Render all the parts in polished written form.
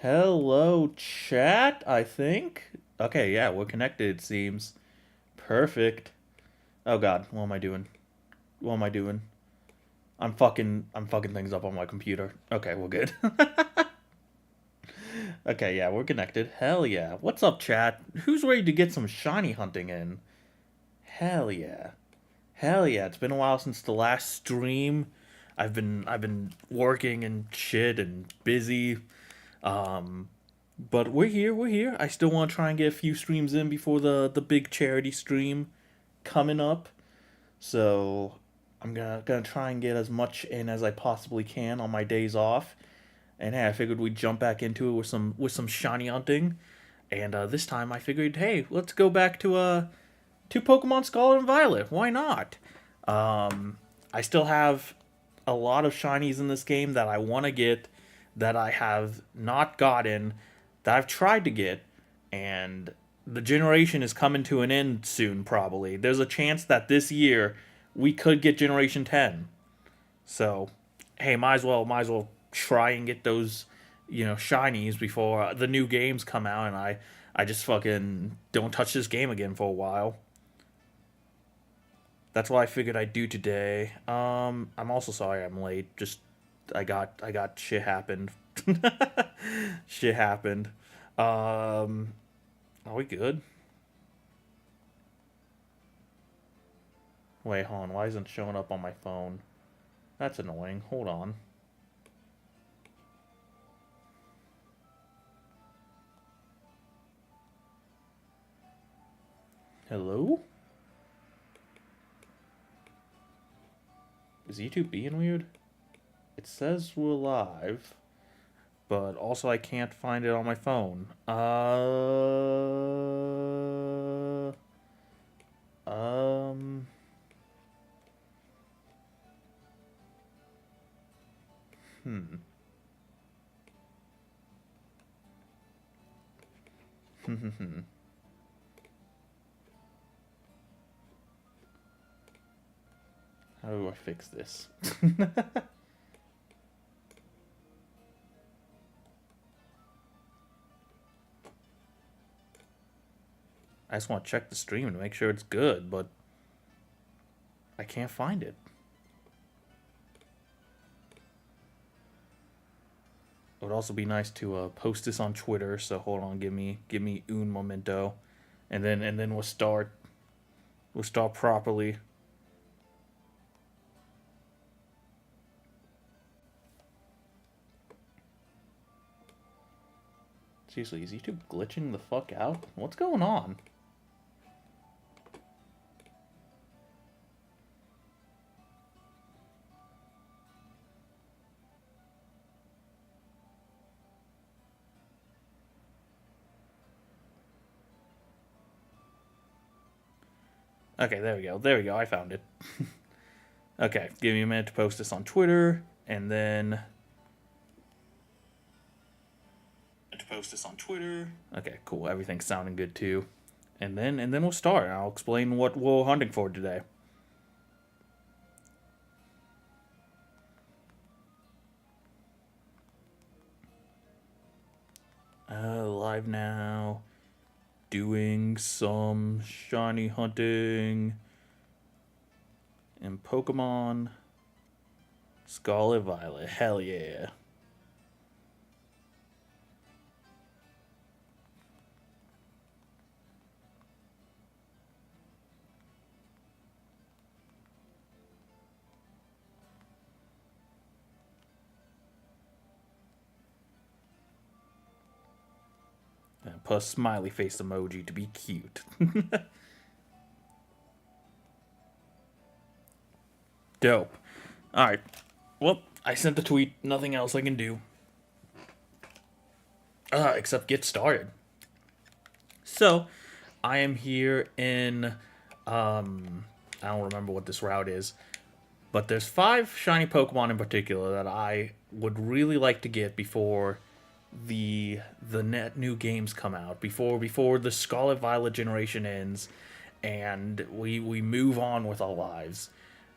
Hello, chat, I think. Okay, yeah, we're connected, it seems. Perfect. Oh god, what am I doing? What am I doing? I'm fucking things up on my computer. Okay, we're good. Okay, yeah, we're connected. Hell yeah. What's up, chat? Who's ready to get some shiny hunting in? Hell yeah. Hell yeah. It's been a while since the last stream. I've been working and shit and busy. Um But we're here. I still want to try and get a few streams in before the big charity stream coming up. So I'm gonna try and get as much in as I possibly can on my days off. And hey, I figured we'd jump back into it with some shiny hunting. And this time I figured, hey, let's go back to Pokemon Scarlet and Violet. Why not? I still have a lot of shinies in this game that I want to get that I have not gotten that I've tried to get, and the generation is coming to an end soon. Probably there's a chance that this year we could get Generation 10. So, hey, might as well try and get those shinies before the new games come out, and I just fucking don't touch this game again for a while. That's what I figured I'd do today. I'm also sorry I'm late. Just I got shit happened. Shit happened. Are we good? Wait, hold on. Why isn't it showing up on my phone? That's annoying. Hold on. Hello? Is YouTube being weird? It says we're live, but also I can't find it on my phone. Um, hmm. How do I fix this? I just want to check the stream to make sure it's good, but I can't find it. It would also be nice to post this on Twitter. So hold on, give me un momento, and then we'll start properly. Seriously, is YouTube glitching the fuck out? What's going on? Okay, there we go. There we go. I found it. Okay, give me a minute to post this on Twitter, and then to post this on Twitter. Okay, cool. Everything's sounding good too. And then we'll start. I'll explain what we're hunting for today. Live now. Doing some shiny hunting in Pokemon Scarlet Violet. Hell yeah. And plus smiley face emoji to be cute. Dope. Alright. Well, I sent the tweet. Nothing else I can do. Except get started. So, I am here in. I don't remember what this route is. But there's 5 shiny Pokemon in particular that I would really like to get before the net new games come out, before the Scarlet Violet generation ends and we move on with our lives.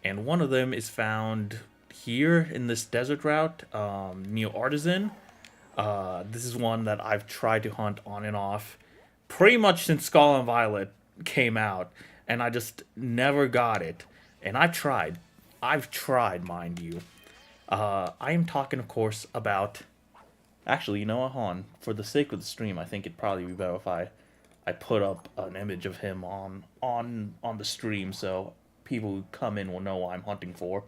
And one of them is found here in this desert route, near Artisan. This is one that I've tried to hunt on and off pretty much since Scarlet and Violet came out, and I just never got it. And I've tried. I've tried, mind you. I am talking, of course, about. Actually, you know what? Hold on. For the sake of the stream, I think it'd probably be better if I put up an image of him on the stream, so people who come in will know what I'm hunting for.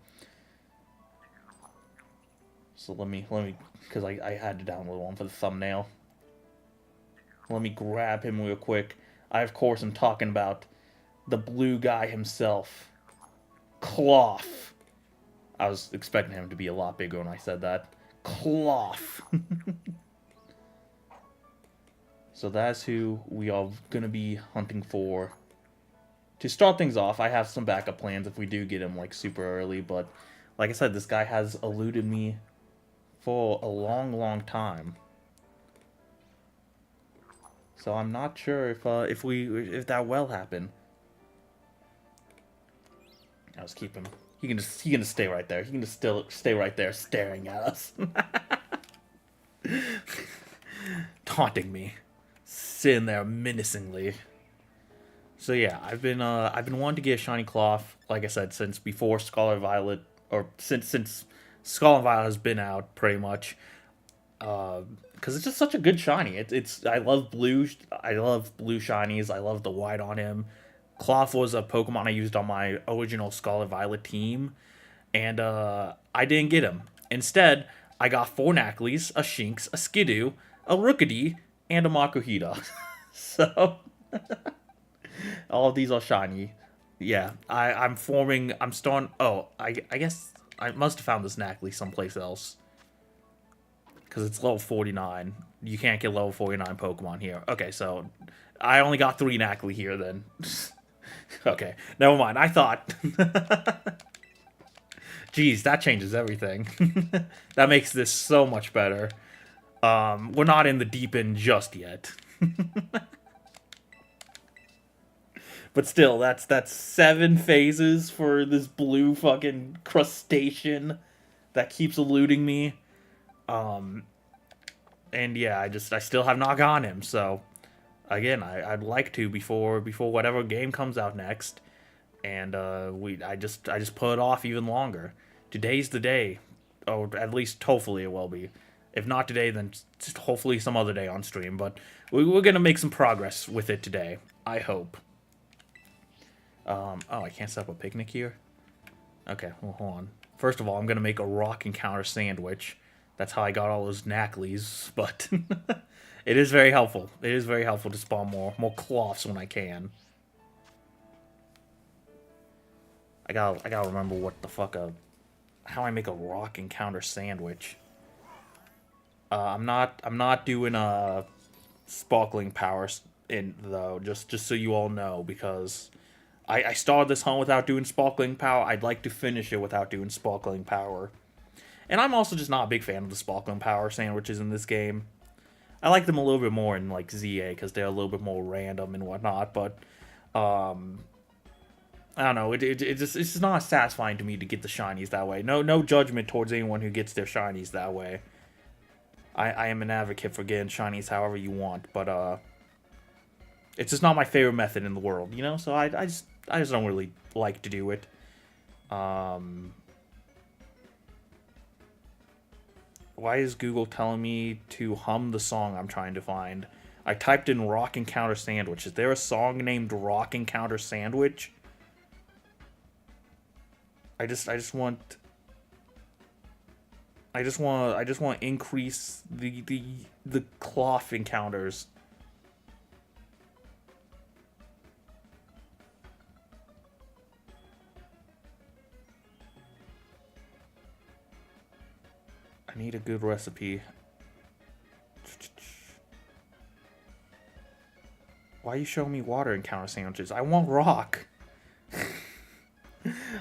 So let me, because I had to download one for the thumbnail. Let me grab him real quick. I, of course, am talking about the blue guy himself, Cloth. I was expecting him to be a lot bigger when I said that. Cloth. So that's who we are going to be hunting for. To start things off, I have some backup plans if we do get him, like, super early, but like I said, this guy has eluded me for a long, long time. So I'm not sure if that will happen. I'll just keep him. He can just stay right there. He can just still stay right there, staring at us, taunting me, sitting there menacingly. So yeah, I've been wanting to get a shiny cloth, like I said, since before Scarlet Violet, or since Scarlet Violet has been out, pretty much. Because it's just such a good shiny. I love blue. I love blue shinies. I love the white on him. Cloth was a Pokemon I used on my original Scarlet Violet team, and I didn't get him. Instead, I got 4 Naclis, a Shinx, a Skidoo, a Rookidee, and a Makuhita. So, all of these are shiny. Yeah, I'm starting. Oh, I guess I must have found this Nacli someplace else. Because it's level 49. You can't get level 49 Pokemon here. Okay, so I only got 3 Nacli here then. Okay, never mind. I thought. Jeez, that changes everything. That makes this so much better. We're not in the deep end just yet. But still, that's 7 phases for this blue fucking crustacean that keeps eluding me. And yeah, I still have not gotten him, so again, I'd like to before whatever game comes out next, and I just put it off even longer. Today's the day, or at least hopefully it will be. If not today, then just hopefully some other day on stream. But we're gonna make some progress with it today. I hope. Oh, I can't set up a picnic here. Okay, well, hold on. First of all, I'm gonna make a rock encounter sandwich. That's how I got all those Naclis, but it is very helpful. It is very helpful to spawn more cloths when I can. I gotta remember what the fuck how I make a rock encounter sandwich. I'm not doing a sparkling power in though, just so you all know, because I started this hunt without doing sparkling power. I'd like to finish it without doing sparkling power. And I'm also just not a big fan of the sparkling power sandwiches in this game. I like them a little bit more in, like, ZA, because they're a little bit more random and whatnot, but, I don't know, it's just not satisfying to me to get the shinies that way. No judgment towards anyone who gets their shinies that way. I am an advocate for getting shinies however you want, but, it's just not my favorite method in the world, you know? So I just don't really like to do it. Why is Google telling me to hum the song I'm trying to find? I typed in Rock Encounter Sandwich. Is there a song named Rock Encounter Sandwich? I just want to increase the cloth encounters. I need a good recipe. Why are you showing me water encounter sandwiches? I want rock.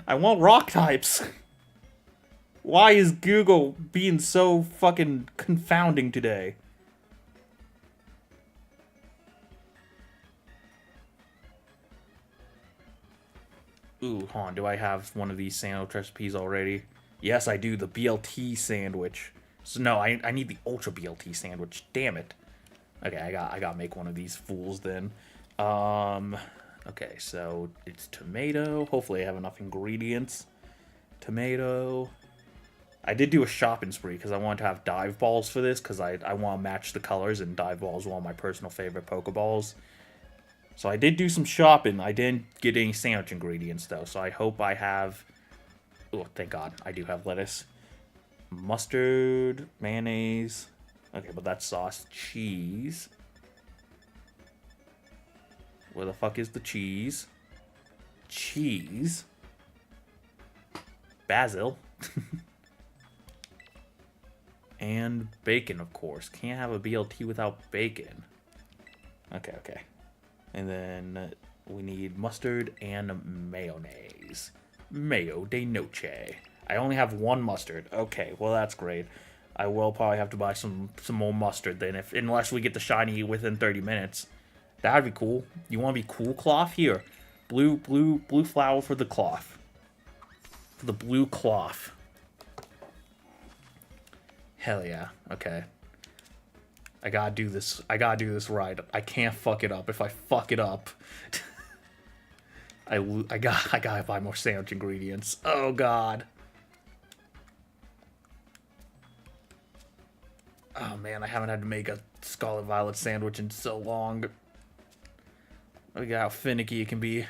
I want rock types. Why is Google being so fucking confounding today? Ooh, hold on. Do I have one of these sandwich recipes already? Yes, I do. The BLT sandwich. So no, I need the Ultra BLT sandwich. Damn it. Okay, I gotta make one of these fools then. Okay, so it's tomato. Hopefully I have enough ingredients. Tomato. I did do a shopping spree because I wanted to have dive balls for this because I want to match the colors, and dive balls are one of my personal favorite Pokeballs. So I did do some shopping. I didn't get any sandwich ingredients though, so I hope I have... Oh, thank God, I do have lettuce. Mustard, mayonnaise. Okay, but that's sauce. Cheese. Where the fuck is the cheese? Cheese. Basil. And bacon, of course. Can't have a BLT without bacon. Okay, okay. And then we need mustard and mayonnaise. Mayo de noche. I only have one mustard. Okay, well that's great. I will probably have to buy some more mustard then, unless we get the shiny within 30 minutes. That'd be cool. You want to be cool, cloth? Here. Blue flower for the cloth. For the blue cloth. Hell yeah. Okay. I gotta do this. I gotta do this right. I can't fuck it up. If I fuck it up, I gotta buy more sandwich ingredients. Oh god. Oh man, I haven't had to make a Scarlet Violet sandwich in so long. Look at how finicky it can be.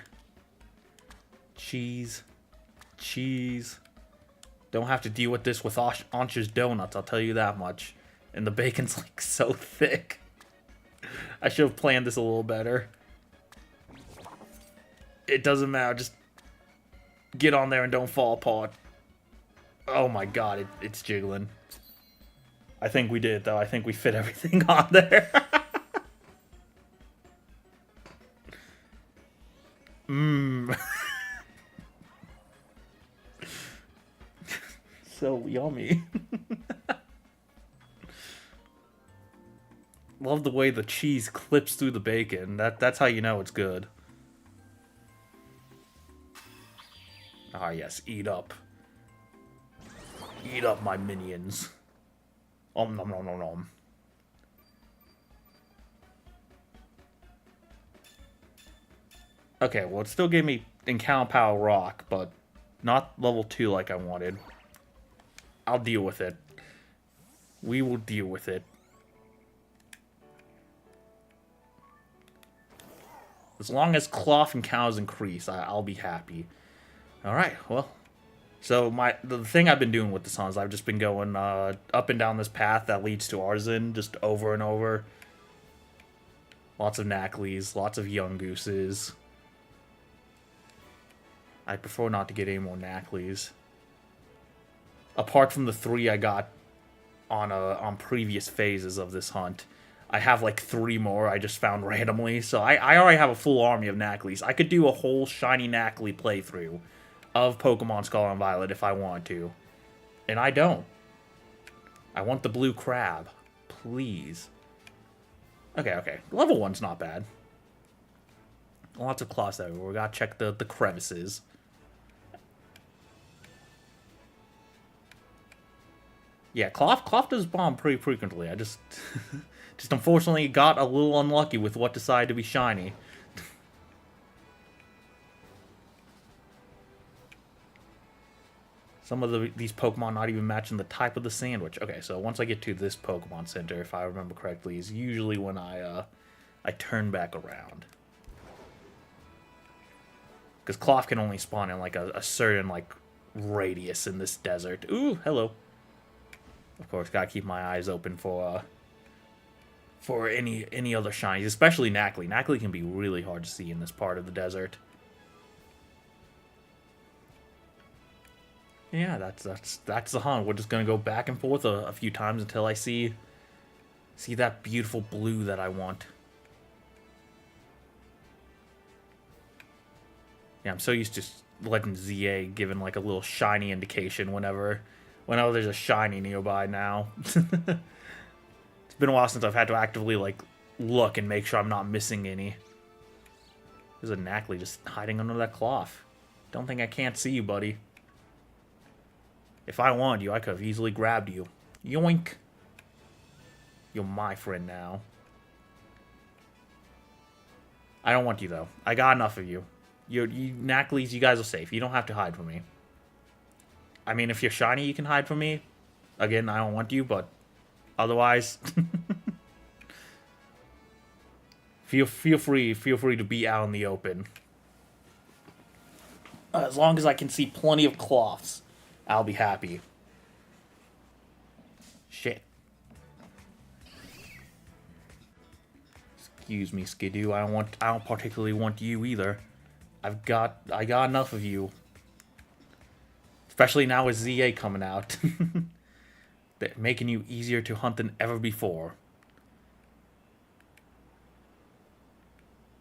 Cheese. Cheese. Don't have to deal with this with Ansh's Donuts, I'll tell you that much. And the bacon's like so thick. I should have planned this a little better. It doesn't matter, just get on there and don't fall apart. Oh my god, it's jiggling. I think we did though, I think we fit everything on there. Mmm. So yummy. Love the way the cheese clips through the bacon. That's how you know it's good. Ah yes, eat up. Eat up my minions. Nom nom nom nom nom. Okay, well it still gave me Encounter Power Rock, but not level 2 like I wanted. I'll deal with it. We will deal with it. As long as cloth and cows increase, I'll be happy. Alright, well. So the thing I've been doing with the sun is I've just been going up and down this path that leads to Arzen, just over and over. Lots of Nackleys, lots of young gooses. I prefer not to get any more Nackleys. Apart from the 3 I got on previous phases of this hunt, I have like 3 more I just found randomly. So I already have a full army of Nackleys. I could do a whole shiny Knackley playthrough of Pokemon Scarlet and Violet if I want to. And I don't. I want the blue crab. Please. Okay, okay. Level 1's not bad. Lots of cloths everywhere. We gotta check the crevices. Yeah, cloth does bomb pretty frequently. I just unfortunately got a little unlucky with what decided to be shiny. Some of these Pokemon not even matching the type of the sandwich. Okay, so once I get to this Pokemon Center, if I remember correctly, is usually when I turn back around. Because cloth can only spawn in like a certain like radius in this desert. Ooh, hello. Of course, gotta keep my eyes open for any other shinies, especially Knackley. Knackley can be really hard to see in this part of the desert. Yeah, that's the hunt. We're just gonna go back and forth a few times until I see that beautiful blue that I want. Yeah, I'm so used to letting ZA giving like a little shiny indication whenever there's a shiny nearby now. It's been a while since I've had to actively like look and make sure I'm not missing any. There's a Knackley just hiding under that cloth. Don't think I can't see you, buddy. If I wanted you, I could have easily grabbed you. Yoink. You're my friend now. I don't want you, though. I got enough of you. You Knackleys, you guys are safe. You don't have to hide from me. I mean, if you're shiny, you can hide from me. Again, I don't want you, but otherwise... feel free to be out in the open. As long as I can see plenty of cloths, I'll be happy. Shit. Excuse me, Skidoo. I don't particularly want you either. I got enough of you. Especially now with ZA coming out. They're making you easier to hunt than ever before.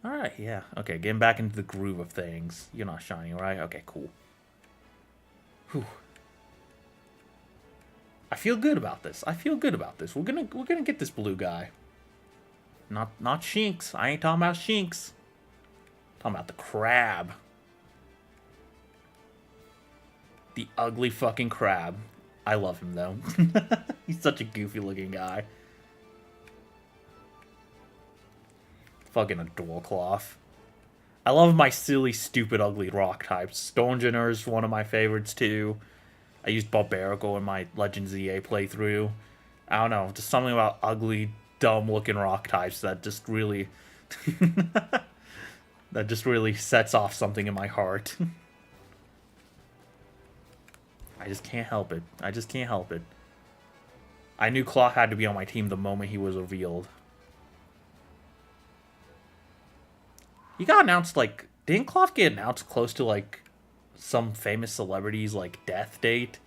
Alright, yeah. Okay, getting back into the groove of things. You're not shiny, right? Okay, cool. Whew. I feel good about this. We're gonna get this blue guy. Not Shinx. I ain't talking about Shinx. I'm talking about the crab. The ugly fucking crab. I love him though. He's such a goofy looking guy. Fucking adore Cloth. I love my silly, stupid, ugly rock types. Stonjourner's one of my favorites too. I used Barbarical in my Legend ZA playthrough. I don't know, just something about ugly, dumb-looking rock types that just really... that just really sets off something in my heart. I just can't help it. I knew Claw had to be on my team the moment he was revealed. He got announced, like... Didn't Claw get announced close to, like, some famous celebrity's, like, death date?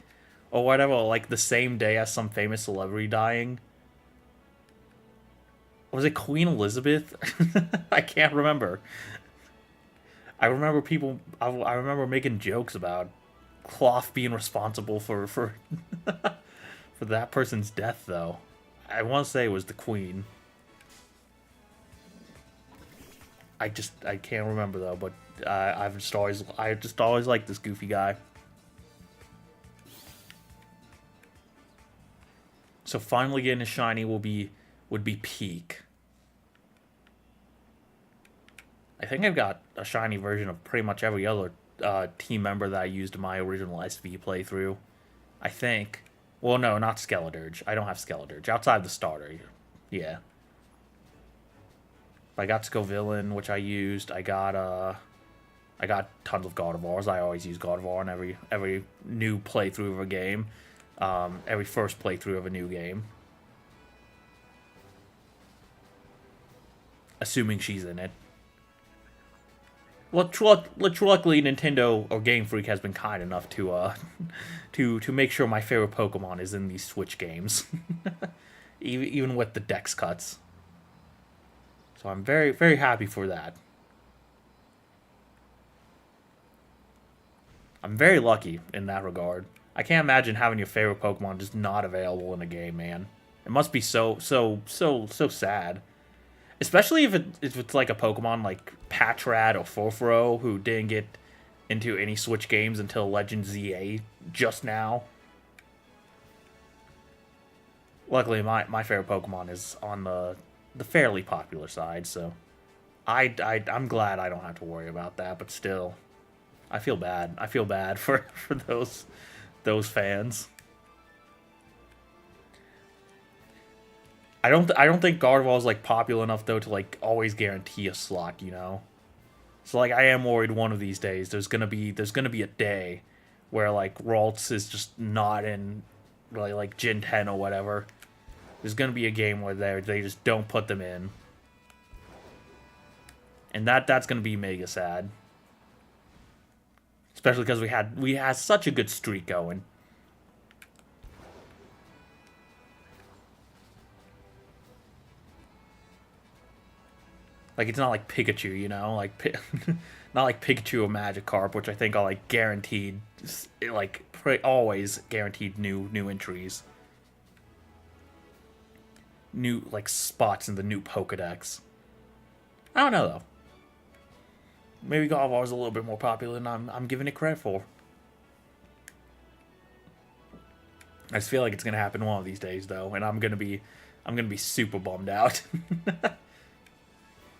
Or whatever, like, the same day as some famous celebrity dying? Was it Queen Elizabeth? I can't remember. I remember people... I remember making jokes about Cloth being responsible for for that person's death, though. I want to say it was the Queen. I can't remember though, but I just always liked this goofy guy. So finally getting a shiny would be peak. I think I've got a shiny version of pretty much every other team member that I used in my original SV playthrough. I think. Well, no, not Skeledirge. I don't have Skeledirge. Outside the starter, yeah. I got Scovillain, which I used. I got tons of Gardevoirs. I always use Gardevoir in every new playthrough of a game. Every first playthrough of a new game. Assuming she's in it. Luckily, Nintendo or Game Freak has been kind enough to to make sure my favorite Pokemon is in these Switch games, even with the Dex cuts. So I'm very, very happy for that. I'm very lucky in that regard. I can't imagine having your favorite Pokemon just not available in a game, man. It must be so sad. Especially if it's like a Pokemon like Patrat or Furfrou who didn't get into any Switch games until Legend ZA just now. Luckily, my favorite Pokemon is on the fairly popular side, so I'm glad I don't have to worry about that, but still, I feel bad. I feel bad for those fans. I don't think Gardevoir is like popular enough though to like always guarantee a slot, you know. So like I am worried one of these days there's gonna be a day where like Ralts is just not in really like Gen 10 or whatever. There's gonna be a game where they just don't put them in, and that's gonna be mega sad. Especially because we had such a good streak going. Like, it's not like Pikachu, you know? Like, not like Pikachu or Magikarp, which I think are, like, guaranteed, like, always guaranteed new entries. New, like, spots in the new Pokedex. I don't know, though. Maybe Gardevoir is a little bit more popular than I'm giving it credit for. I just feel like it's gonna happen one of these days though, and I'm gonna be super bummed out.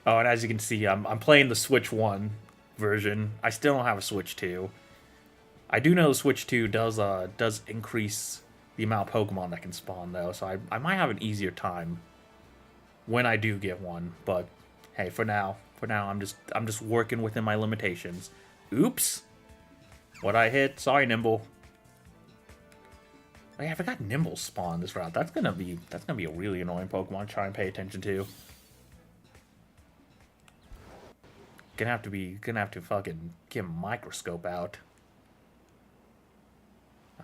Oh, and as you can see, I'm playing the Switch 1 version. I still don't have a Switch 2. I do know the Switch 2 does increase the amount of Pokemon that can spawn though, so I might have an easier time when I do get one. But hey, for now I'm just working within my limitations. Oops. What I hit? Sorry, Nimble. Oh, yeah, I forgot Nimble spawned this route. That's gonna be a really annoying Pokemon to try and pay attention to. Gonna have to fucking get a microscope out.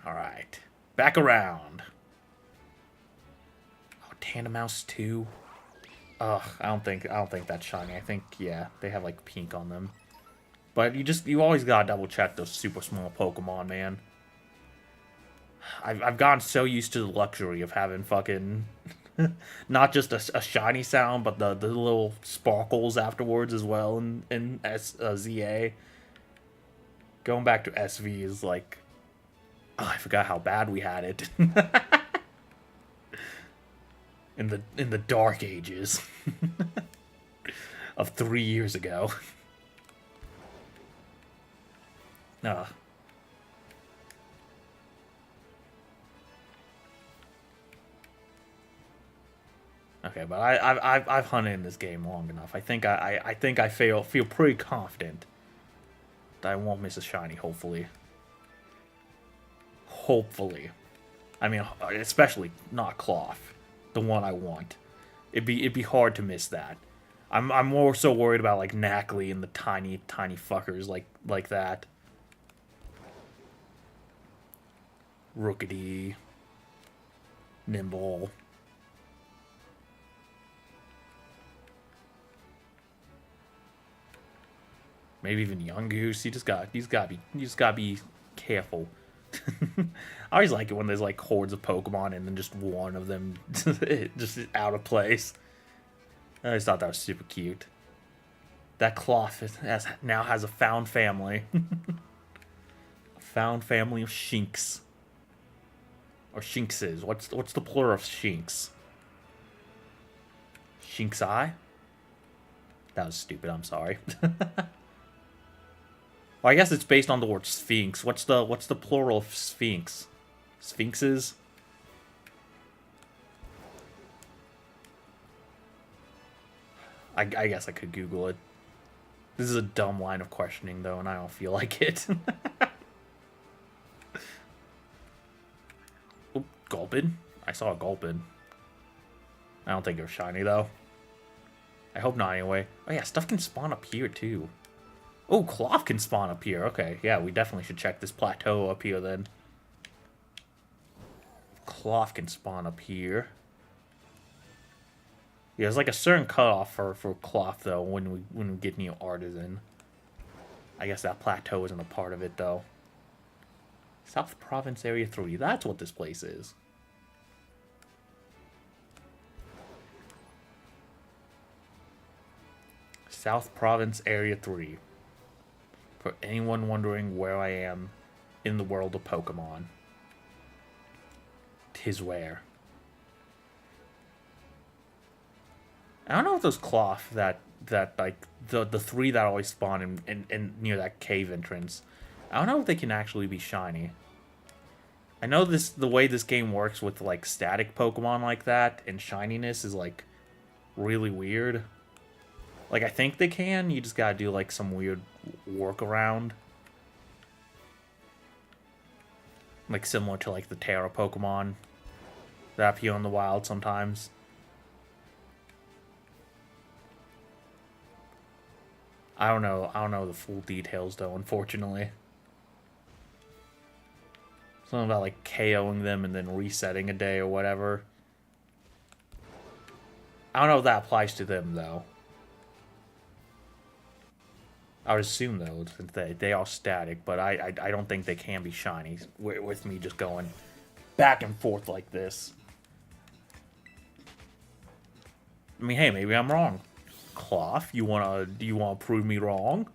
Alright. Back around. Oh, Tandemouse 2. Ugh, I don't think that's shiny. I think, yeah, they have like pink on them. But you always gotta double check those super small Pokemon, man. I've gotten so used to the luxury of having fucking not just a shiny sound, but the little sparkles afterwards as well in ZA. Going back to SV is like, oh, I forgot how bad we had it in the dark ages of 3 years ago. Okay, but I've hunted in this game long enough. I think I feel pretty confident that I won't miss a shiny. Hopefully. Hopefully. I mean, especially not Cloth, the one I want. It'd be hard to miss that. I'm more so worried about like Knackley and the tiny fuckers like that. Rookity. Nimble. Maybe even Young Goose. You just gotta be careful. I always like it when there's like hordes of Pokemon and then just one of them just out of place. I always thought that was super cute. That Cloth now has a found family. A found family of Shinx. Or Shinxes. What's the plural of Shinx? Shinxi? That was stupid, I'm sorry. Well, I guess it's based on the word Sphinx. What's the plural of Sphinx? Sphinxes? I guess I could Google it. This is a dumb line of questioning, though, and I don't feel like it. Oh, Gulpin? I saw a Gulpin. I don't think it was shiny, though. I hope not, anyway. Oh, yeah, stuff can spawn up here, too. Oh, Cloth can spawn up here. Okay, yeah, we definitely should check this plateau up here, then. Cloth can spawn up here. Yeah, there's like a certain cutoff for Cloth, though, when we get new Artisan. I guess that plateau isn't a part of it, though. South Province Area 3. That's what this place is. South Province Area 3. For anyone wondering where I am in the world of Pokemon. 'Tis where. I don't know if those Cloth that like the three that always spawn in near that cave entrance. I don't know if they can actually be shiny. I know the way this game works with like static Pokemon like that and shininess is like really weird. Like I think they can, you just gotta do like some weird workaround. Like similar to like the Terra Pokemon that appear in the wild sometimes. I don't know the full details though, unfortunately. Something about like KOing them and then resetting a day or whatever. I don't know if that applies to them though. I would assume though that they are static, but I don't think they can be shiny with me just going back and forth like this. I mean, hey, maybe I'm wrong. Cloth, do you wanna prove me wrong?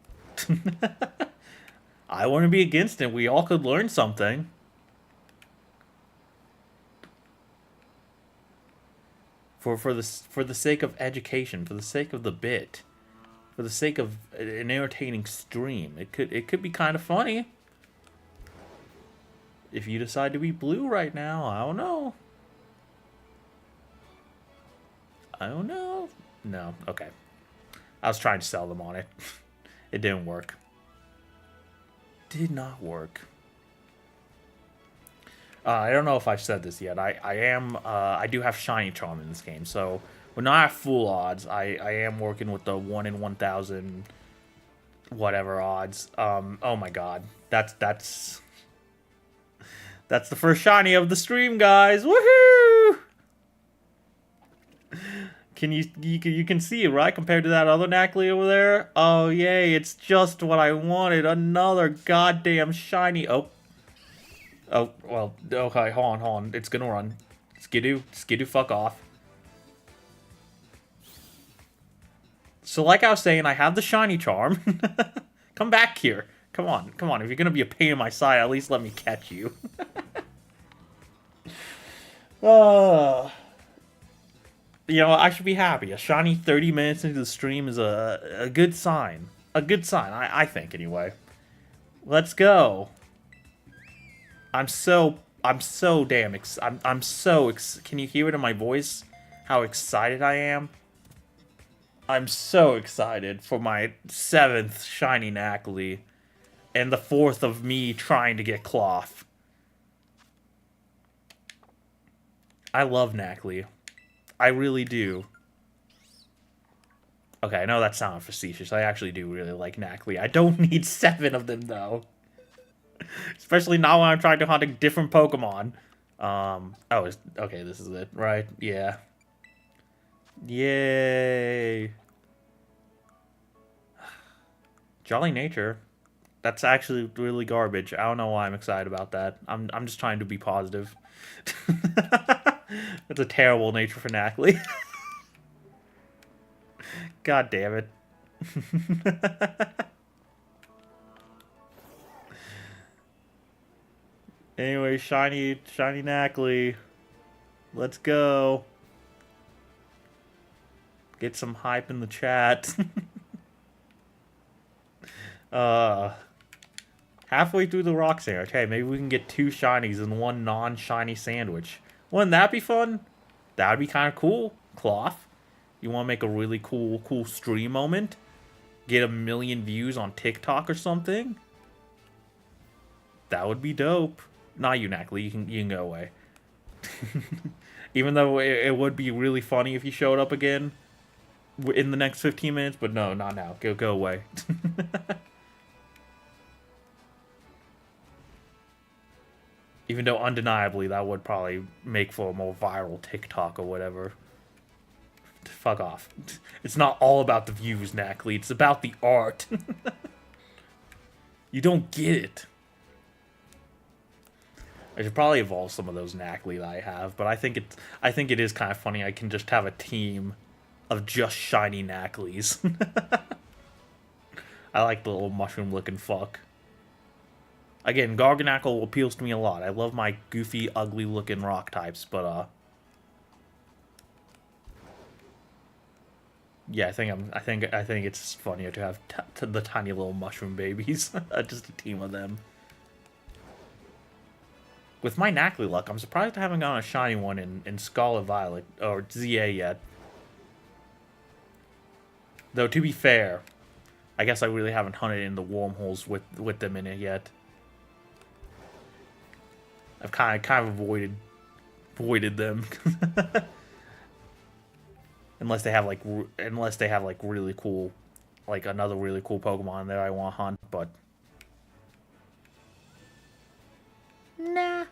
I wouldn't be against it. We all could learn something. For the sake of education, for the sake of the bit, for the sake of an entertaining stream. It could be kind of funny. If you decide to be blue right now, I don't know. I don't know. No, okay. I was trying to sell them on it. It didn't work. Did not work. I don't know if I've said this yet. I do have Shiny Charm in this game, so we're not at full odds. I am working with the 1 in 1,000 whatever odds. Oh my god. That's the first shiny of the stream, guys. Woohoo! You can see it, right? Compared to that other Nacli over there. Oh yay, it's just what I wanted. Another goddamn shiny. Oh, well, okay, hold on. It's gonna run. Skidoo, fuck off. So like I was saying, I have the shiny charm. Come back here. Come on. If you're gonna be a pain in my side, at least let me catch you. You know, I should be happy. A shiny 30 minutes into the stream is a good sign. A good sign, I think, anyway. Let's go. I'm so damn can you hear it in my voice? How excited I am? I'm so excited for my 7th shiny Nacli. And the 4th of me trying to get Cloth. I love Nacli. I really do. Okay, I know that sounded facetious. I actually do really like Nacli. I don't need 7 of them, though. Especially not when I'm trying to hunt a different Pokemon. Okay, this is it, right? Yeah. Yay. Jolly Nature. That's actually really garbage. I don't know why I'm excited about that. I'm just trying to be positive. That's a terrible nature for Nacli. God damn it. Anyway, shiny Nacli. Let's go. Get some hype in the chat. Halfway through the rock sandwich. Hey, maybe we can get 2 shinies and 1 non-shiny sandwich. Wouldn't that be fun? That would be kind of cool. Cloth. You want to make a really cool stream moment? Get 1 million views on TikTok or something? That would be dope. Not you, Nacli. You can go away. Even though it would be really funny if you showed up again in the next 15 minutes, but no, not now. Go away. Even though undeniably that would probably make for a more viral TikTok or whatever. Fuck off. It's not all about the views, Nacli. It's about the art. You don't get it. I should probably evolve some of those Nacli that I have, but I think it is kind of funny. I can just have a team of just shiny Naclis. I like the little mushroom-looking fuck. Again, Garganacl appeals to me a lot. I love my goofy, ugly-looking rock types, but yeah, I think it's funnier to have the tiny little mushroom babies, just a team of them. With my Nacli luck, I'm surprised I haven't gotten a shiny one in Scarlet Violet or ZA yet. Though to be fair, I guess I really haven't hunted in the wormholes with them in it yet. I've kind of avoided them. unless they have like really cool, like another really cool Pokemon there I want to hunt, but nah,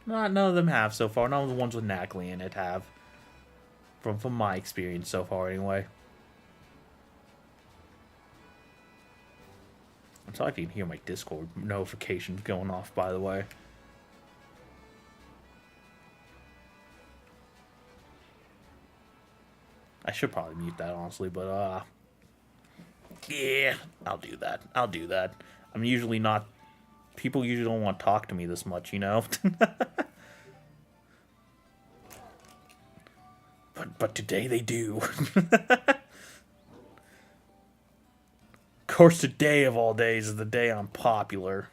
none of them have so far. None of the ones with Nacli in it have, from my experience so far anyway. I'm sorry if you can hear my Discord notifications going off, by the way. I should probably mute that, honestly, but, yeah, I'll do that. I'm usually not... People usually don't want to talk to me this much, you know? but today they do. Of course, today of all days is the day I'm popular.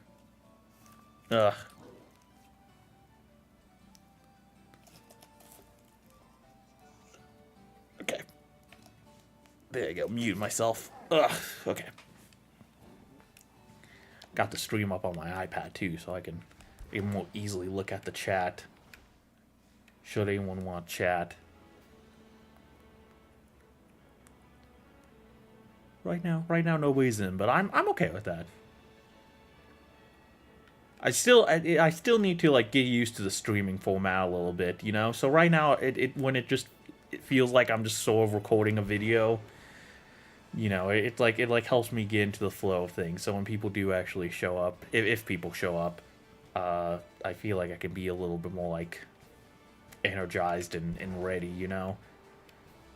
Ugh. Okay. There you go. Mute myself. Ugh. Okay. Got the stream up on my iPad too, so I can even more easily look at the chat. Should anyone want chat? Right now, nobody's in, but I'm okay with that. I still need to like get used to the streaming format a little bit, you know. So right now, when it feels like I'm just sort of recording a video, you know, it helps me get into the flow of things. So when people do actually show up, if people show up, I feel like I can be a little bit more like energized and ready, you know.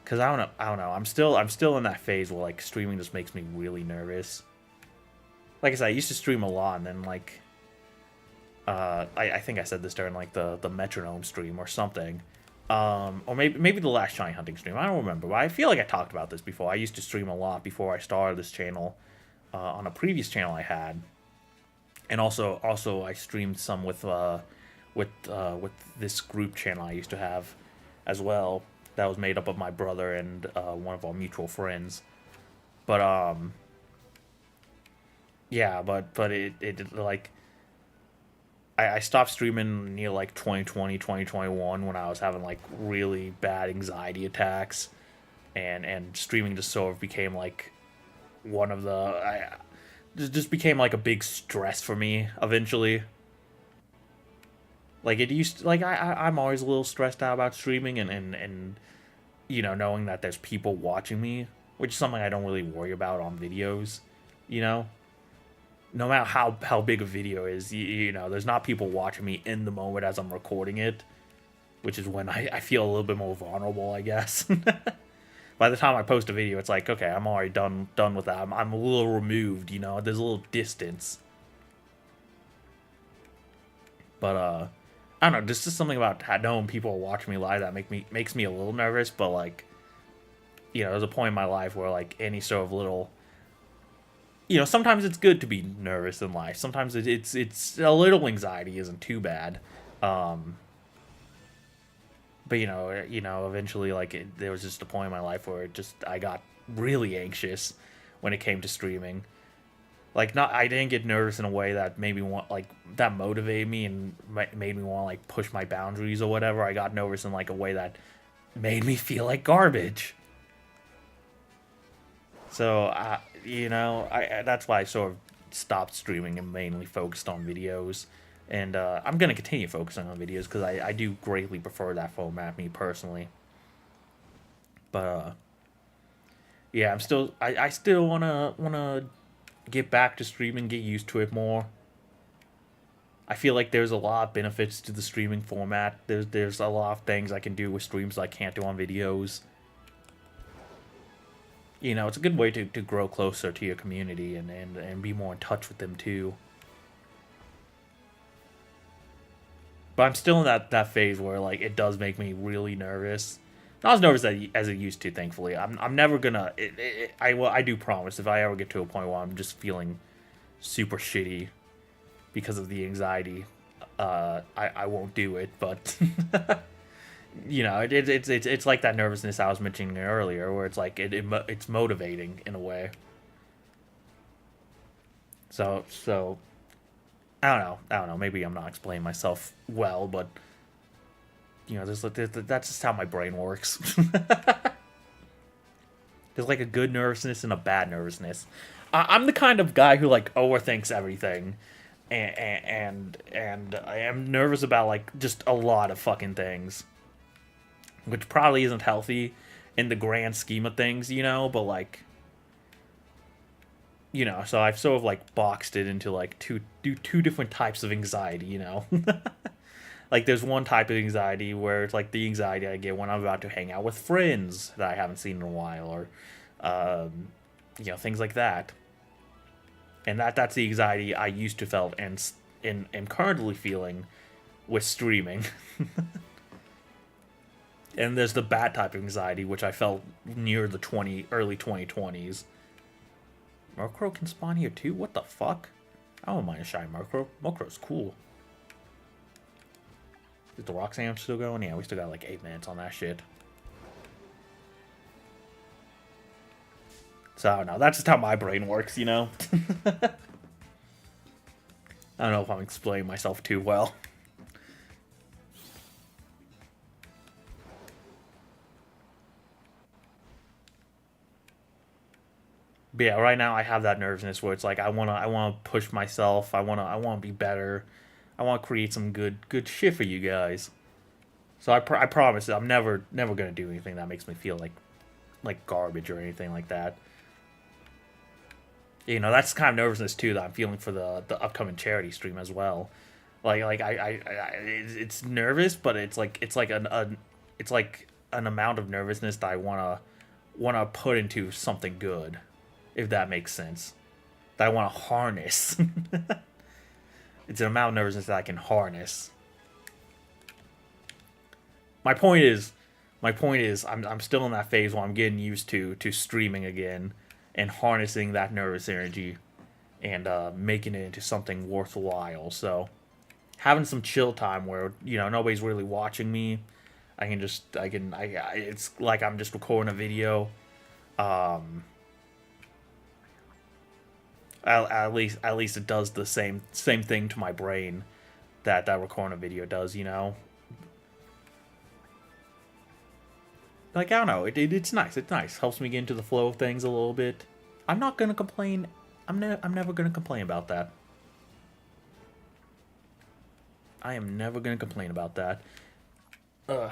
Cause I don't know. I'm still in that phase where like streaming just makes me really nervous. Like I said, I used to stream a lot, and then like, I think I said this during like the metronome stream or something, or maybe the last shiny hunting stream. I don't remember, but I feel like I talked about this before. I used to stream a lot before I started this channel, on a previous channel I had, and also I streamed some with this group channel I used to have, as well. That was made up of my brother and one of our mutual friends. But yeah, but it like I stopped streaming near like 2020, 2021 when I was having like really bad anxiety attacks, and streaming just sort of became like one of the just became like a big stress for me eventually. Like it used to, like I'm always a little stressed out about streaming and you know, knowing that there's people watching me, which is something I don't really worry about on videos, you know. No matter how big a video is, you know, there's not people watching me in the moment as I'm recording it, which is when I feel a little bit more vulnerable, I guess. By the time I post a video, it's like, okay, I'm already done with that. I'm a little removed, you know. There's a little distance. But I don't know. There's just something about knowing people are watching me live that makes me a little nervous. But like, you know, there's a point in my life where like any sort of little, you know, sometimes it's good to be nervous in life. Sometimes it's a little anxiety isn't too bad. But you know, eventually like there was just a point in my life where I got really anxious when it came to streaming. Like, not, I didn't get nervous in a way that made me want, like, that motivated me and made me want to, like, push my boundaries or whatever. I got nervous in, like, a way that made me feel like garbage. So, you know, that's why I sort of stopped streaming and mainly focused on videos. And I'm going to continue focusing on videos because I do greatly prefer that format, me personally. But, yeah, I still want to get back to streaming, get used to it more. I feel like there's a lot of benefits to the streaming format. There's a lot of things I can do with streams I can't do on videos. You know, it's a good way to grow closer to your community and be more in touch with them too. But I'm still in that phase where like it does make me really nervous. Not as nervous as it used to, thankfully. I'm never gonna. I do promise if I ever get to a point where I'm just feeling super shitty because of the anxiety, I won't do it. But you know, it's like that nervousness I was mentioning earlier, where it's like it's motivating in a way. So I don't know. Maybe I'm not explaining myself well, but you know, that's just how my brain works. There's like a good nervousness and a bad nervousness. I'm the kind of guy who like overthinks everything, and I am nervous about like just a lot of fucking things, which probably isn't healthy in the grand scheme of things, you know. But like, you know, so I've sort of like boxed it into like two different types of anxiety, you know. Like, there's one type of anxiety where it's like the anxiety I get when I'm about to hang out with friends that I haven't seen in a while, or, you know, things like that. And that's the anxiety I used to felt and am currently feeling with streaming. And there's the bat type anxiety, which I felt near the early 2020s. Murkrow can spawn here too? What the fuck? I don't mind a shiny Murkrow. Murkrow's cool. Is the Roxanne still going? Yeah, we still got like 8 minutes on that shit. So, I don't know. That's just how my brain works, you know? I don't know if I'm explaining myself too well. But yeah, right now I have that nervousness where it's like I wanna push myself. I wanna be better. I want to create some good shit for you guys. So I promise I'm never gonna do anything that makes me feel like garbage or anything like that. You know, that's the kind of nervousness too that I'm feeling for the upcoming charity stream as well. It's nervous, but it's like an amount of nervousness that I wanna put into something good, if that makes sense. That I wanna harness. It's an amount of nervousness that I can harness. My point is, I'm still in that phase where I'm getting used to streaming again and harnessing that nervous energy and making it into something worthwhile. So having some chill time where, you know, nobody's really watching me. It's like I'm just recording a video. At least it does the same thing to my brain that recording a video does, you know. Like, I don't know, it's nice. It's nice. Helps me get into the flow of things a little bit. I'm not gonna complain. I'm never gonna complain about that. I am never gonna complain about that. Ugh.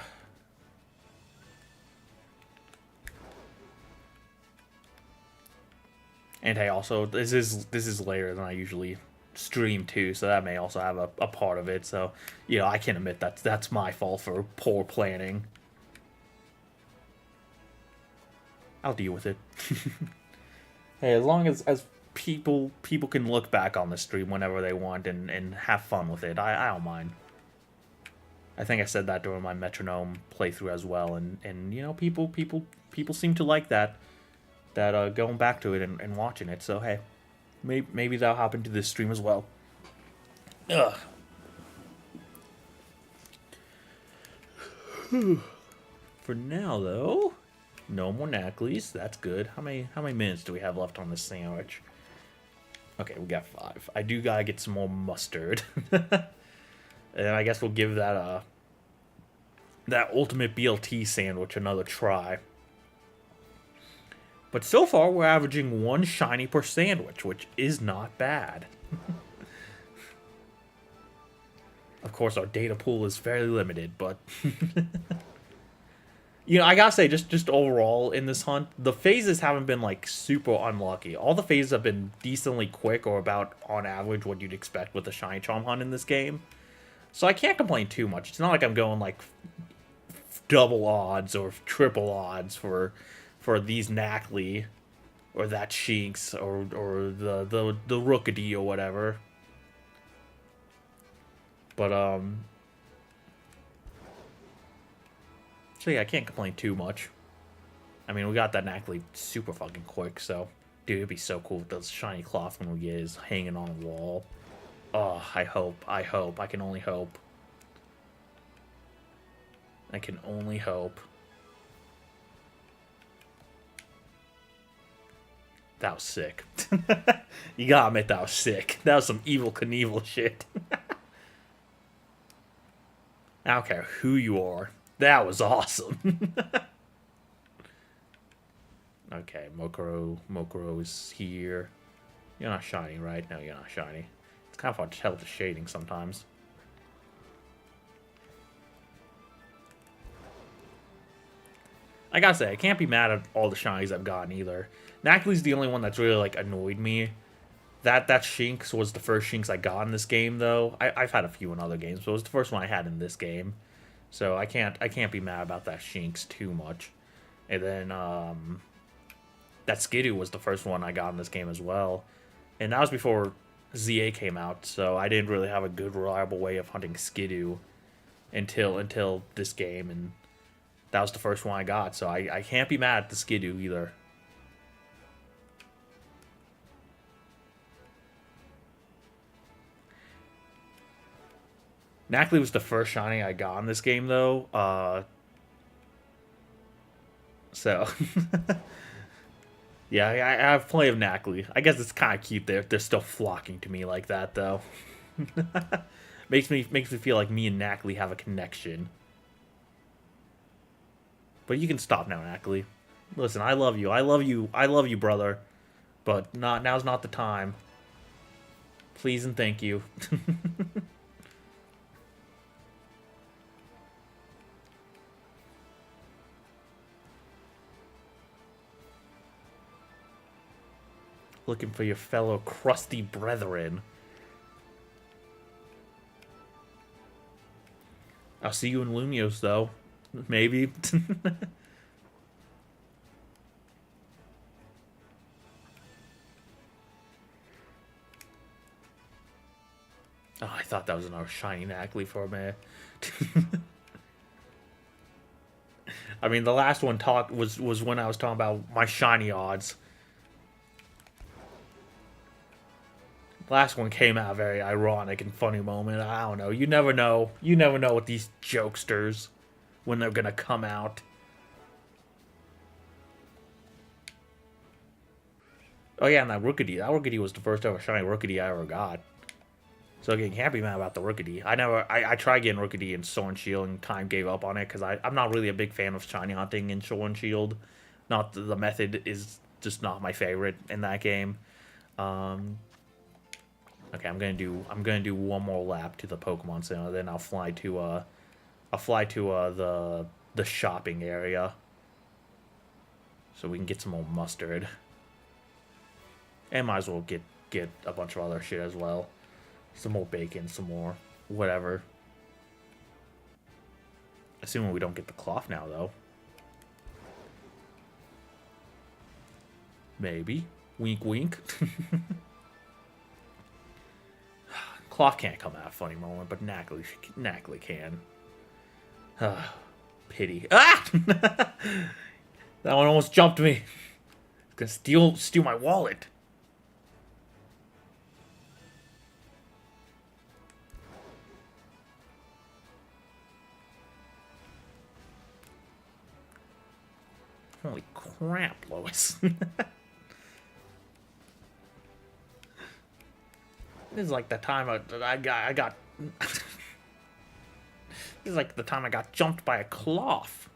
And hey, also this is later than I usually stream too, so that may also have a part of it. So, you know, I can admit that's my fault for poor planning. I'll deal with it. Hey, as long as people can look back on the stream whenever they want and have fun with it, I don't mind. I think I said that during my metronome playthrough as well, and you know, people seem to like that going back to it and watching it. So hey, maybe that'll happen to this stream as well. Ugh. For now though, no more Knackleys. That's good. How many minutes do we have left on this sandwich? Okay, we got 5. I do gotta get some more mustard. And I guess we'll give that ultimate BLT sandwich another try. But so far, we're averaging 1 shiny per sandwich, which is not bad. Of course, our data pool is fairly limited, but... You know, I gotta say, just overall in this hunt, the phases haven't been, like, super unlucky. All the phases have been decently quick, or about, on average, what you'd expect with a shiny charm hunt in this game. So I can't complain too much. It's not like I'm going, like, double odds or triple odds for these Knackley, or that Shinx, or the Rookidee or whatever. But, so yeah, I can't complain too much. I mean, we got that Knackley super fucking quick, so... Dude, it'd be so cool if those shiny cloth when we get is hanging on a wall. Oh, I hope. I can only hope. I can only hope. That was sick. You gotta admit that was sick. That was some Evel Knievel shit. I don't care who you are. That was awesome. Okay, Mokoro is here. You're not shiny, right? No, you're not shiny. It's kind of hard to tell the shading sometimes. I gotta say, I can't be mad at all the shinies I've gotten either. Knackley's the only one that's really, like, annoyed me. That Shinx was the first Shinx I got in this game, though. I've had a few in other games, but it was the first one I had in this game. So I can't be mad about that Shinx too much. And then, that Skidoo was the first one I got in this game as well. And that was before ZA came out, so I didn't really have a good, reliable way of hunting Skidoo until this game, and That was the first one I got, so I can't be mad at the Skidoo either. Nacli was the first shiny I got in this game, though. So yeah, I have plenty of Nacli. I guess it's kind of cute. They're still flocking to me like that, though. makes me feel like me and Nacli have a connection. But you can stop now, Nacli. Listen, I love you. I love you. I love you, brother. But now's not the time. Please and thank you. Looking for your fellow crusty brethren. I'll see you in Lumios, though. Maybe. Oh, I thought that was another shiny Nacli for a minute. I mean, the last one was when I was talking about my shiny odds. Last one came out very ironic and funny moment. I don't know. You never know. You never know with these jokesters when they're gonna come out. Oh yeah, and that Rookity. That Rookity was the first ever shiny Rookity I ever got. So again, can't be mad about the Rookity. I tried getting Rookity in Sword and Shield and kind of gave up on it because I'm not really a big fan of shiny hunting in Sword and Shield. Not the method is just not my favorite in that game. Okay, I'm gonna do one more lap to the Pokemon Center, then I'll fly to the shopping area, so we can get some more mustard, and might as well get a bunch of other shit as well, some more bacon, some more whatever. Assuming we don't get the cloth now, though. Maybe. Wink, wink. Cloth can't come at a funny moment, but Nacli can. Pity. Ah! That one almost jumped me. It's gonna steal my wallet. Holy crap, Lois. This is like the time I got this is like the time I got jumped by a cloth.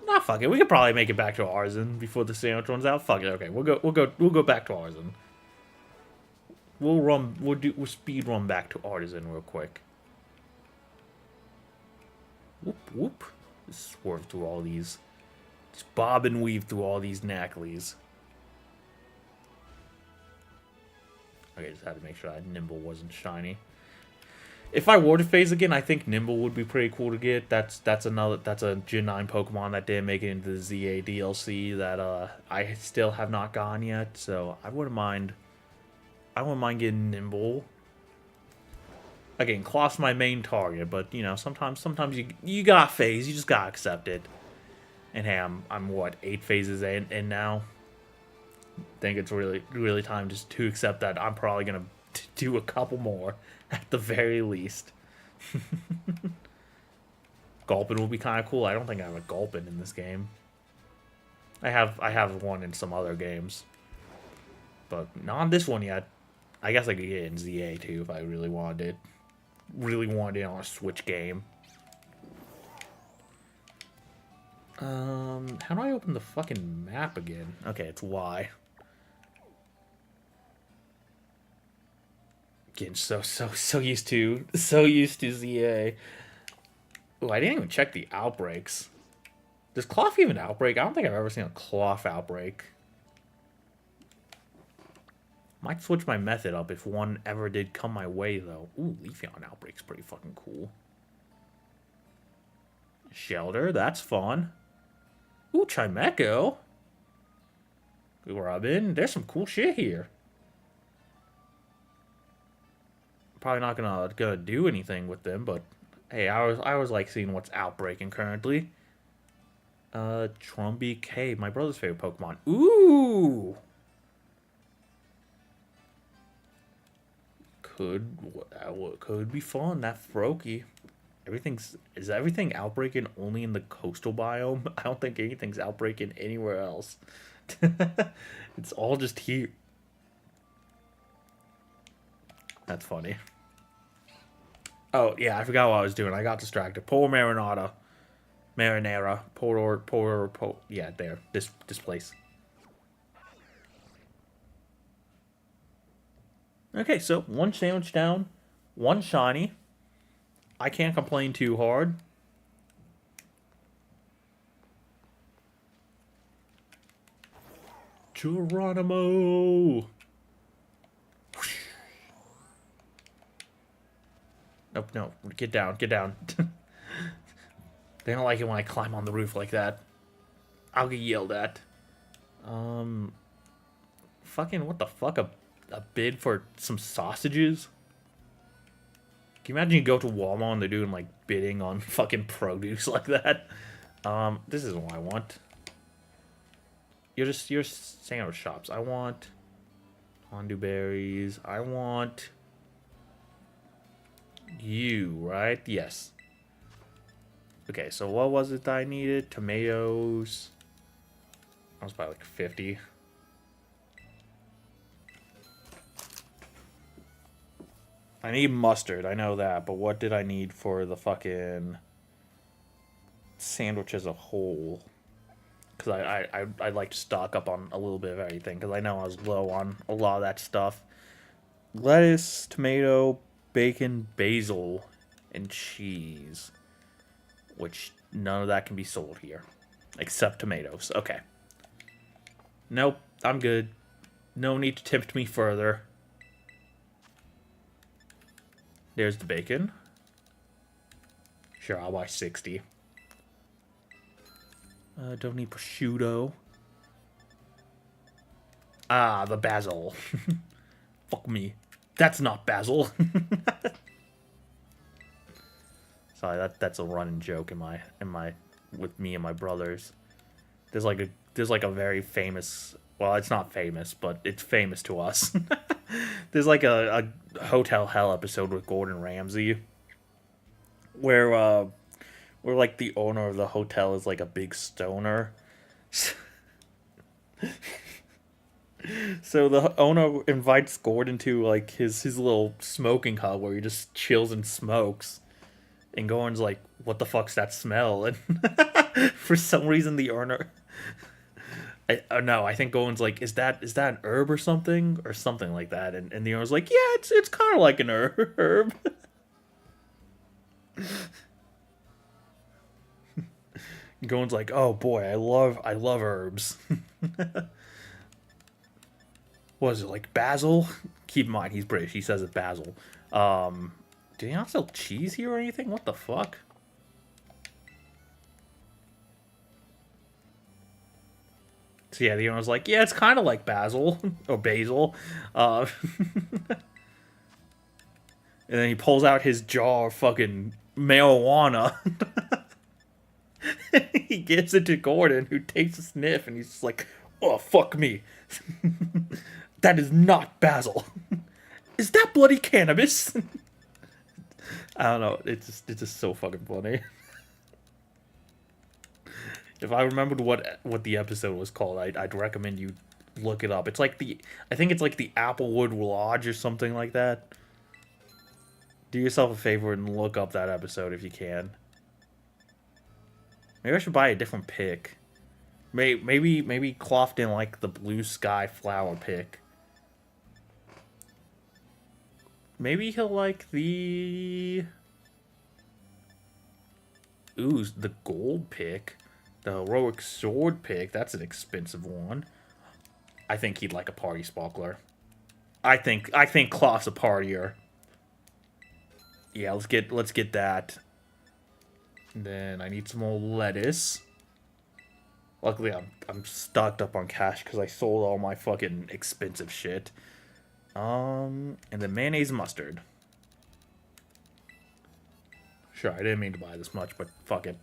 Nah, fuck it. We could probably make it back to Arzen before the sandwich runs out. Fuck it. Okay, we'll go back to Arzen. We'll speed run back to Artisan real quick. Whoop whoop. Just swerve through all these. Just bob and weave through all these Naclis. Okay, just had to make sure that Nimble wasn't shiny. If I were to phase again, I think Nimble would be pretty cool to get. That's a Gen 9 Pokemon that didn't make it into the ZA DLC that I still have not gotten yet. So I wouldn't mind getting Nimble. Again, Cloth's my main target, but you know, sometimes you got phase, you just gotta accept it. And hey, I'm what, 8 phases in now. Think it's really time just to accept that I'm probably gonna do a couple more at the very least. Gulpin will be kind of cool. I don't think I have a Gulpin in this game. I have one in some other games, but not on this one yet. I guess I could get it in ZA too if I really wanted it. Really wanted it on a Switch game. How do I open the fucking map again? Okay, it's Y. Getting so used to ZA. Oh, I didn't even check the outbreaks. Does Cloth even outbreak? I don't think I've ever seen a Cloth outbreak. Might switch my method up if one ever did come my way, though. Ooh, Leafeon outbreak's pretty fucking cool. Shelter, that's fun. Ooh, Chimecho. Robin, there's some cool shit here. probably not gonna do anything with them, but hey, I was like seeing what's outbreaking currently. Trumby Cave, my brother's favorite Pokemon. Ooh! Could be fun. That Froakie. Is everything outbreaking only in the coastal biome? I don't think anything's outbreaking anywhere else. It's all just here. That's funny. Oh yeah, I forgot what I was doing. I got distracted. Poor Marinara. Yeah, there. This place. Okay, so one sandwich down, one shiny. I can't complain too hard. Geronimo! Nope, no. Get down, get down. They don't like it when I climb on the roof like that. I'll get yelled at. Fucking what the fuck? A bid for some sausages? Can you imagine you go to Walmart and they're doing like bidding on fucking produce like that? This isn't what I want. You're sandwich shops. I want hondu berries. I want you, right? Yes. Okay, so what was it that I needed? Tomatoes. I was about like 50. I need mustard, I know that, but what did I need for the fucking sandwich as a whole? Because I'd like to stock up on a little bit of everything, because I know I was low on a lot of that stuff. Lettuce, tomato, bacon, basil, and cheese. Which none of that can be sold here. Except tomatoes. Okay. Nope, I'm good. No need to tempt me further. There's the bacon. Sure, I'll buy 60. Don't need prosciutto. Ah, the basil. Fuck me. That's not basil. Sorry, that's a running joke in my with me and my brothers. There's like a very famous, well, it's not famous, but it's famous to us. There's like a Hotel Hell episode with Gordon Ramsay where like the owner of the hotel is like a big stoner. So the owner invites Gordon to like his little smoking hut where he just chills and smokes. And Gordon's like, "What the fuck's that smell?" And for some reason the owner no, I think Gordon's like, is that an herb or something like that, and the owner's like, yeah, it's kind of like an herb. Gordon's like, oh boy, I love herbs. What is it, like basil? Keep in mind he's British. He says it's basil. Do they not sell cheese here or anything? What the fuck? So yeah, the owner's like, yeah, it's kind of like basil or basil. And then he pulls out his jar of fucking marijuana. He gives it to Gordon, who takes a sniff, and he's just like, oh, fuck me. That is not basil. Is that bloody cannabis? I don't know. It's just so fucking funny. If I remembered what the episode was called, I'd recommend you look it up. It's like I think it's like the Applewood Lodge or something like that. Do yourself a favor and look up that episode if you can. Maybe I should buy a different pick. Maybe Cloth didn't like the blue sky flower pick. Maybe he'll like the... Ooh, the gold pick. The heroic sword pick. That's an expensive one. I think he'd like a party sparkler. I think Cloth's a partier. Yeah, let's get that. And then I need some more lettuce. Luckily, I'm stocked up on cash because I sold all my fucking expensive shit. And then mayonnaise and mustard. Sure, I didn't mean to buy this much, but fuck it.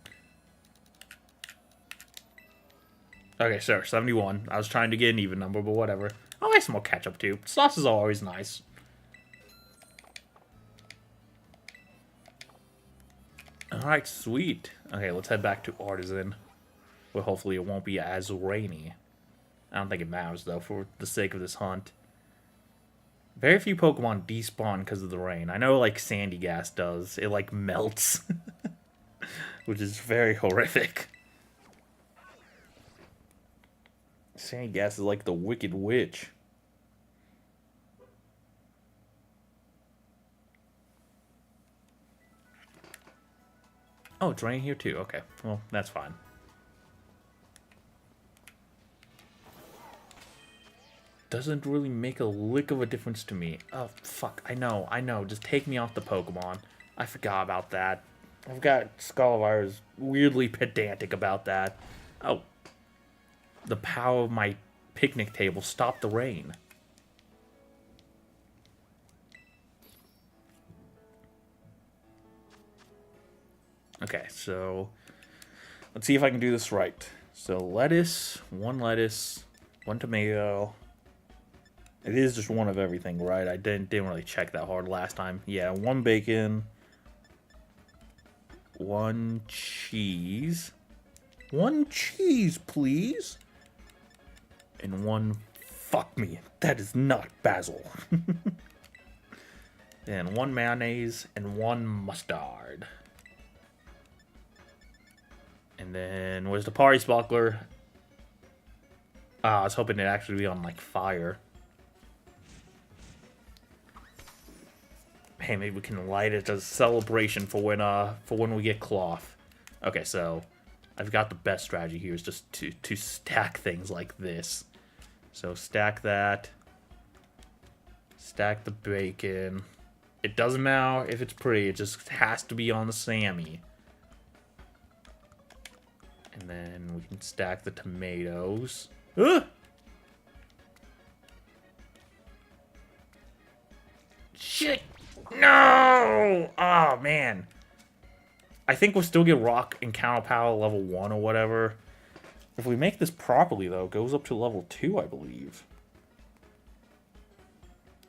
Okay, sure, 71. I was trying to get an even number, but whatever. I'll get some more ketchup, too. Sauces are always nice. Alright, sweet. Okay, let's head back to Artisan. Where hopefully it won't be as rainy. I don't think it matters, though, for the sake of this hunt. Very few Pokemon despawn because of the rain. I know, like, Sandy Gas does. It, like, melts. Which is very horrific. Sandy Gas is like the Wicked Witch. Oh, it's raining here too. Okay, well, that's fine. Doesn't really make a lick of a difference to me. Oh, fuck. I know. Just take me off the Pokemon. I forgot about that. I've got Scarlet is weirdly pedantic about that. Oh. The power of my picnic table stopped the rain. Okay, so let's see if I can do this right. So lettuce, one tomato. It is just one of everything, right? I didn't really check that hard last time. Yeah, one bacon, one cheese. One cheese, please. And one, fuck me, that is not basil. And one mayonnaise and one mustard. And then, where's the party sparkler? I was hoping it'd actually be on, like, fire. Hey, maybe we can light it as a celebration for when we get cloth. Okay, so I've got the best strategy here is just to stack things like this. So stack that. Stack the bacon. It doesn't matter if it's pretty, it just has to be on the Sammy. And then we can stack the tomatoes. Ugh! Shit! No! Oh, man. I think we'll still get rock encounter power level 1 or whatever. If we make this properly, though, it goes up to level 2, I believe.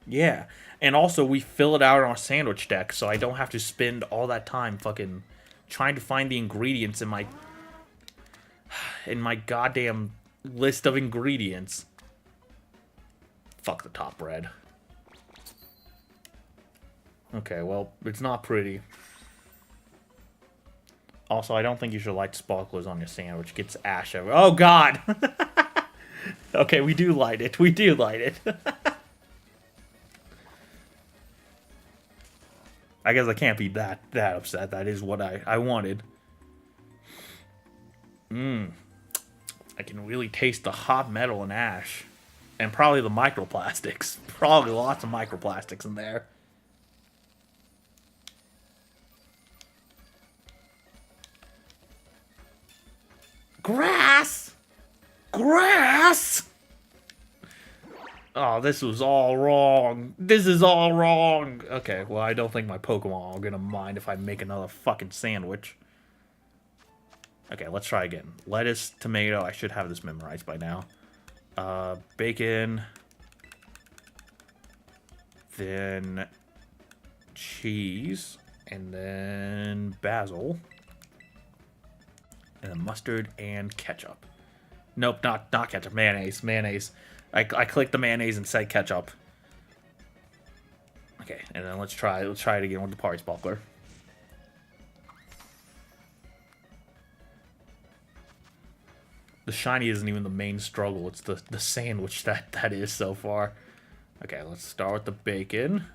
Yeah. And also, we fill it out on our sandwich deck, so I don't have to spend all that time fucking trying to find the ingredients in my goddamn list of ingredients. Fuck the top bread. Okay, well, it's not pretty. Also, I don't think you should light sparklers on your sandwich. It gets ash everywhere. Oh, God! Okay, we do light it. We do light it. I guess I can't be that upset. That is what I wanted. I can really taste the hot metal and ash. And probably the microplastics. Probably lots of microplastics in there. Grass! Grass! Oh, this was all wrong. This is all wrong. Okay, well, I don't think my Pokemon are gonna mind if I make another fucking sandwich. Okay, let's try again. Lettuce, tomato. I should have this memorized by now. Bacon. Then cheese. And then basil. And then mustard and ketchup. Nope, not ketchup. Mayonnaise. Mayonnaise. I clicked the mayonnaise and said ketchup. Okay, and then let's try it again with the party sparkler. The shiny isn't even the main struggle. It's the sandwich that is so far. Okay, let's start with the bacon.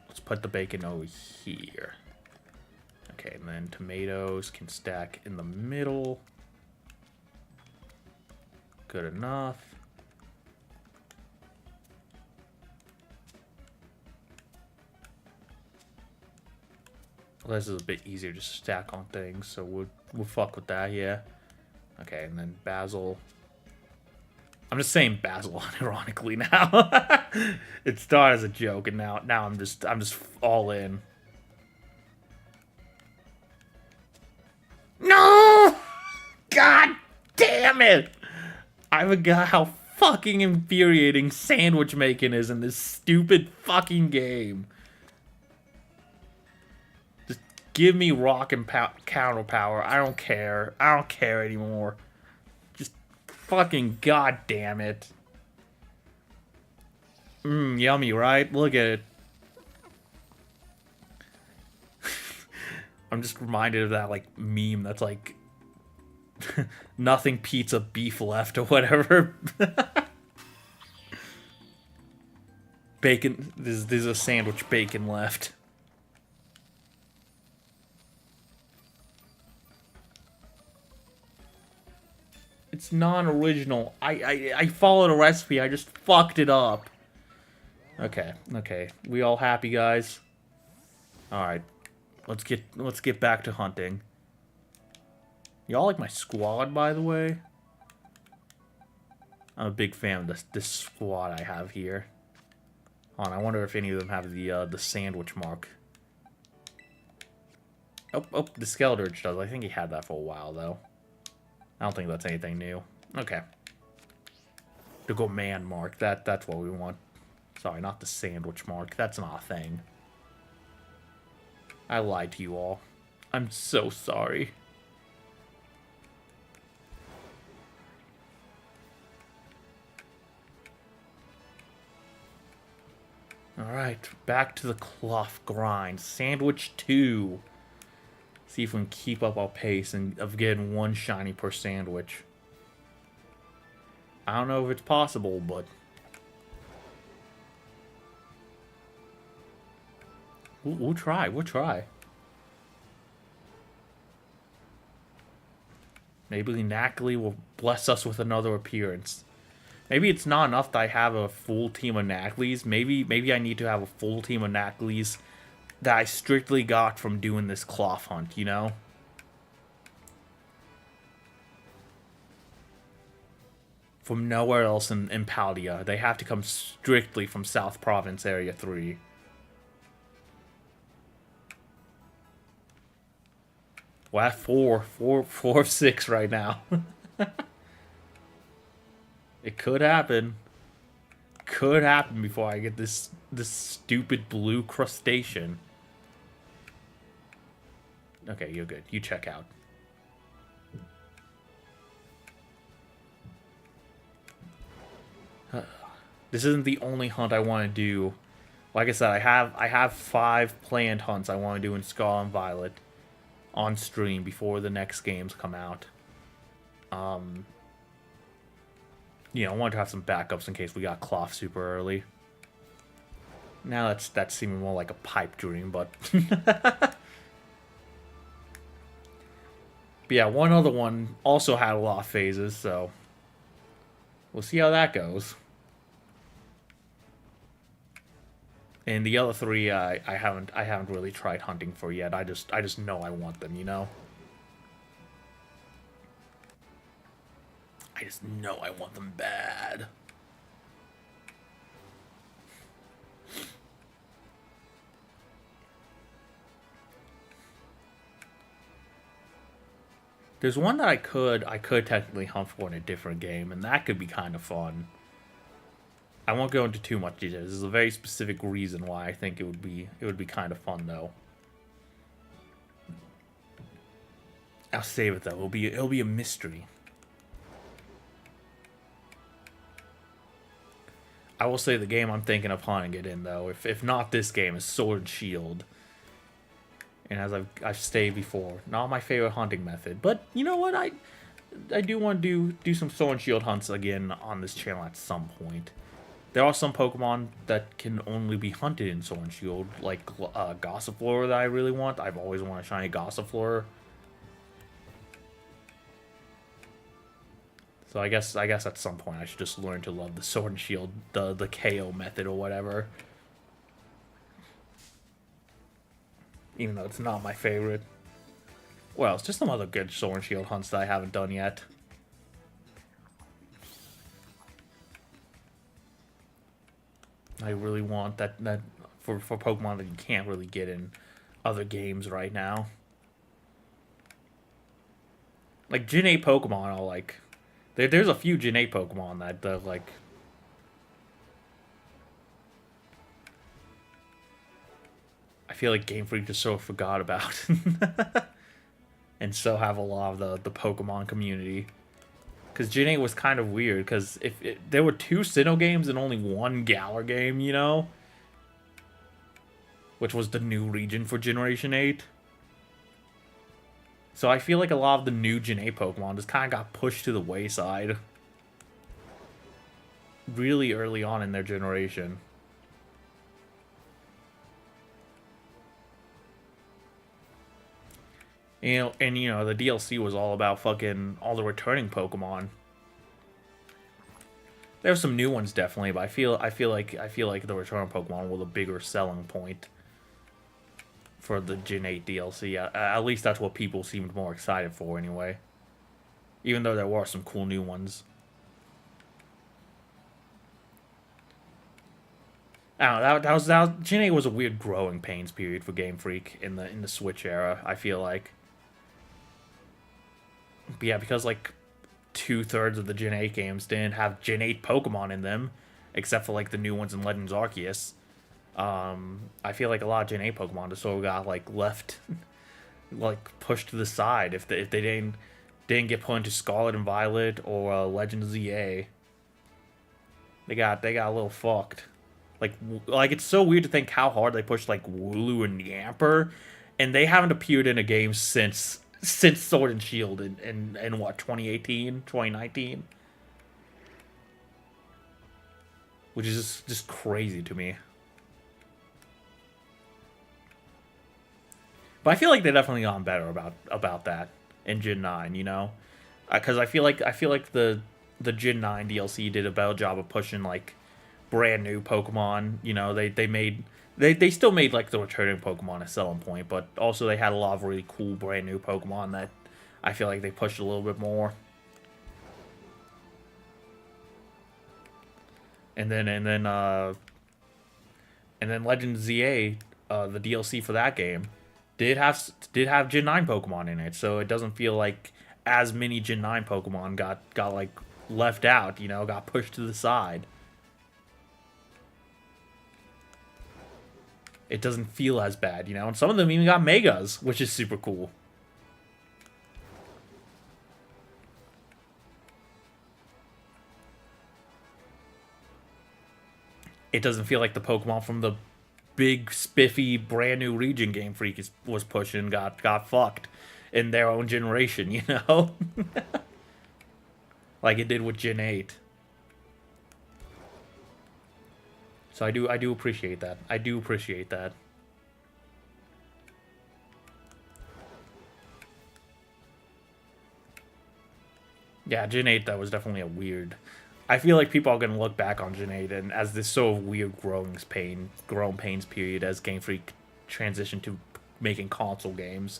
Let's put the bacon over here. Okay, and then tomatoes can stack in the middle. Good enough. Well, this is a bit easier to stack on things, so we'll fuck with that, yeah. Okay, and then basil. I'm just saying Basil ironically now. It started as a joke, and now I'm just all in. No! God damn it! I forgot how fucking infuriating sandwich making is in this stupid fucking game. Just give me rock and counter power. I don't care. I don't care anymore. Just fucking goddamn it. Yummy, right? Look at it. I'm just reminded of that, like, meme that's like, nothing pizza beef left or whatever. Bacon, there's a sandwich bacon left. It's non-original. I followed a recipe, I just fucked it up. Okay. We all happy, guys? Alright. Let's get back to hunting. Y'all like my squad, by the way? I'm a big fan of this squad I have here. Hold on, I wonder if any of them have the sandwich mark. Oh, the Skeleturge does. I think he had that for a while, though. I don't think that's anything new. Okay. The Gourmand mark. That's what we want. Sorry, not the sandwich mark. That's not a thing. I lied to you all. I'm so sorry. Alright, back to the cloth grind. Sandwich 2. See if we can keep up our pace of getting one shiny per sandwich. I don't know if it's possible, but... We'll try. Maybe Knackley will bless us with another appearance. Maybe it's not enough that I have a full team of Knackleys. Maybe I need to have a full team of Knackleys that I strictly got from doing this cloth hunt, you know? From nowhere else in Paldea. They have to come strictly from South Province Area 3. We're at 4 of 6 right now. It could happen. Could happen before I get this stupid blue crustacean. Okay, you're good. You check out. This isn't the only hunt I want to do. Like I said, I have 5 planned hunts I want to do in Scarlet and Violet on stream before the next games come out. You know, I wanted to have some backups in case we got cloth super early. Now that's seeming more like a pipe dream, but... But yeah, one other one also had a lot of phases, so... We'll see how that goes. And the other 3, I haven't really tried hunting for yet. I just know I want them, you know? I just know I want them bad. There's one that I could technically hunt for in a different game, and that could be kind of fun. I won't go into too much detail. There's a very specific reason why I think it would be kind of fun though. I'll save it though. It'll be a mystery. I will say the game I'm thinking of hunting it in though, if not this game, is Sword and Shield. And as I've stated before, not my favorite hunting method, but you know what? I do want to do some Sword and Shield hunts again on this channel at some point. There are some Pokemon that can only be hunted in Sword and Shield, like Gossifleur that I really want. I've always wanted a shiny Gossifleur. So I guess at some point I should just learn to love the Sword and Shield, the KO method or whatever. Even though it's not my favorite. Well, it's just some other good Sword and Shield hunts that I haven't done yet. I really want that for Pokemon that you can't really get in other games right now. Like Gen 8 Pokemon, I'll like. There's a few Gen 8 Pokemon that like. I feel like Game Freak just so forgot about, and so have a lot of the Pokemon community. Because Gen 8 was kind of weird, because there were 2 Sinnoh games and only 1 Galar game, you know? Which was the new region for Generation 8. So I feel like a lot of the new Gen 8 Pokemon just kind of got pushed to the wayside. Really early on in their generation. And the DLC was all about fucking all the returning Pokemon. There's some new ones definitely, but I feel like the return Pokemon were the bigger selling point for the Gen 8 DLC. At least that's what people seemed more excited for anyway. Even though there were some cool new ones. I don't know, that was Gen 8 was a weird growing pains period for Game Freak in the Switch era, I feel like. But yeah, because like 2/3 of the Gen 8 games didn't have Gen 8 Pokemon in them, except for like the new ones in Legends Arceus. I feel like a lot of Gen 8 Pokemon just sort of got like left, like pushed to the side if they didn't get put into Scarlet and Violet or Legends ZA. They got a little fucked. Like it's so weird to think how hard they pushed like Wooloo and Yamper, and they haven't appeared in a game since Sword and Shield in what, 2018, 2019? Which is just crazy to me. But I feel like they definitely gotten better about that in Gen 9, you know? Because I feel like the Gen 9 DLC did a better job of pushing like brand new Pokemon. You know, they still made like the returning Pokemon a selling point, but also they had a lot of really cool brand new Pokemon that I feel like they pushed a little bit more. And then Legend ZA, the DLC for that game, did have Gen 9 Pokemon in it, so it doesn't feel like as many Gen 9 Pokemon got like left out, you know, got pushed to the side. It doesn't feel as bad, you know, and some of them even got Megas, which is super cool. It doesn't feel like the Pokemon from the big, spiffy, brand new region Game Freak was pushing got fucked in their own generation, you know? Like it did with Gen 8. So I do appreciate that. I do appreciate that. Yeah, Gen 8, that was definitely a weird... I feel like people are going to look back on Gen 8 and as this sort of weird growing pains period as Game Freak transitioned to making console games.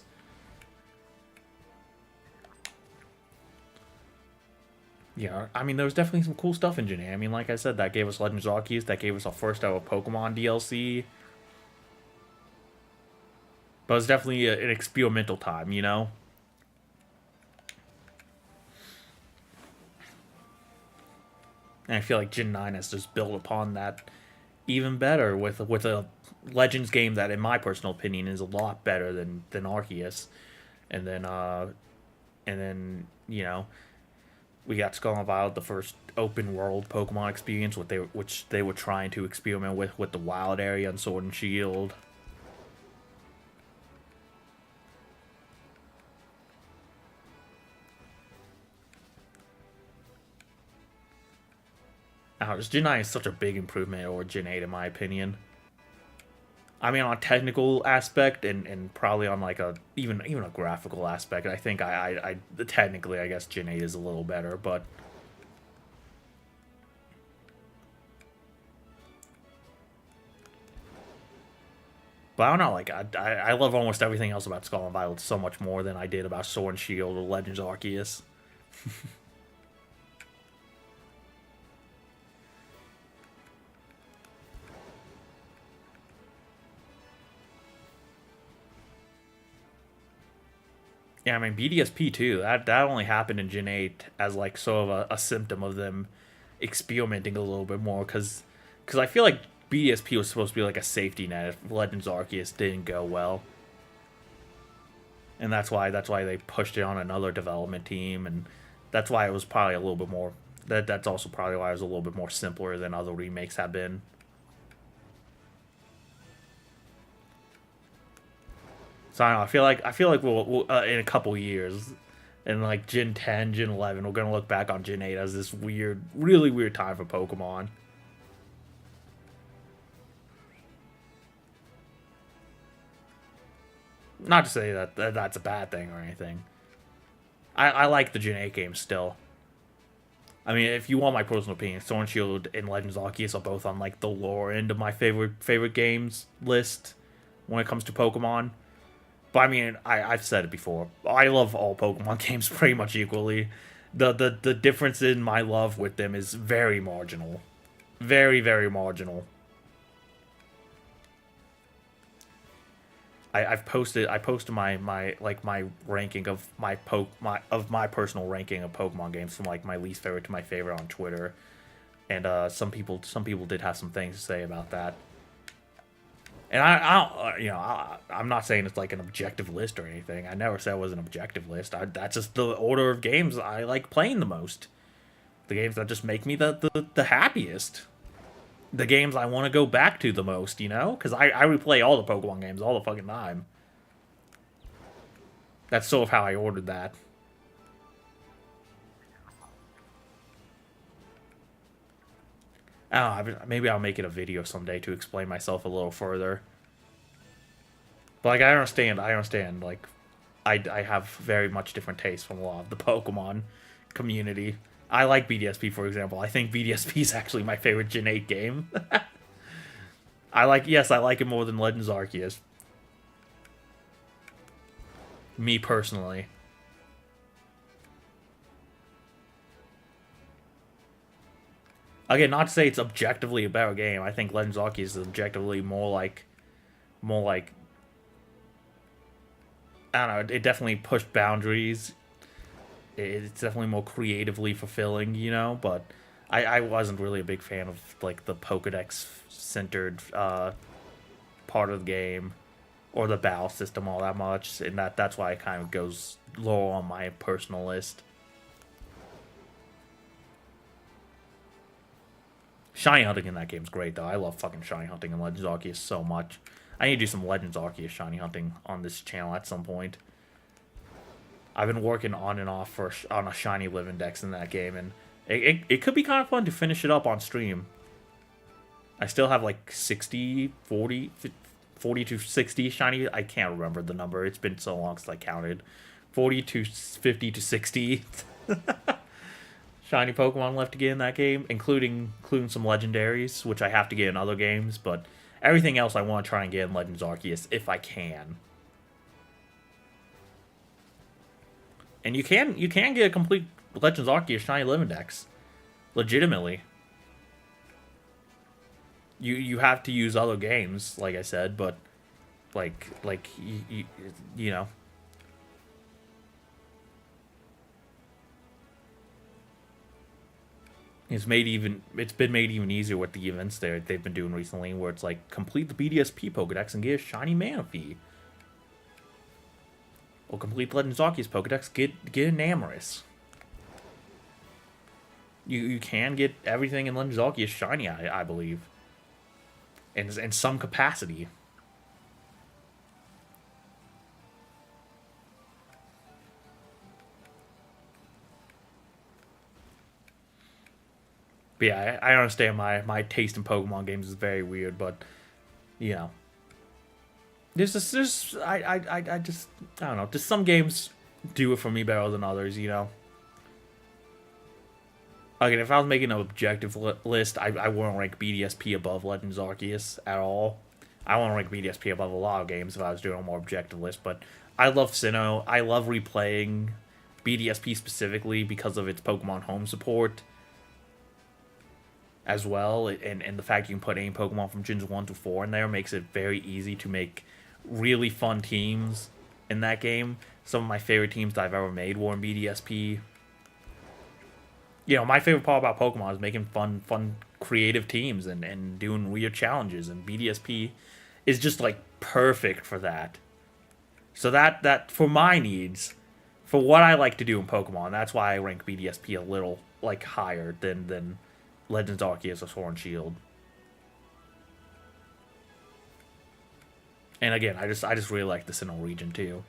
Yeah, I mean, there was definitely some cool stuff in Gen 8. I mean, like I said, that gave us Legends Arceus, that gave us our first ever Pokemon DLC. But it was definitely an experimental time, you know? And I feel like Gen 9 has just built upon that even better with a Legends game that, in my personal opinion, is a lot better than Arceus. And then you know, we got Skull and Violet, the first open world Pokemon experience, which they were trying to experiment with the wild area and Sword and Shield. Gen 9 is such a big improvement over Gen 8 in my opinion. I mean, on a technical aspect and probably on like even a graphical aspect, I think I technically I guess Gen 8 is a little better, but I don't know, like I love almost everything else about Skull and Violet so much more than I did about Sword and Shield or Legends Arceus. Yeah, I mean BDSP too. That only happened in Gen 8 as like sort of a symptom of them experimenting a little bit more because I feel like BDSP was supposed to be like a safety net if Legends Arceus didn't go well, and that's why they pushed it on another development team, and that's why it was probably a little bit more. That's also probably why it was a little bit more simpler than other remakes have been. So I don't know. I feel like we'll in a couple years, in like Gen 10, Gen 11, we're gonna look back on Gen 8 as this weird, really weird time for Pokemon. Not to say that's a bad thing or anything. I like the Gen 8 games still. I mean, if you want my personal opinion, Sword and Shield and Legends Arceus are both on like the lower end of my favorite games list when it comes to Pokemon. But I mean, I've said it before. I love all Pokemon games pretty much equally. The difference in my love with them is very marginal, very very marginal. I posted my ranking of my personal ranking of Pokemon games from like my least favorite to my favorite on Twitter, and some people did have some things to say about that. And I don't, I'm not saying it's like an objective list or anything. I never said it was an objective list. That's just the order of games I like playing the most. The games that just make me the happiest. The games I want to go back to the most, Because I replay all the Pokemon games all the fucking time. That's sort of how I ordered that. I don't know, maybe I'll make it a video someday to explain myself a little further. But like I understand. Like I have very much different tastes from a lot of the Pokemon community. I like BDSP, for example. I think BDSP is actually my favorite Gen 8 game. I like it more than Legends Arceus. Me personally. Again, not to say it's objectively a better game. I think Legends Arceus is objectively more like I don't know. It definitely pushed boundaries. It's definitely more creatively fulfilling, But I wasn't really a big fan of like the Pokedex centered part of the game or the battle system all that much, and that's why it kind of goes low on my personal list. Shiny hunting in that game is great though. I love fucking shiny hunting in Legends Arceus so much. I need to do some Legends Arceus shiny hunting on this channel at some point. I've been working on and off on a shiny live index in that game, and it could be kind of fun to finish it up on stream. I still have like 60, 40, 40 to 60 shiny. I can't remember the number. It's been so long since I counted. 40 to 50 to 60 shiny Pokemon left to get in that game, including some legendaries, which I have to get in other games, but everything else I want to try and get in Legends Arceus if I can. And you can get a complete Legends Arceus shiny live index, legitimately. You have to use other games, like I said, but like you know. It's been made even easier with the events they've been doing recently, where it's like complete the BDSP Pokedex and get a shiny Manaphy. Or complete the Legends Arceus Pokedex, get an Amorous. You can get everything in Legends Arceus shiny, I believe. In some capacity. But yeah, I understand my taste in Pokemon games is very weird, but you know. I don't know. Just some games do it for me better than others, Again, if I was making an objective list, I wouldn't rank BDSP above Legends Arceus at all. I wouldn't rank BDSP above a lot of games if I was doing a more objective list, but I love Sinnoh. I love replaying BDSP specifically because of its Pokemon Home support as well, and the fact you can put any Pokemon from Gens 1 to 4 in there makes it very easy to make really fun teams in that game. Some of my favorite teams that I've ever made were in BDSP. You know, my favorite part about Pokemon is making fun, creative teams and doing weird challenges, and BDSP is just like perfect for that. So that for my needs, for what I like to do in Pokemon, that's why I rank BDSP a little like higher than Legends Arceus or Sword and Shield. And again, I just really like the Sinnoh region too.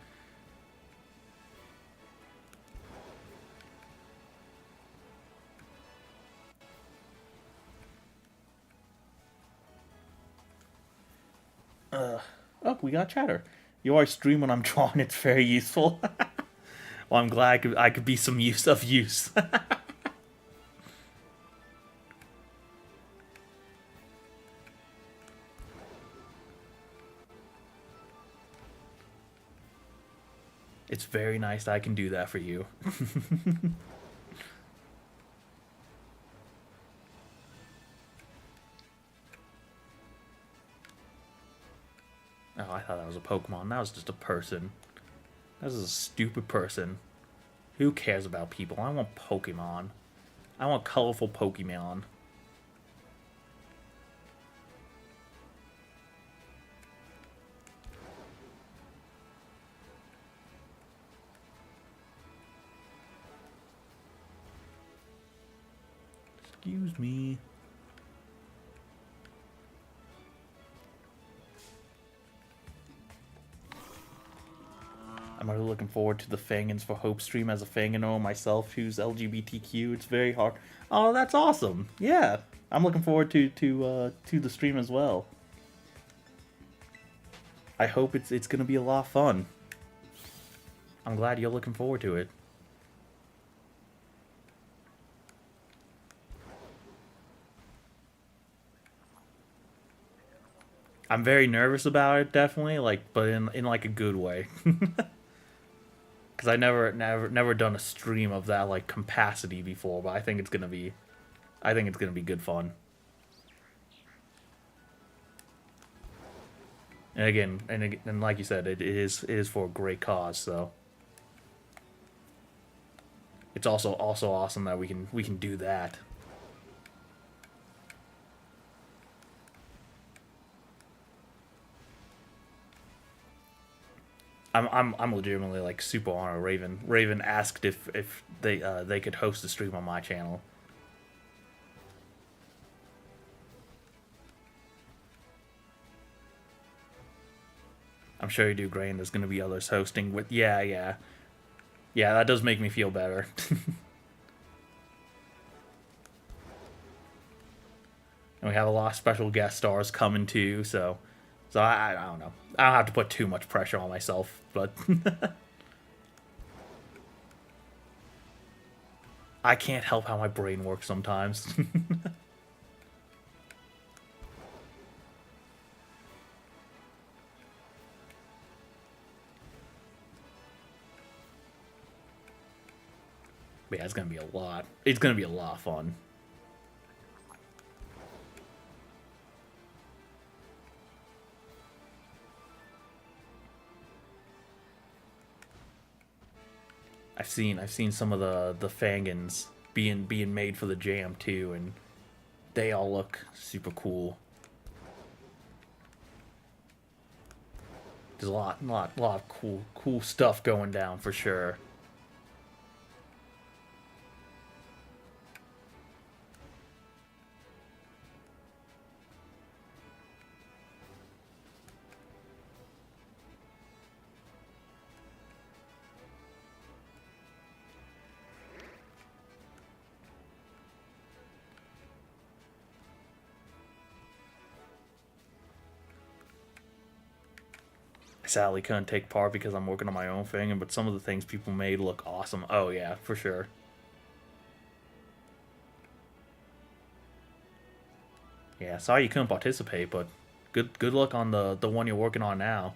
Oh, we got chatter. You always stream when I'm drawing. It's very useful. Well, I'm glad I could be some use of use. It's very nice that I can do that for you. Oh, I thought that was a Pokemon. That was just a person. That was a stupid person. Who cares about people? I want Pokemon. I want colorful Pokemon. Excuse me. I'm really looking forward to the Fangins for Hope stream as a Fangino myself who's LGBTQ. It's very hard. Oh, that's awesome. Yeah. I'm looking forward to the stream as well. I hope it's gonna be a lot of fun. I'm glad you're looking forward to it. I'm very nervous about it, definitely, like, but in like a good way. Because I never done a stream of that like capacity before, but I think it's gonna be good fun. And again, and like you said, it is for a great cause. So it's also awesome that we can do that. I'm legitimately like super honored. Raven asked if they could host a stream on my channel. I'm sure you do, Gray, and there's gonna be others hosting with. Yeah. That does make me feel better. And we have a lot of special guest stars coming too. So I don't know. I don't have to put too much pressure on myself, but I can't help how my brain works sometimes. But yeah, it's gonna be a lot. It's gonna be a lot of fun. I've seen some of the Fangins being made for the jam too, and they all look super cool. There's a lot of cool stuff going down for sure. I sadly couldn't take part because I'm working on my own thing, but some of the things people made look awesome. Oh yeah, for sure. Yeah, sorry you couldn't participate, but good luck on the one you're working on now.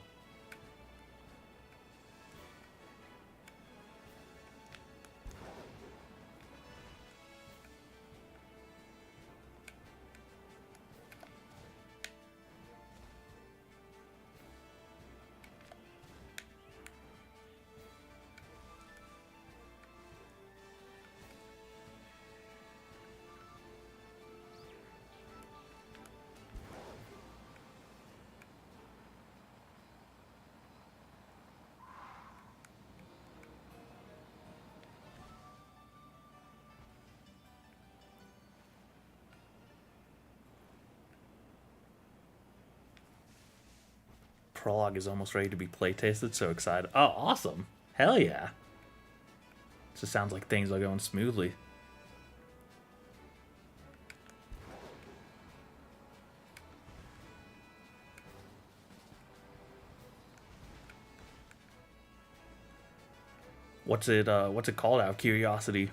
Prologue is almost ready to be playtested. So excited! Oh, awesome! Hell yeah! It just sounds like things are going smoothly. What's it called out of curiosity?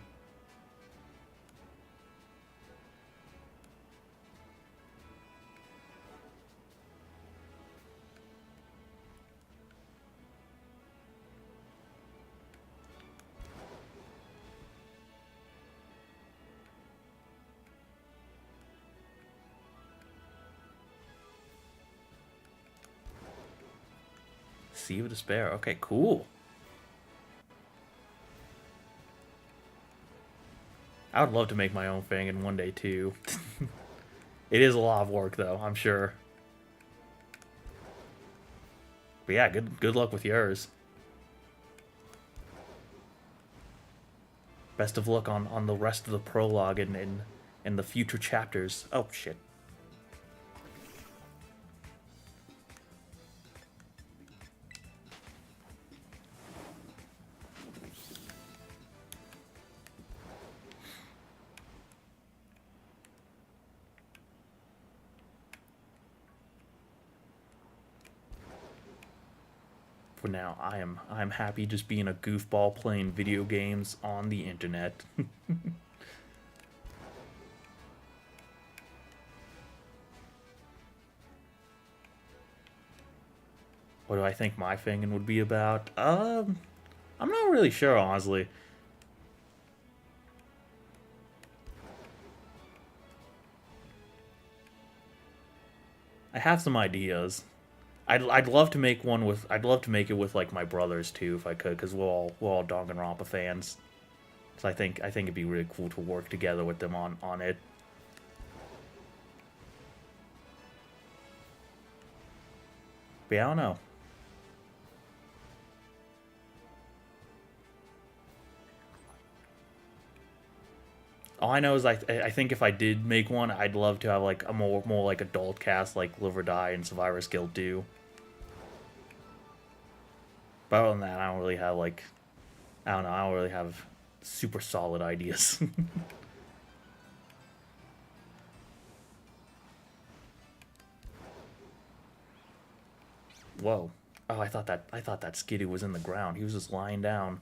Sea of Despair. Okay, cool. I would love to make my own thing in one day too. It is a lot of work though, I'm sure. But yeah, good luck with yours. Best of luck on the rest of the prologue and in the future chapters. Oh shit. For now, I'm happy just being a goofball playing video games on the internet. What do I think my thing would be about? I'm not really sure, honestly. I have some ideas. I'd love to make one with I'd love to make it with like my brothers too if I could, because we're all Danganronpa fans. So I think it'd be really cool to work together with them on it. But yeah, I don't know. All I know is I think if I did make one, I'd love to have like a more like adult cast like Live or Die and Survivor's Guild do. But other than that, I don't really have like I don't know. I don't really have super solid ideas. Whoa. Oh, I thought that Skidoo was in the ground. He was just lying down.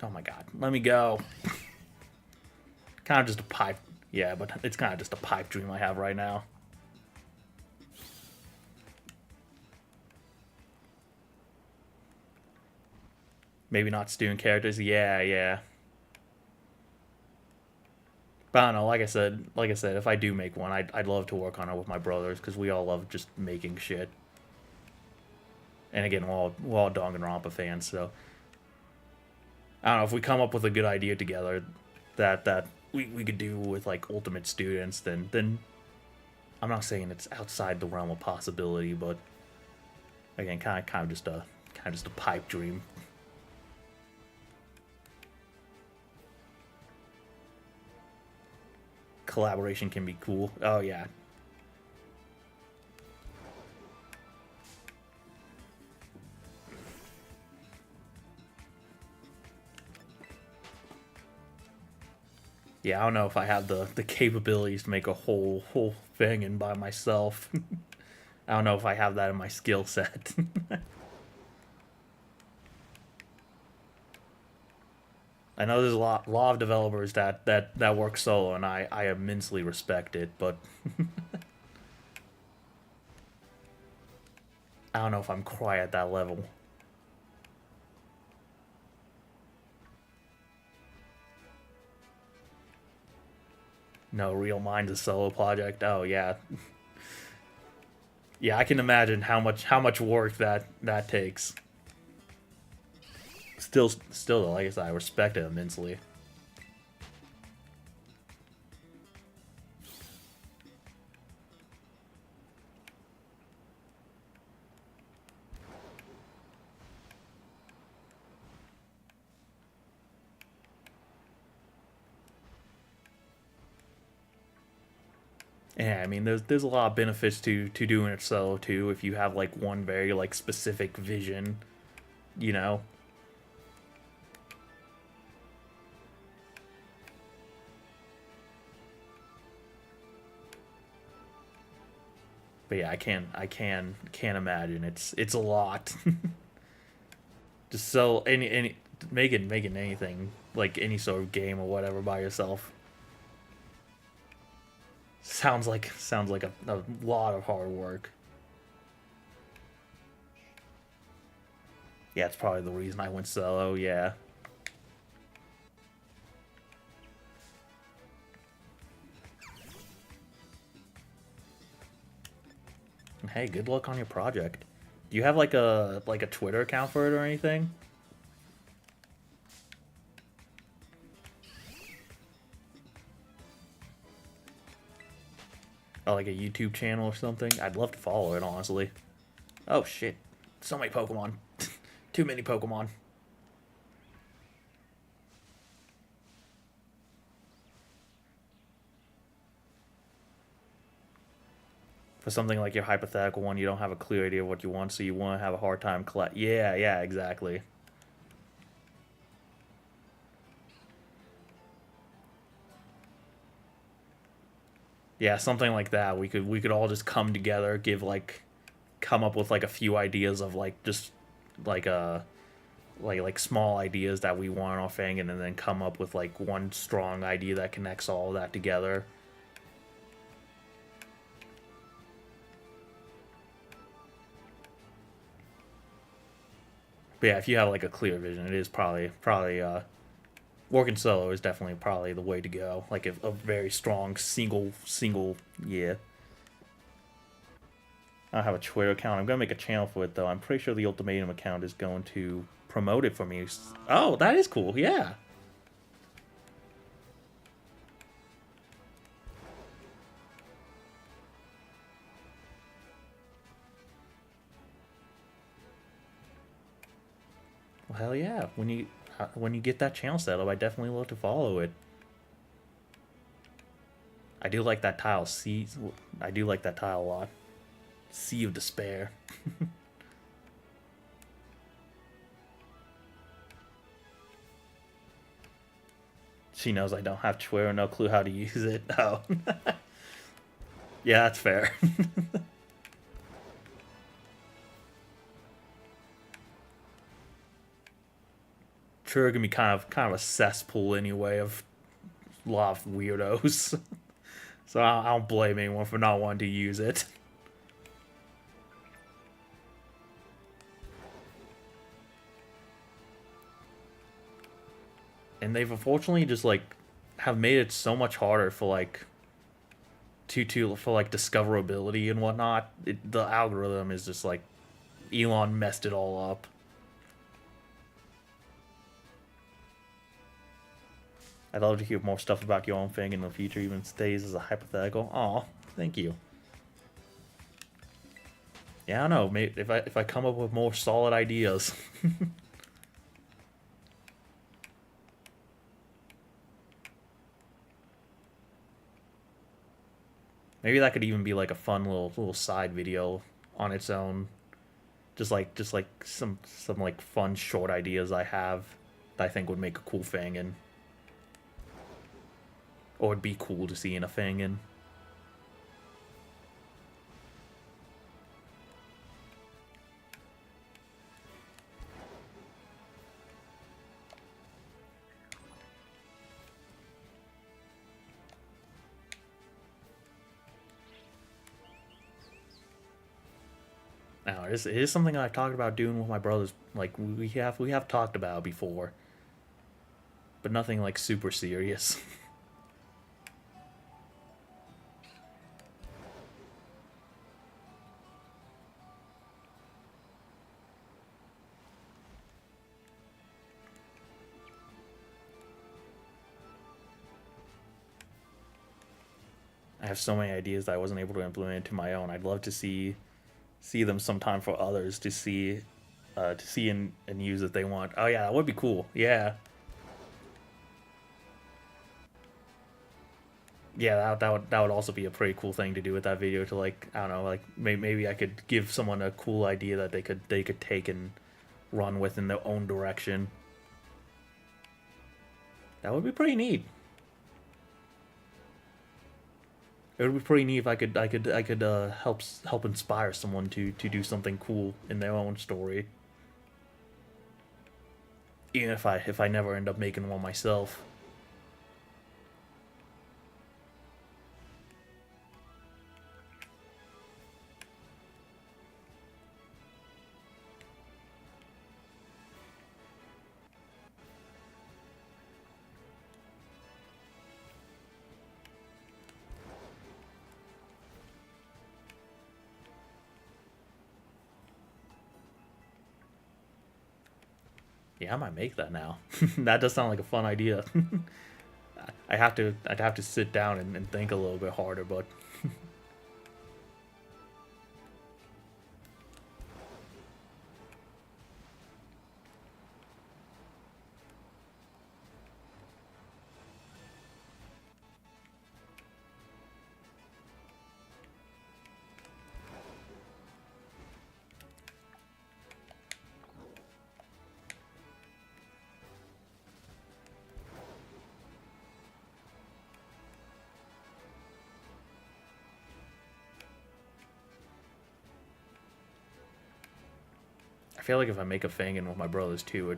Oh my god. Let me go. Kind of just a pipe. Yeah, but it's kind of just a pipe dream I have right now. Maybe not student characters. Yeah, yeah. But I don't know. Like I said, if I do make one, I'd love to work on it with my brothers because we all love just making shit. And again, we're all Danganronpa fans, so I don't know if we come up with a good idea together that we could do with like Ultimate Students, then I'm not saying it's outside the realm of possibility, but again, kind of just a pipe dream. Collaboration can be cool. Oh yeah. Yeah, I don't know if I have the capabilities to make a whole thing and by myself. I don't know if I have that in my skill set. I know there's a lot of developers that work solo, and I immensely respect it, but I don't know if I'm quite at that level. No, Real Mind's a solo project. Oh yeah, yeah. I can imagine how much work that takes. Still, though, like I said, I respect it immensely. Yeah, I mean, there's a lot of benefits to doing it solo too. If you have like one very like specific vision, you know. But yeah, can't imagine. It's a lot. Just sell any making anything like any sort of game or whatever by yourself. Sounds like a lot of hard work. Yeah, it's probably the reason I went solo. Yeah. Hey, good luck on your project. Do you have like a Twitter account for it or anything? Or like a YouTube channel or something? I'd love to follow it, honestly. Oh shit. So many Pokemon. Too many Pokemon. For something like your hypothetical one, you don't have a clear idea of what you want, so you want to have a hard time collect. Yeah, yeah, exactly. Yeah, something like that. We could all just come together, come up with like a few ideas of like just like like small ideas that we want off thing, and then come up with like one strong idea that connects all of that together. But yeah, if you have like a clear vision, it is probably working solo is definitely probably the way to go. Like a very strong single yeah. I don't have a Twitter account. I'm gonna make a channel for it though. I'm pretty sure the Ultimatum account is going to promote it for me. Oh, that is cool. Yeah. Well, hell yeah. When you get that channel set up, I definitely love to follow it. I do like that tile. I do like that tile a lot. Sea of Despair. She knows I don't have Twitter, no clue how to use it. Oh. Yeah, that's fair. Twitter can be kind of a cesspool anyway of a lot of weirdos. So I don't blame anyone for not wanting to use it. And they've unfortunately just like have made it so much harder for like to for like discoverability and whatnot. The algorithm is just like Elon messed it all up. I'd love to hear more stuff about your own thing in the future, even stays as a hypothetical. Aw, thank you. Yeah, I don't know. Maybe if I come up with more solid ideas. Maybe that could even be like a fun little side video on its own. Just like some like fun short ideas I have that I think would make a cool thing and or would be cool to see in a thing and now it is something I've talked about doing with my brothers. Like we have talked about before, but nothing like super serious. I have so many ideas that I wasn't able to implement into my own. I'd love to see them sometime for others to see and use if they want. Oh yeah, that would be cool. Yeah. Yeah, that would also be a pretty cool thing to do with that video. To like, I don't know, like maybe I could give someone a cool idea that they could take and run with in their own direction. That would be pretty neat. It would be pretty neat if I could help inspire someone to do something cool in their own story. Even if I never end up making one myself. Yeah, I might make that now. That does sound like a fun idea. I'd have to sit down and think a little bit harder, but I feel like if I make a Fangin with my brothers too,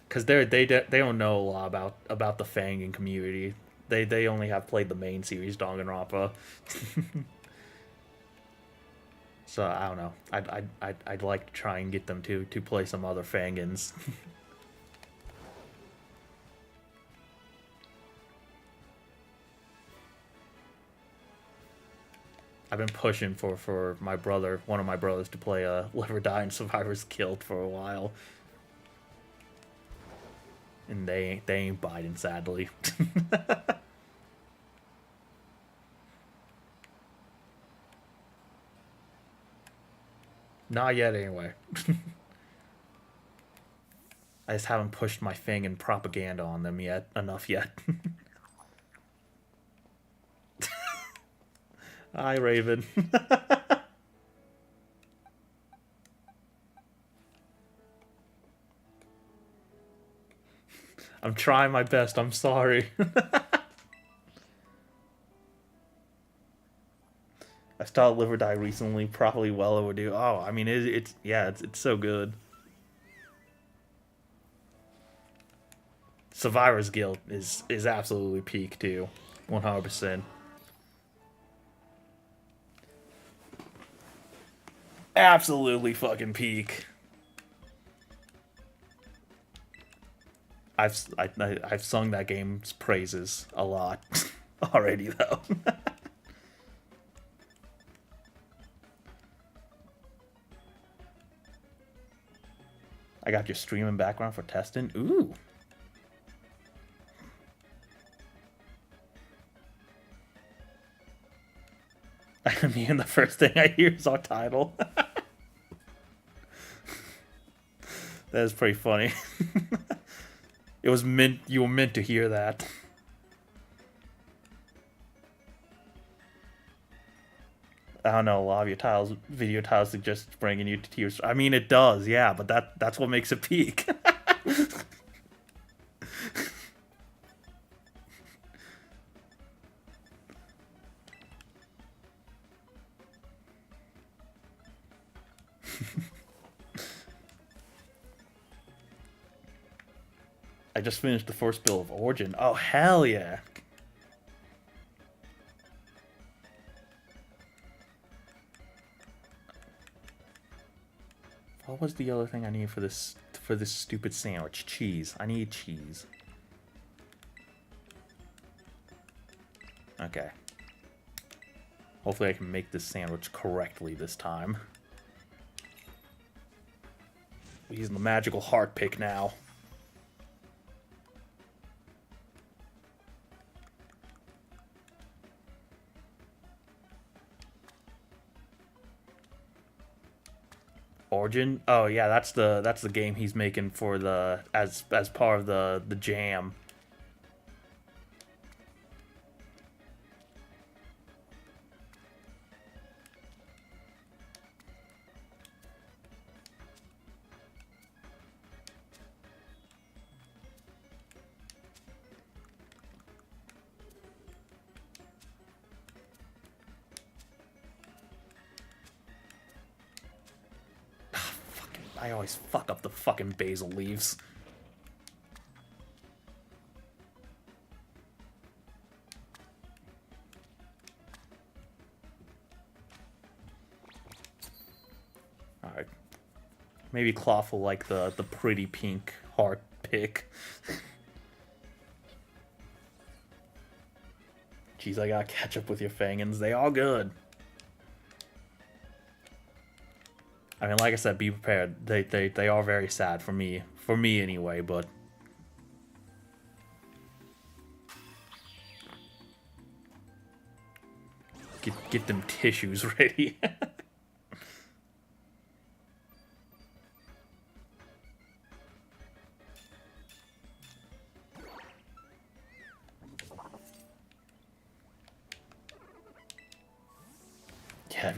because they don't know a lot about the Fangin community. They only have played the main series Danganronpa. So I don't know. I'd like to try and get them to play some other Fangins. I've been pushing for one of my brothers, to play Live or Die and Survivor's Guild for a while, and they ain't biting, sadly. Not yet, anyway. I just haven't pushed my Fangin propaganda on them enough yet. Hi, Raven. I'm trying my best. I'm sorry. I started Live or Die recently, probably well overdue. Oh, I mean, it's yeah, it's so good. Survivor's Guild is absolutely peak too, 100%. Absolutely fucking peak. I've sung that game's praises a lot already though. I got your streaming background for testing. Ooh. I mean, the first thing I hear is our title. That is pretty funny. It was meant, you were meant to hear that. I don't know, a lot of your video titles suggest bringing you to tears. I mean, it does, yeah, but that's what makes it peak. I just finished the first bill of Origin. Oh, hell yeah. What was the other thing I need for this stupid sandwich? Cheese. I need cheese. Okay. Hopefully I can make this sandwich correctly this time. We're using the magical heart pick now. Origin? Oh yeah, that's the game he's making for the as part of the jam. I always fuck up the fucking basil leaves. Alright. Maybe Cloth will like the pretty pink heart pick. Jeez, I gotta catch up with your Fangans. They all good. I mean, like I said, be prepared. They are very sad for me. For me, anyway, but... Get them tissues ready.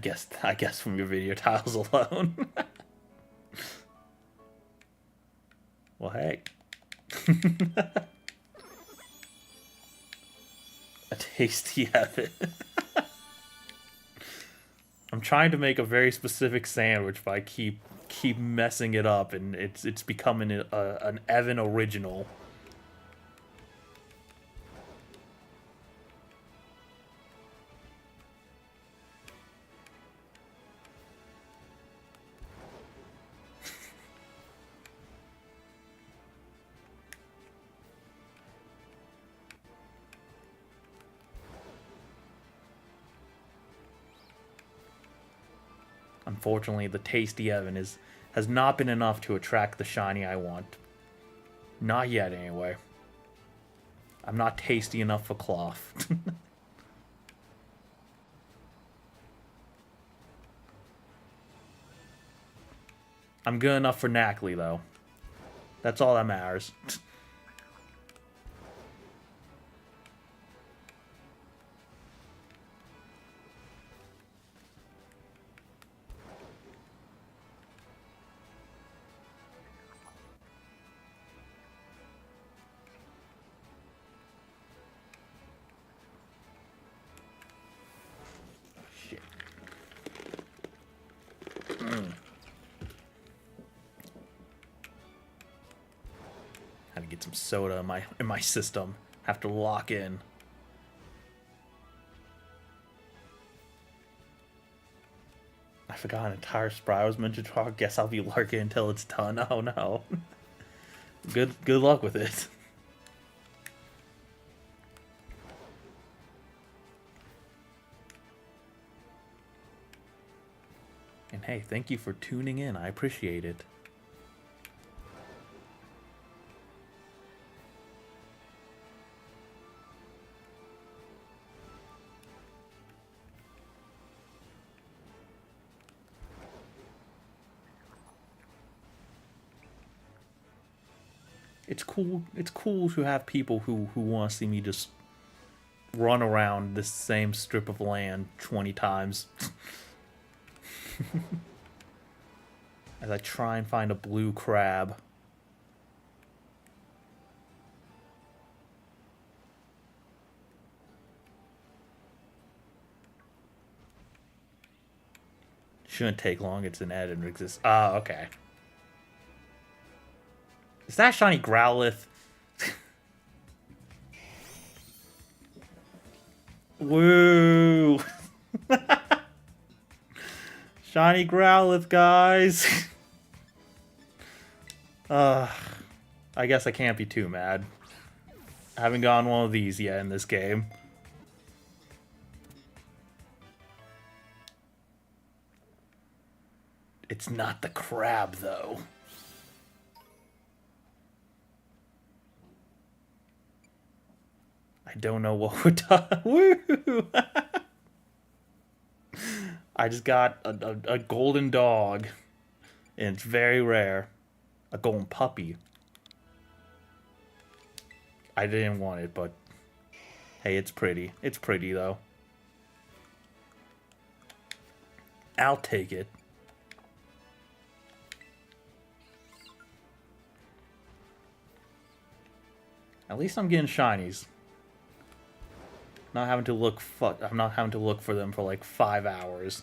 Yeah, I guess from your video tiles alone. Well, hey. A tasty habit. I'm trying to make a very specific sandwich, but I keep messing it up, and it's becoming an Evan original. Unfortunately, the tasty Evan has not been enough to attract the shiny I want. Not yet, anyway. I'm not tasty enough for Cloth. I'm good enough for Knackley, though. That's all that matters. Had to get some soda in my system. Have to lock in. I forgot an entire spray I was meant to draw. Guess I'll be lurking until it's done. Oh no. Good luck with it. And hey, thank you for tuning in. I appreciate it. It's cool to have people who want to see me just run around this same strip of land 20 times. As I try and find a blue crab. Shouldn't take long, it's an edit and exists. Ah, okay. Is that shiny Growlithe? Woo! Shiny Growlithe, guys! I guess I can't be too mad. I haven't gotten one of these yet in this game. It's not the crab, though. I don't know what we're talking. Woo! I just got a golden dog, and it's very rare. A golden puppy. I didn't want it, but hey, it's pretty. It's pretty, though. I'll take it. At least I'm getting shinies. Not having to look. I'm not having to look for them for like 5 hours.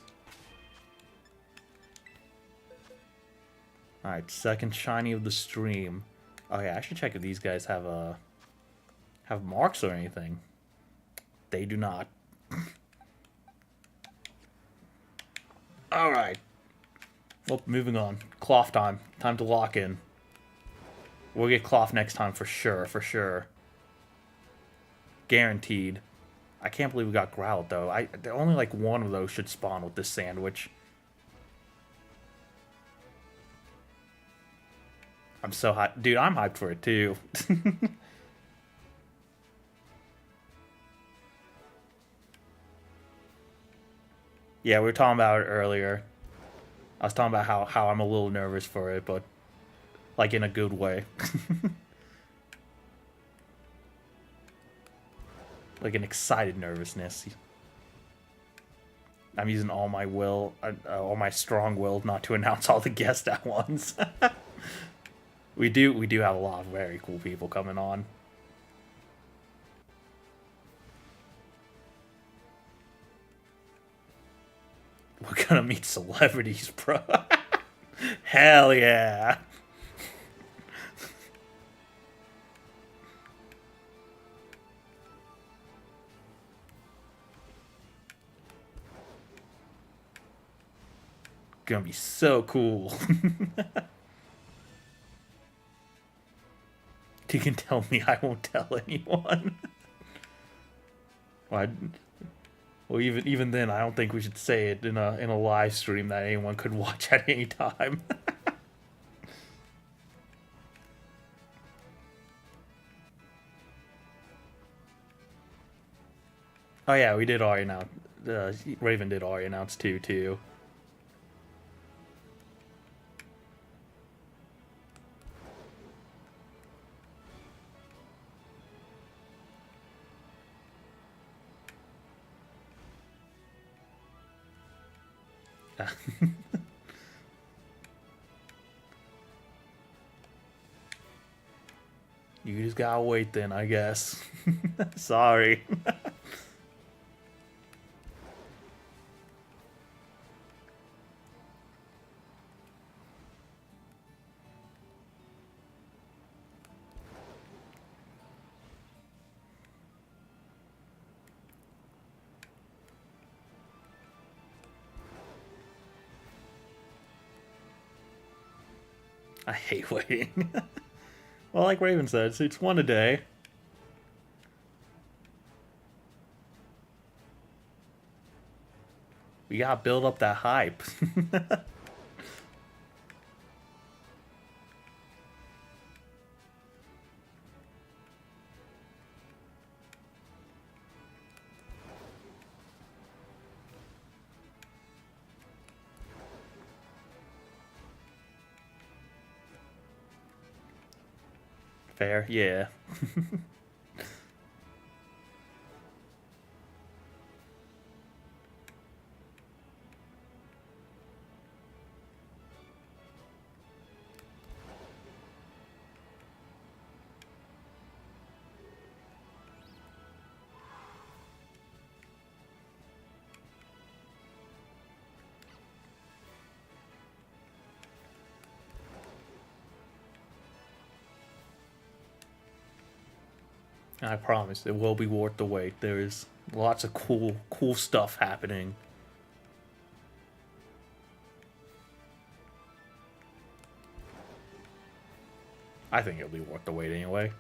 Alright, second shiny of the stream. Oh yeah, I should check if these guys have marks or anything. They do not. Alright. Well, moving on. Cloth time. Time to lock in. We'll get cloth next time for sure, for sure. Guaranteed. I can't believe we got Growled, though. Only like one of those should spawn with this sandwich. I'm so hyped. Dude, I'm hyped for it, too. Yeah, we were talking about it earlier. I was talking about how I'm a little nervous for it, but like in a good way. Like an excited nervousness. I'm using all my will, all my strong will not to announce all the guests at once. We do have a lot of very cool people coming on. We're gonna meet celebrities, bro. Hell yeah. Gonna be so cool. You can tell me, I won't tell anyone. Well, even then, I don't think we should say it in a live stream that anyone could watch at any time. Oh yeah, we did already announce. Raven did already announce too. You just gotta wait then, I guess. Sorry. I hate waiting. Well, like Raven said, it's one a day. We gotta build up that hype. Fair, yeah. I promise it will be worth the wait. There is lots of cool stuff happening. I think it'll be worth the wait anyway.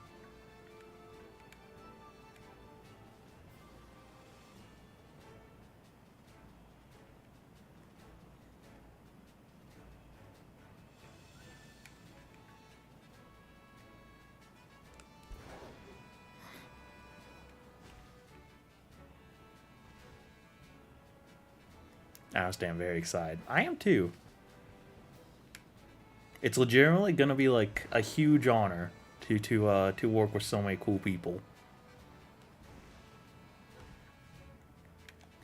I understand, very excited. I am too. It's legitimately gonna be like a huge honor to work with so many cool people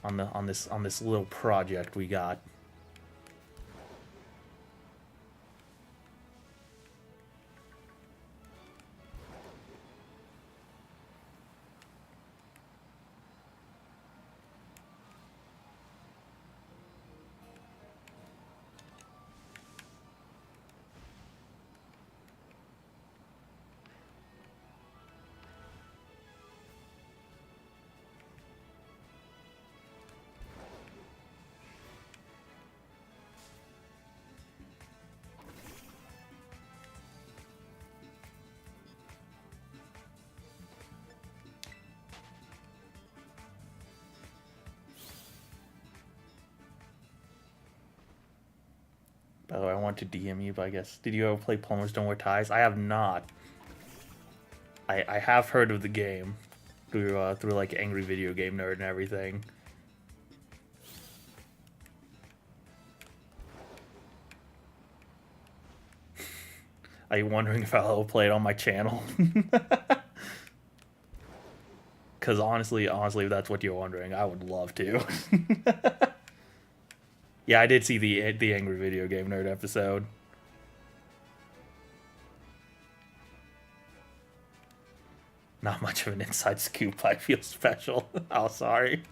on this little project we got. By the way, I want to DM you, but I guess... Did you ever play Plumbers Don't Wear Ties? I have not. I have heard of the game. Through like Angry Video Game Nerd and everything. Are you wondering if I'll play it on my channel? Because honestly, if that's what you're wondering, I would love to. Yeah, I did see the Angry Video Game Nerd episode. Not much of an inside scoop. I feel special. Oh, sorry.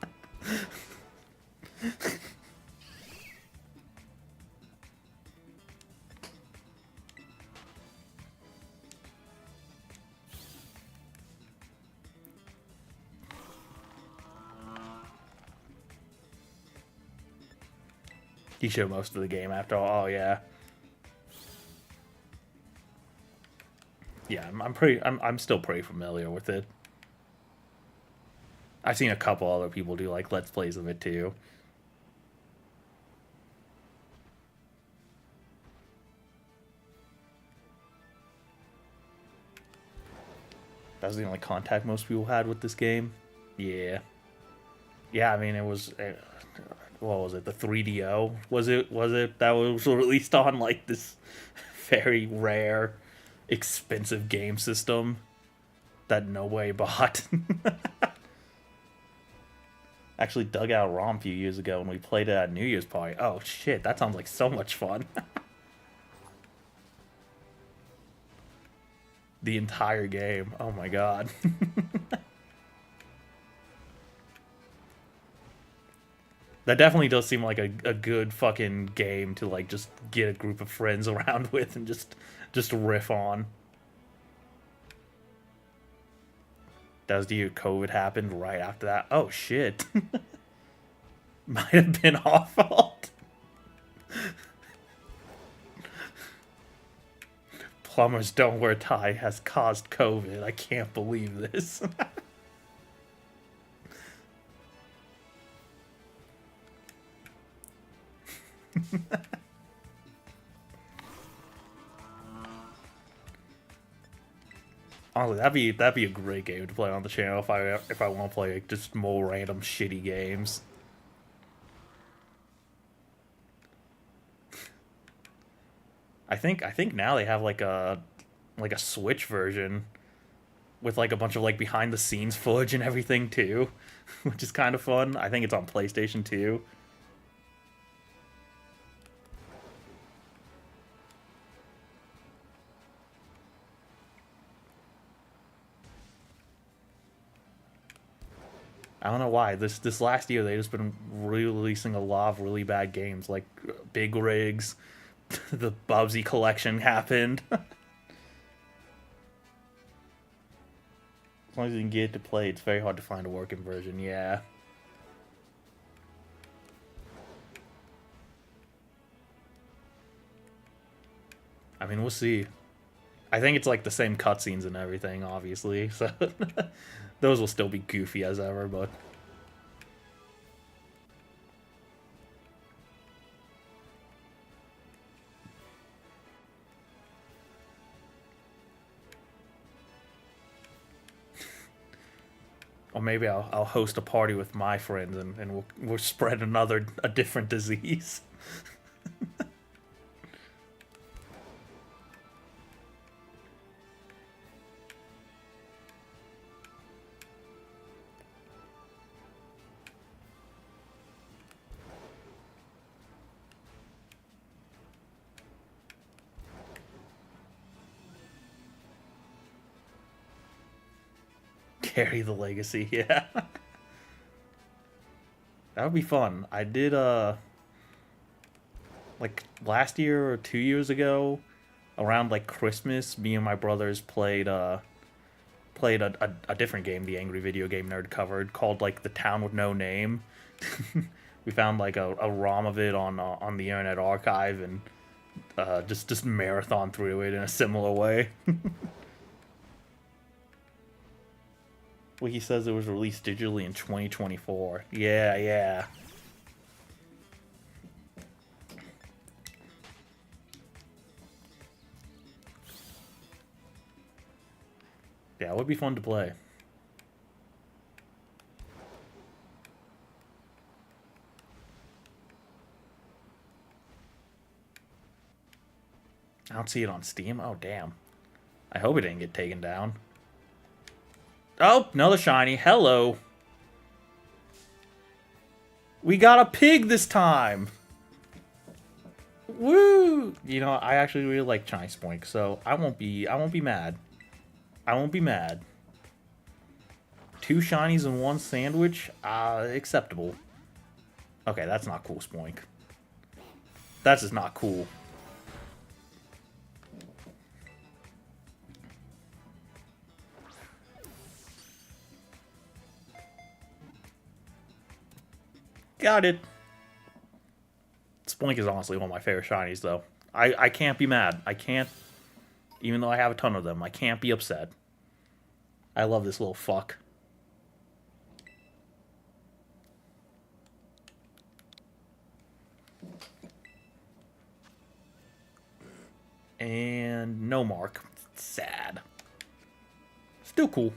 You show most of the game after all. Oh, yeah. Yeah, I'm still pretty familiar with it. I've seen a couple other people do like Let's Plays of it too. That was the only contact most people had with this game. Yeah. Yeah, I mean, it was... what was it? The 3DO? Was it that was released on, like, this very rare, expensive game system that nobody bought? Actually dug out a ROM a few years ago when we played it at New Year's party. Oh, shit, that sounds like so much fun. The entire game. Oh, my God. That definitely does seem like a good fucking game to like just get a group of friends around with and just riff on. Does the year COVID happened right after that? Oh shit. Might have been our fault. Plumbers Don't Wear Tie has caused COVID. I can't believe this. Honestly, that'd be a great game to play on the channel if I want to play like, just more random shitty games. I think now they have like a Switch version with like a bunch of like behind the scenes footage and everything too, which is kind of fun. I think it's on PlayStation 2. I don't know why. This last year they just been releasing a lot of really bad games like Big Rigs, the Bubsy collection happened. As long as you can get it to play, it's very hard to find a working version, yeah. I mean, we'll see. I think it's like the same cutscenes and everything, obviously, so those will still be goofy as ever, but... Or maybe I'll host a party with my friends and we'll spread a different disease. Carry the legacy, yeah. That would be fun. I did, like, last year or 2 years ago, around, like, Christmas, me and my brothers played a different game the Angry Video Game Nerd covered, called, like, The Town with No Name. We found, like, a ROM of it on the Internet Archive, and just marathon through it in a similar way. Wiki says it was released digitally in 2024. Yeah, yeah. Yeah, it would be fun to play. I don't see it on Steam. Oh, damn. I hope it didn't get taken down. Oh, another shiny. Hello. We got a pig this time. Woo! You know, I actually really like Chai Spoink, so I won't be mad. I won't be mad. 2 shinies and 1 sandwich? Acceptable. Okay, that's not cool, Spoink. That's just not cool. Got it. Spoink is honestly one of my favorite shinies, though. I can't be mad. I can't, even though I have a ton of them, I can't be upset. I love this little fuck. And no mark. Sad. Still cool.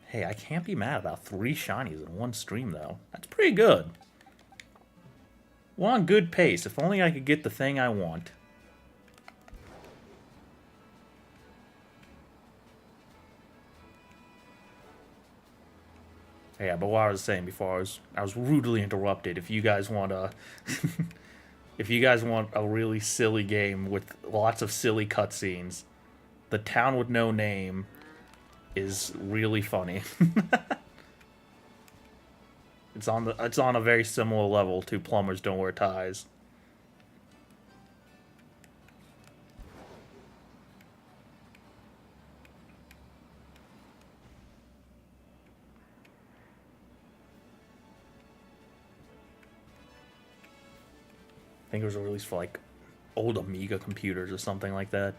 Hey, I can't be mad about 3 shinies in one stream, though. That's pretty good. We're on good pace. If only I could get the thing I want. Yeah, but what I was saying before, I was rudely interrupted. If you guys want a, if you guys want a really silly game with lots of silly cutscenes, The Town with No Name is really funny. It's on a very similar level to Plumbers Don't Wear Ties. I think it was released for like old Amiga computers or something like that.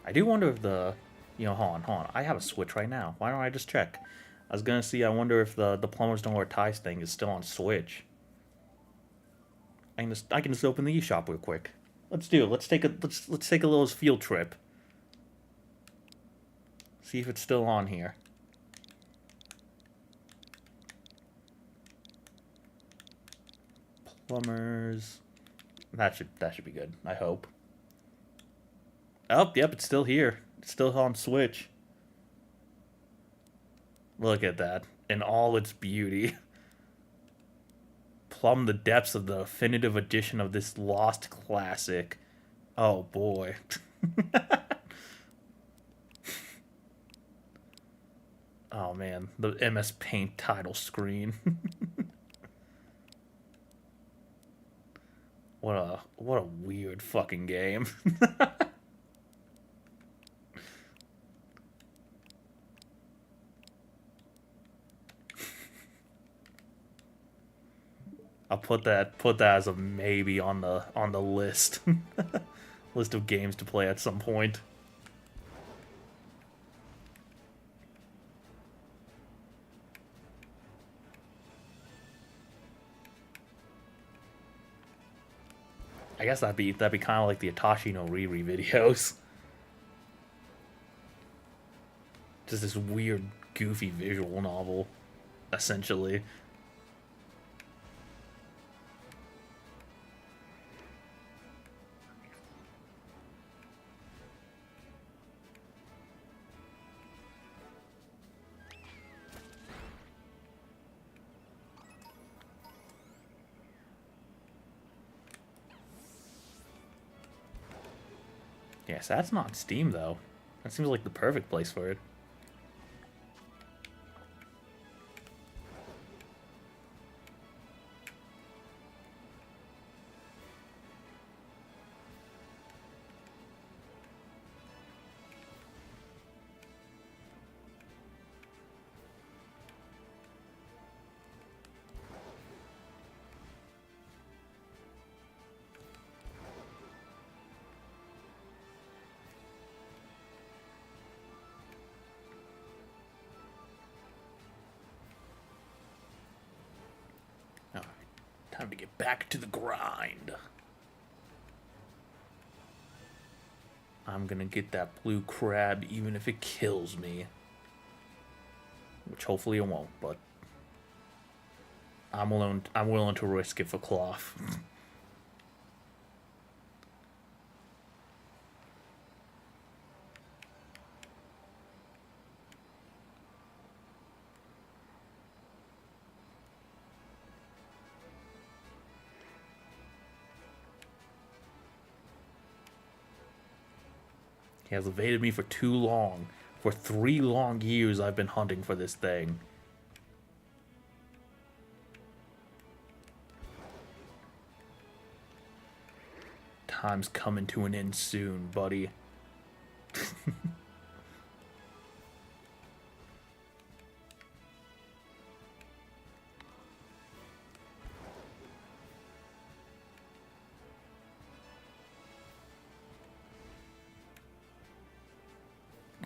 I do wonder if the, hold on. I have a Switch right now. Why don't I just check? I was gonna see. I wonder if the Plumbers Don't Wear Ties thing is still on Switch. I can just open the eShop real quick. Let's do it. Let's take a little field trip. See if it's still on here. Plumbers. That should be good. I hope. Oh, yep, it's still here. It's still on Switch. Look at that. In all its beauty. Plumb the depths of the definitive edition of this lost classic. Oh, boy. Oh, man. The MS Paint title screen. What a weird fucking game. I'll put that as a maybe on the list. List of games to play at some point. I guess that'd be kind of like the Itachi no Riri videos. Just this weird, goofy visual novel, essentially. Yes, that's not Steam, though. That seems like the perfect place for it. Time to get back to the grind. I'm gonna get that blue crab even if it kills me. Which hopefully it won't, but I'm willing to risk it for cloth. He has evaded me for too long. For 3 long years I've been hunting for this thing. Time's coming to an end soon, buddy.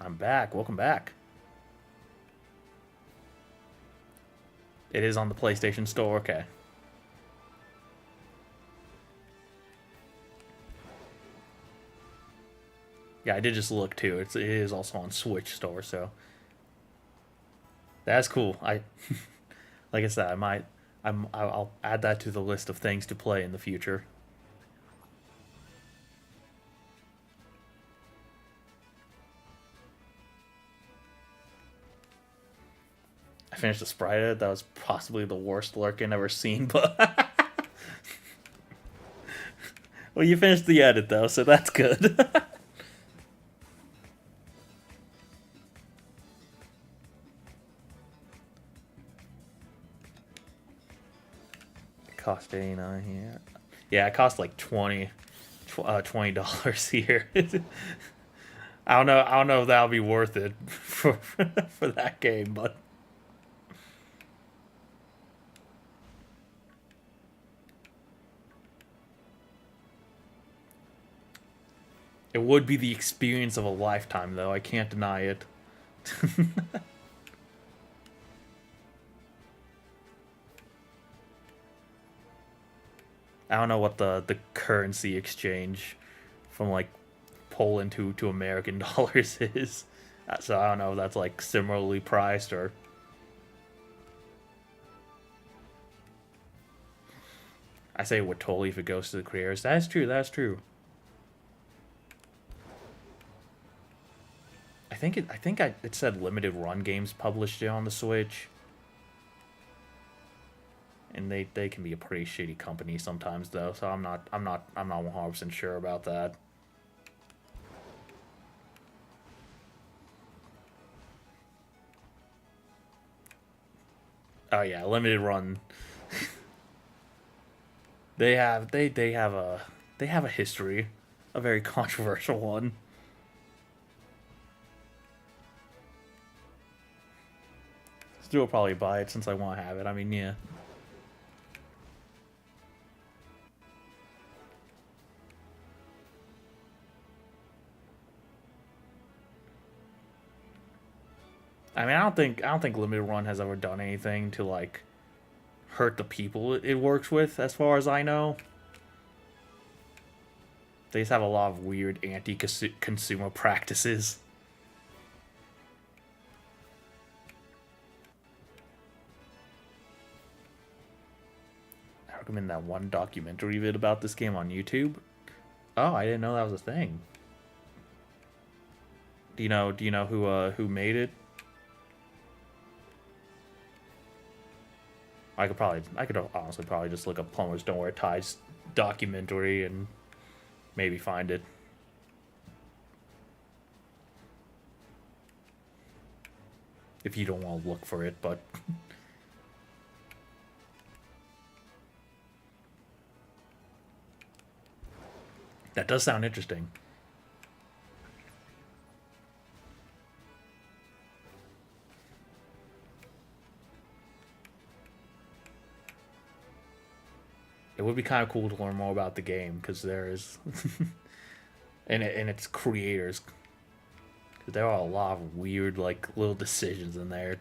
I'm back. Welcome back. It is on the PlayStation Store. Okay. Yeah, I did just look too. It is also on Switch Store, so that's cool. Like I said, I'll add that to the list of things to play in the future. I finished the sprite edit. That was possibly the worst lurking I've ever seen, but well, you finished the edit though, so that's good. It cost $89 here. Yeah, it cost like $20 here. I don't know. I don't know if that'll be worth it for that game, but. It would be the experience of a lifetime, though. I can't deny it. I don't know what the currency exchange from, like, Poland to American dollars is. So I don't know if that's, like, similarly priced or... I say it would totally if it goes to the creators. That's true, that's true. I think it said limited run games published it on the Switch. And they can be a pretty shitty company sometimes though, so I'm not 100% sure about that. Oh yeah, limited run. they have a history, a very controversial one. Still probably buy it since I want to have it. I mean, yeah. I mean, I don't think Limited Run has ever done anything to like hurt the people it works with, as far as I know. They just have a lot of weird anti-consumer practices. I recommend that one documentary vid about this game on YouTube. Oh, I didn't know that was a thing. Do you know who made it? I could honestly probably just look up Plumbers Don't Wear Ties documentary and maybe find it. If you don't want to look for it, but that does sound interesting. It would be kind of cool to learn more about the game, because there is and its creators, because there are a lot of weird like little decisions in there.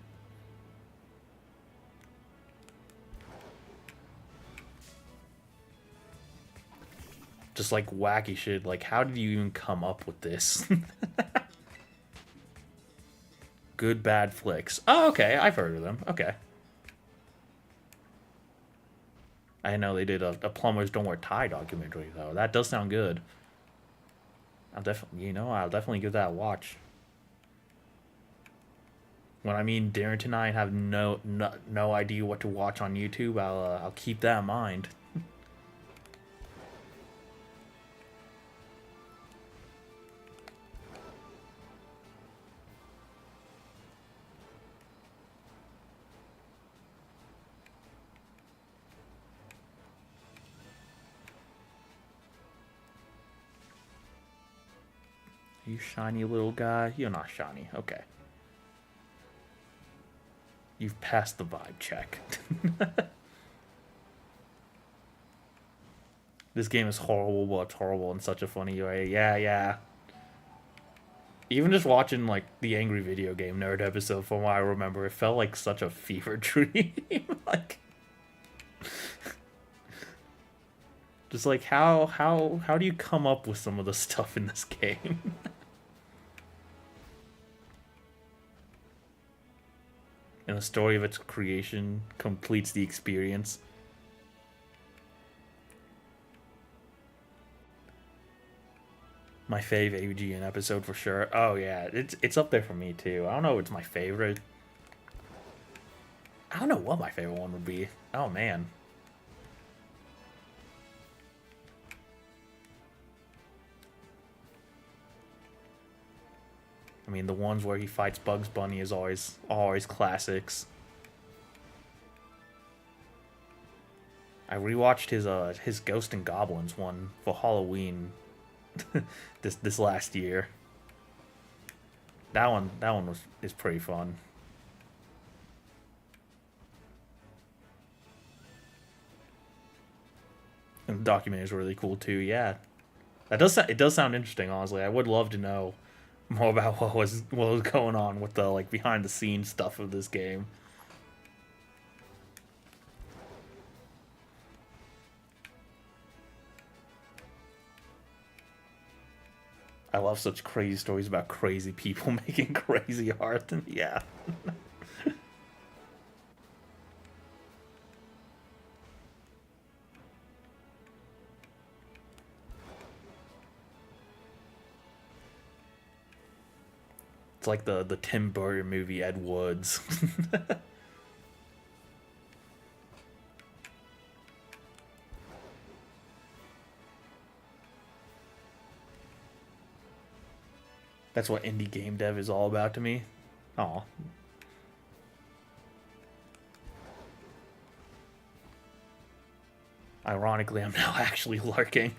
Just like wacky shit. Like, how did you even come up with this? Good Bad Flicks. Oh, okay. I've heard of them. Okay. I know they did a Plumbers Don't Wear Tie documentary, though. That does sound good. I'll definitely give that a watch. When I mean dinner tonight and have no idea what to watch on YouTube, I'll keep that in mind. You shiny little guy. You're not shiny. Okay. You've passed the vibe check. This game is horrible, but it's horrible in such a funny way. Yeah, yeah. Even just watching, like, the Angry Video Game Nerd episode from what I remember, it felt like such a fever dream. Like... Just like, how do you come up with some of the stuff in this game? And the story of its creation completes the experience. My fave AVGN episode for sure. Oh yeah, it's up there for me too. I don't know if it's my favorite. I don't know what my favorite one would be. Oh man. I mean, the ones where he fights Bugs Bunny is always classics. I rewatched his Ghost and Goblins one for Halloween this last year. That one is pretty fun. And the documentary is really cool too. Yeah, it does sound interesting. Honestly, I would love to know more about what was going on with the like behind the scenes stuff of this game. I love such crazy stories about crazy people making crazy art. And yeah. It's like the Tim Burton movie Ed Woods. That's what indie game dev is all about to me. Aw. Ironically, I'm now actually lurking.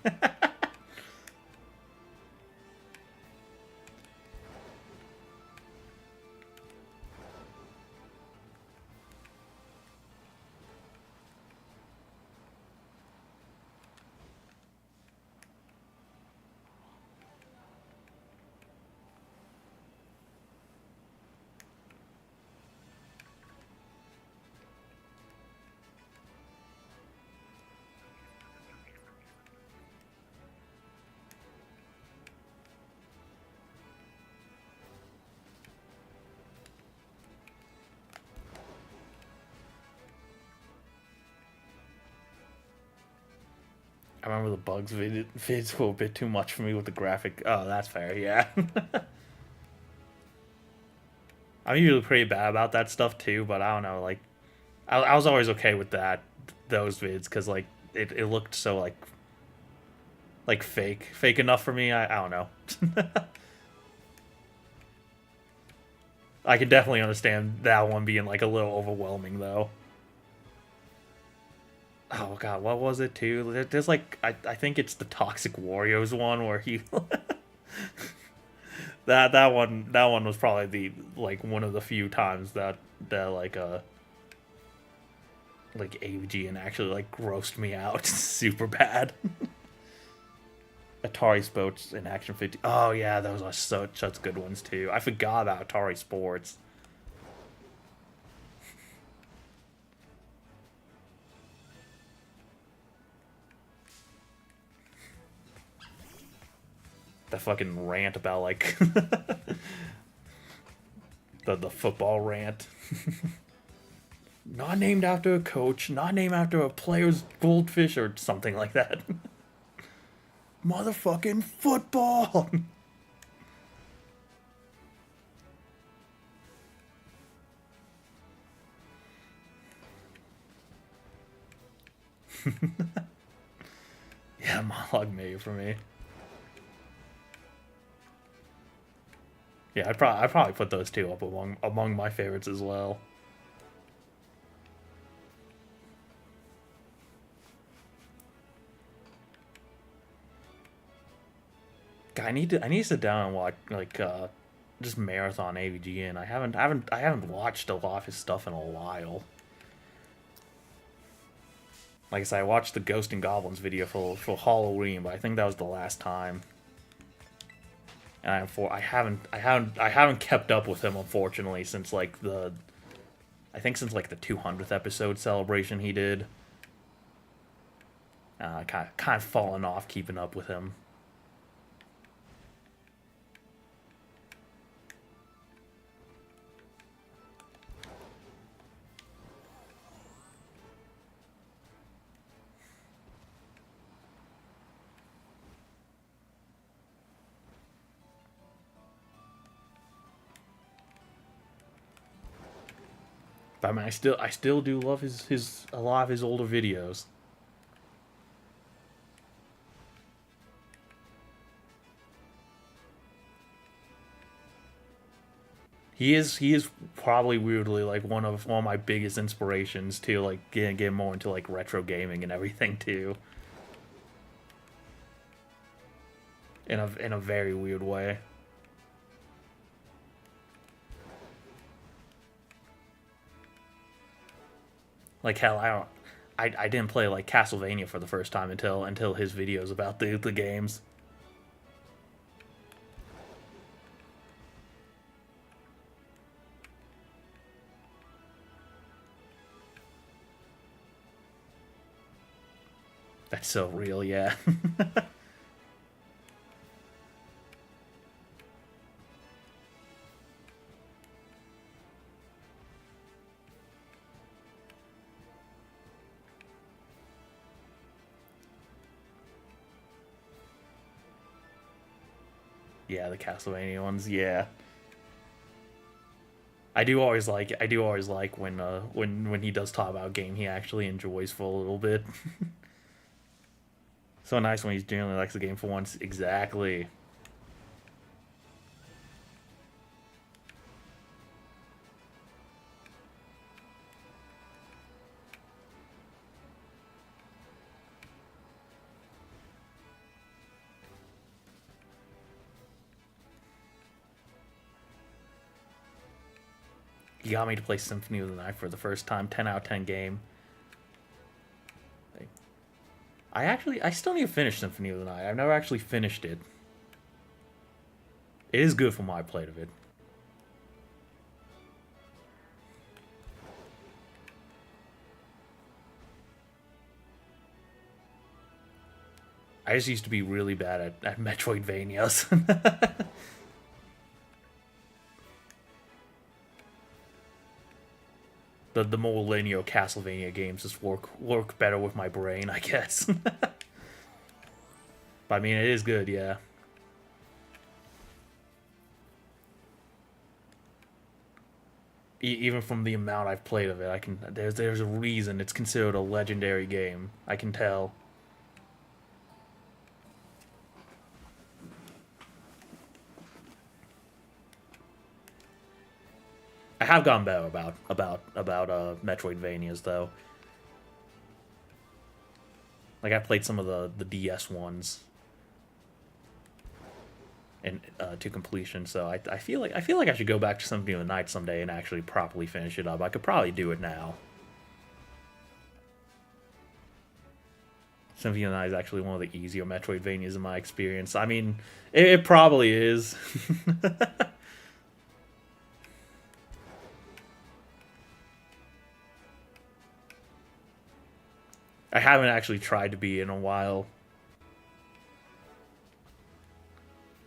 I remember the bugs vids were a bit too much for me with the graphic. Oh, that's fair, yeah. I'm usually pretty bad about that stuff too, but I don't know, like, I was always okay with those vids, because, like, it looked so, like fake enough for me. I don't know. I can definitely understand that one being, like, a little overwhelming, though. Oh god, what was it too? There's like I think it's the Toxic Warriors one where he that one was probably the like one of the few times that like AVG and actually like grossed me out super bad. Atari Sports and Action 50. Oh yeah, those are such good ones too. I forgot about Atari Sports. The fucking rant about like the football rant. Not named after a coach, not named after a player's goldfish or something like that. Motherfucking football. Yeah, monologue made for me. Yeah, I'd probably put those two up among my favorites as well. God, I need to sit down and watch like just marathon AVG, and I haven't watched a lot of his stuff in a while. Like I said, I watched the Ghost and Goblins video for Halloween, but I think that was the last time. And I haven't kept up with him, unfortunately, since like the 200th episode celebration he did. Kind of fallen off keeping up with him. But I mean, I still do love his a lot of his older videos. He is probably weirdly like one of my biggest inspirations to like get more into like retro gaming and everything too. In a very weird way. Like hell, I didn't play like Castlevania for the first time until his videos about the games. That's so real, yeah. Yeah, the Castlevania ones, yeah. I do always like when he does talk about a game he actually enjoys for a little bit. So nice when he's genuinely likes the game for once. Exactly. He got me to play Symphony of the Night for the first time. 10 out of 10 game. I still need to finish Symphony of the Night. I've never actually finished it. It is good from what I played of it. I just used to be really bad at Metroidvanias. The more linear Castlevania games just work better with my brain, I guess. But I mean, it is good, yeah. Even from the amount I've played of it, I can there's a reason it's considered a legendary game. I can tell. I have gotten better about Metroidvanias though. Like I played some of the DS ones and to completion, so I feel like I should go back to Symphony of the Night someday and actually properly finish it up. I could probably do it now. Symphony of the Night is actually one of the easier Metroidvanias in my experience. I mean, it probably is. I haven't actually tried to be in a while.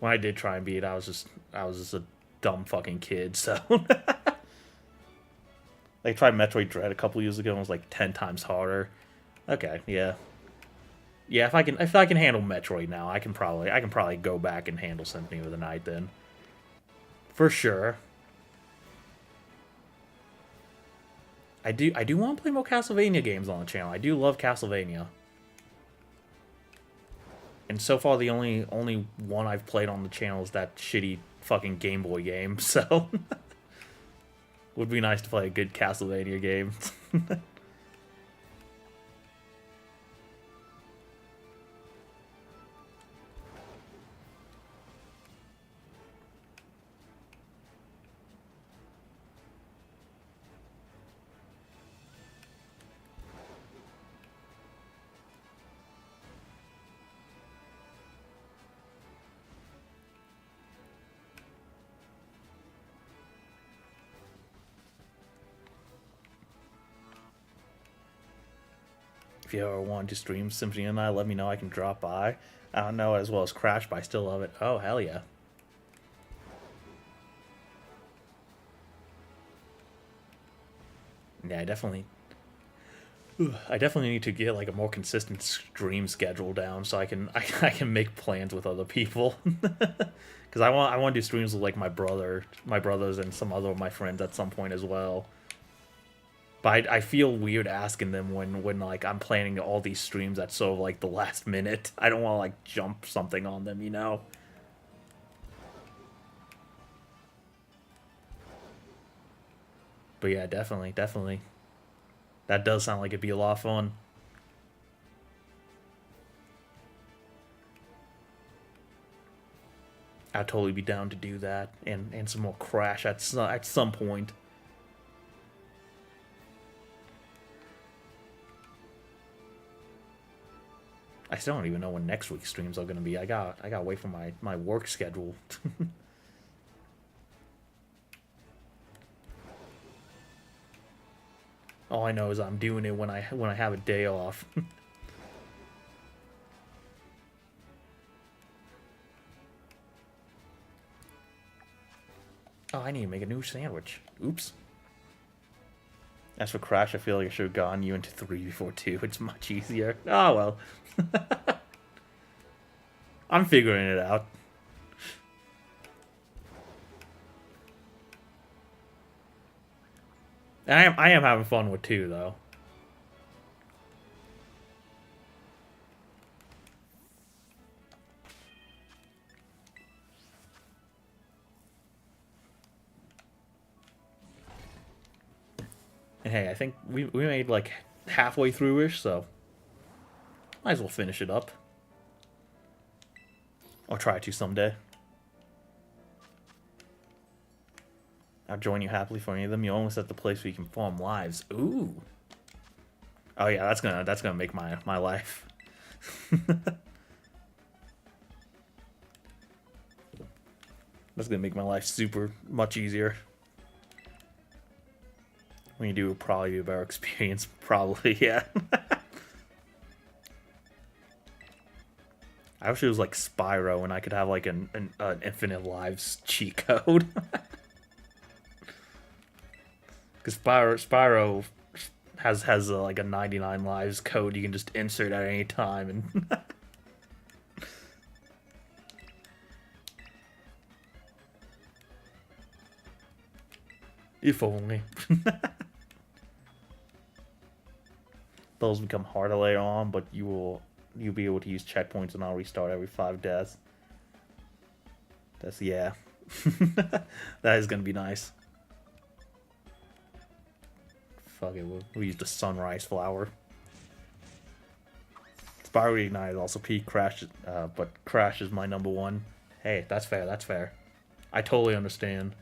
When I did try and beat it, I was just a dumb fucking kid. So I tried Metroid Dread a couple years ago and it was like 10 times harder. Okay, yeah. Yeah, if I can handle Metroid now, I can probably go back and handle Symphony of the Night then. For sure. I do want to play more Castlevania games on the channel. I do love Castlevania. And so far the only one I've played on the channel is that shitty fucking Game Boy game, so would be nice to play a good Castlevania game. If you ever want to stream Symphony of the Night, let me know. I can drop by. I don't know as well as Crash, but I still love it. Oh, hell yeah. Yeah, I definitely need to get like a more consistent stream schedule down so I can I can make plans with other people. Because I want to do streams with like my brothers, and some other of my friends at some point as well. But I feel weird asking them when like I'm planning all these streams at sort of like the last minute. I don't want to like jump something on them, you know. But yeah, definitely. That does sound like it'd be a lot of fun. I'd totally be down to do that and some more Crash at some point. I still don't even know when next week's streams are gonna be. I gotta wait for my work schedule. All I know is I'm doing it when I have a day off. Oh, I need to make a new sandwich. Oops. As for Crash, I feel like I should have gotten you into 3 before 2. It's much easier. Oh, well. I'm figuring it out. I am having fun with 2, though. And hey, I think we made like halfway through-ish, so might as well finish it up. I'll try to someday. I'll join you happily for any of them. You're almost at the place where you can farm lives. Ooh. Oh yeah, that's gonna make my life. That's gonna make my life super much easier. When you do, it'll probably be a better experience. Probably, yeah. I wish it was like Spyro and I could have like an infinite lives cheat code. Because Spyro has like a 99 lives code you can just insert at any time and. If only. Those become harder later on, but you'll be able to use checkpoints and I'll restart every 5 deaths. That's yeah. That is gonna be nice. Fuck it, we'll use the sunrise flower. Spyro Ignited also peak Crash, but Crash is my number 1. Hey, that's fair. That's fair. I totally understand.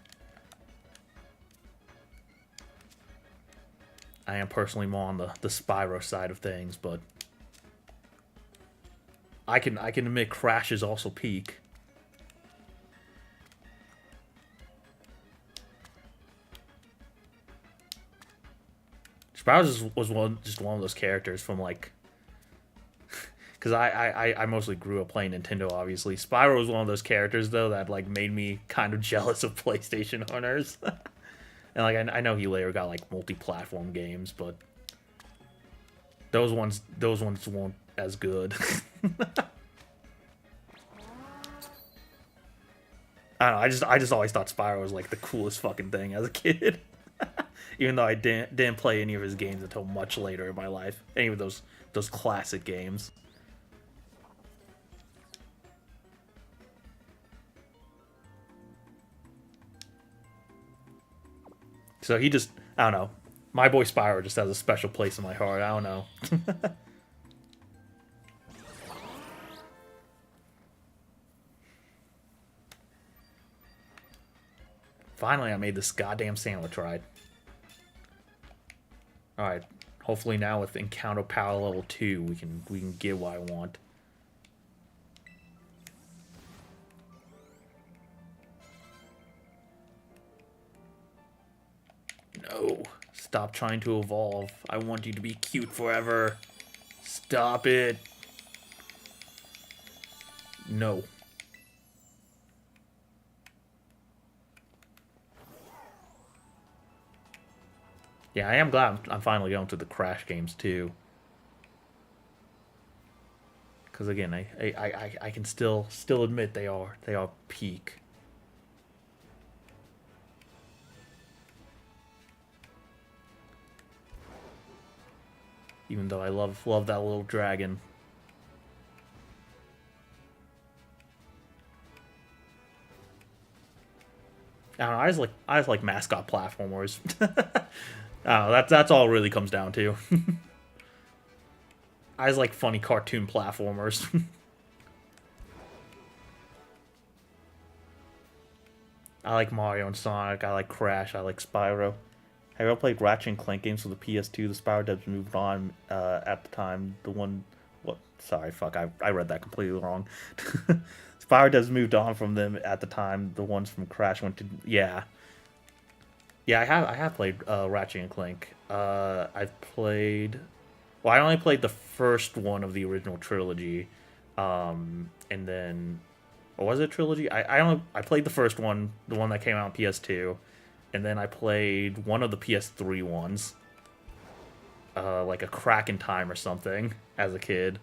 I am personally more on the Spyro side of things, but I can admit Crash is also peak. Spyro was just one of those characters from like Because I mostly grew up playing Nintendo, obviously. Spyro was one of those characters, though, that, like, made me kind of jealous of PlayStation owners. And, like, I know he later got, like, multi-platform games, but those ones weren't as good. I don't know, I just always thought Spyro was, like, the coolest fucking thing as a kid. Even though I didn't play any of his games until much later in my life. Any of those classic games. So he just, I don't know. My boy Spyro just has a special place in my heart. I don't know. Finally, I made this goddamn sandwich right. Alright. Hopefully now with Encounter Power Level 2, we can get what I want. No. Stop trying to evolve. I want you to be cute forever. Stop it. No. Yeah, I am glad I'm finally going to the Crash games too. Because again, I can still admit they are peak. Even though I love that little dragon. I don't know, I just like mascot platformers. I don't know, that's all it really comes down to. I just like funny cartoon platformers. I like Mario and Sonic, I like Crash, I like Spyro. Have you ever played Ratchet and Clank games for the PS2? The Spyro devs moved on at the time. The one... What? Sorry, fuck, I read that completely wrong. Spyro devs moved on from them at the time. The ones from Crash went to... Yeah. Yeah, I have played Ratchet and Clank. I've played... Well, I only played the first one of the original trilogy. And then... Or was it a trilogy? I played the first one, the one that came out on PS2. And then I played one of the PS3 ones. Like a Crack in Time or something, as a kid.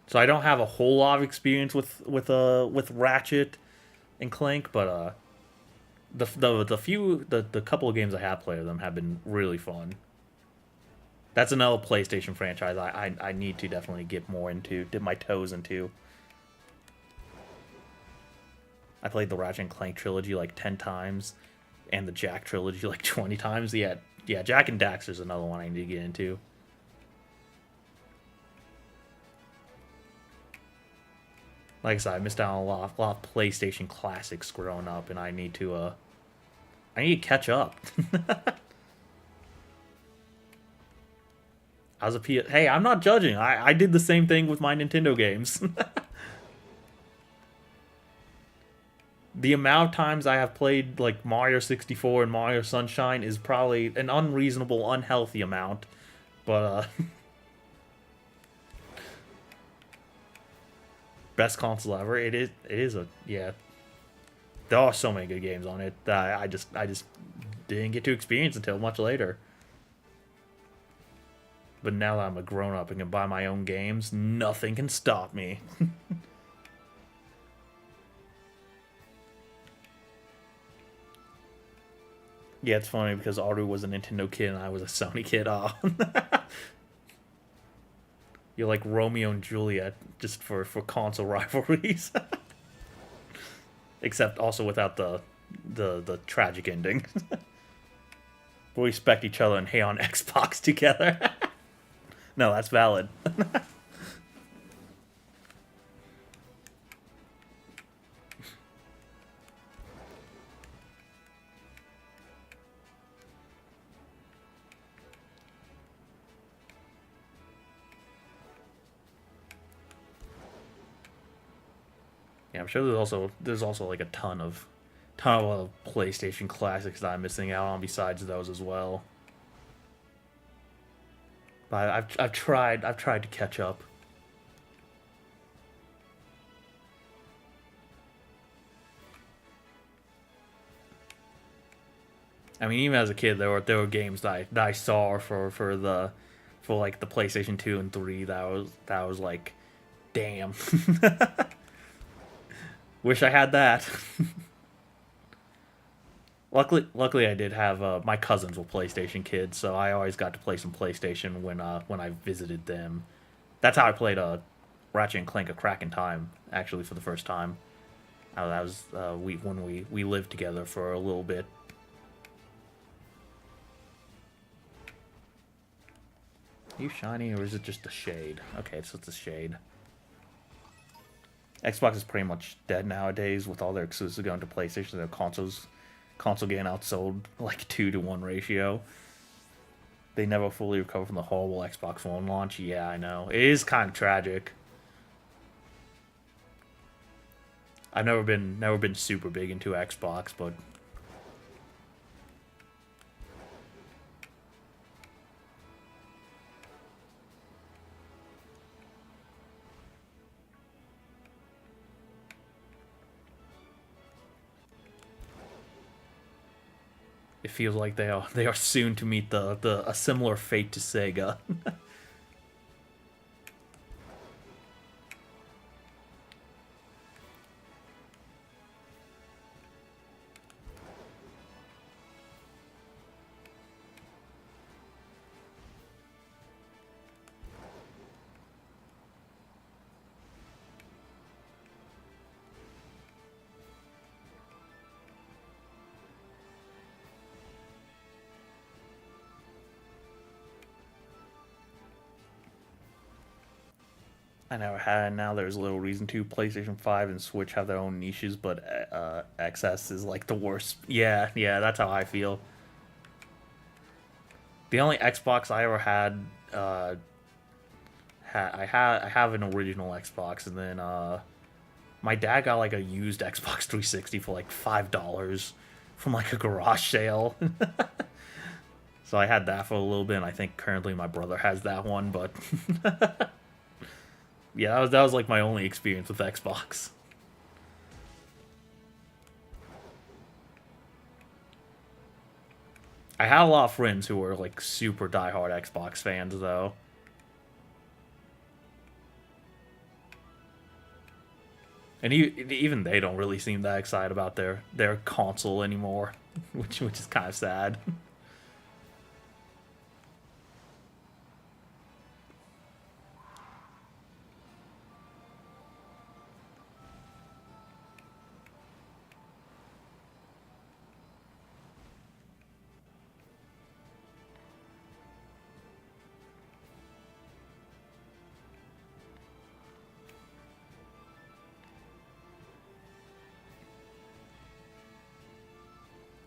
So I don't have a whole lot of experience with Ratchet and Clank, but the couple of games I have played of them have been really fun. That's another PlayStation franchise I need to definitely get more into, dip my toes into. I played the Ratchet and Clank trilogy like 10 times, and the Jack trilogy like 20 times. Yeah, Jack and Daxter's another one I need to get into. Like I said, I missed out on a lot of PlayStation classics growing up, and I need to catch up. I was a PS. Hey, I'm not judging. I did the same thing with my Nintendo games. The amount of times I have played like Mario 64 and Mario Sunshine is probably an unreasonable, unhealthy amount. But best console ever. It is. It is a yeah. There are so many good games on it that I just didn't get to experience until much later. But now that I'm a grown up and can buy my own games, nothing can stop me. Yeah, it's funny because Aru was a Nintendo kid and I was a Sony kid. Oh. You're like Romeo and Juliet just for console rivalries. Except also without the tragic ending. We respect each other and hate on Xbox together. No, that's valid. Yeah, I'm sure there's also like a ton of ton of PlayStation classics that I'm missing out on besides those as well. But I've tried to catch up. I mean, even as a kid, there were games that I saw for like the PlayStation 2 and 3 that was like, damn. Wish I had that. Luckily, I did have my cousins were PlayStation kids, so I always got to play some PlayStation when I visited them. That's how I played Ratchet and Clank: A Crack in Time actually for the first time. That was we lived together for a little bit. Are you shiny or is it just a shade? Okay, so it's a shade. Xbox is pretty much dead nowadays with all their exclusives going to PlayStation. Their console getting outsold like 2-to-1 ratio. They never fully recover from the horrible Xbox One launch. Yeah, I know. It is kind of tragic. I've never been super big into Xbox, but it feels like they are soon to meet the a similar fate to Sega. I never had, and now there's little reason to. PlayStation 5 and Switch have their own niches, but XS is like the worst. Yeah, yeah, that's how I feel. The only Xbox I ever had, I have an original Xbox, and then my dad got like a used Xbox 360 for like $5 from like a garage sale. So I had that for a little bit, and I think currently my brother has that one, but yeah, that was like my only experience with Xbox. I had a lot of friends who were like super diehard Xbox fans though. And even they don't really seem that excited about their console anymore, which is kind of sad.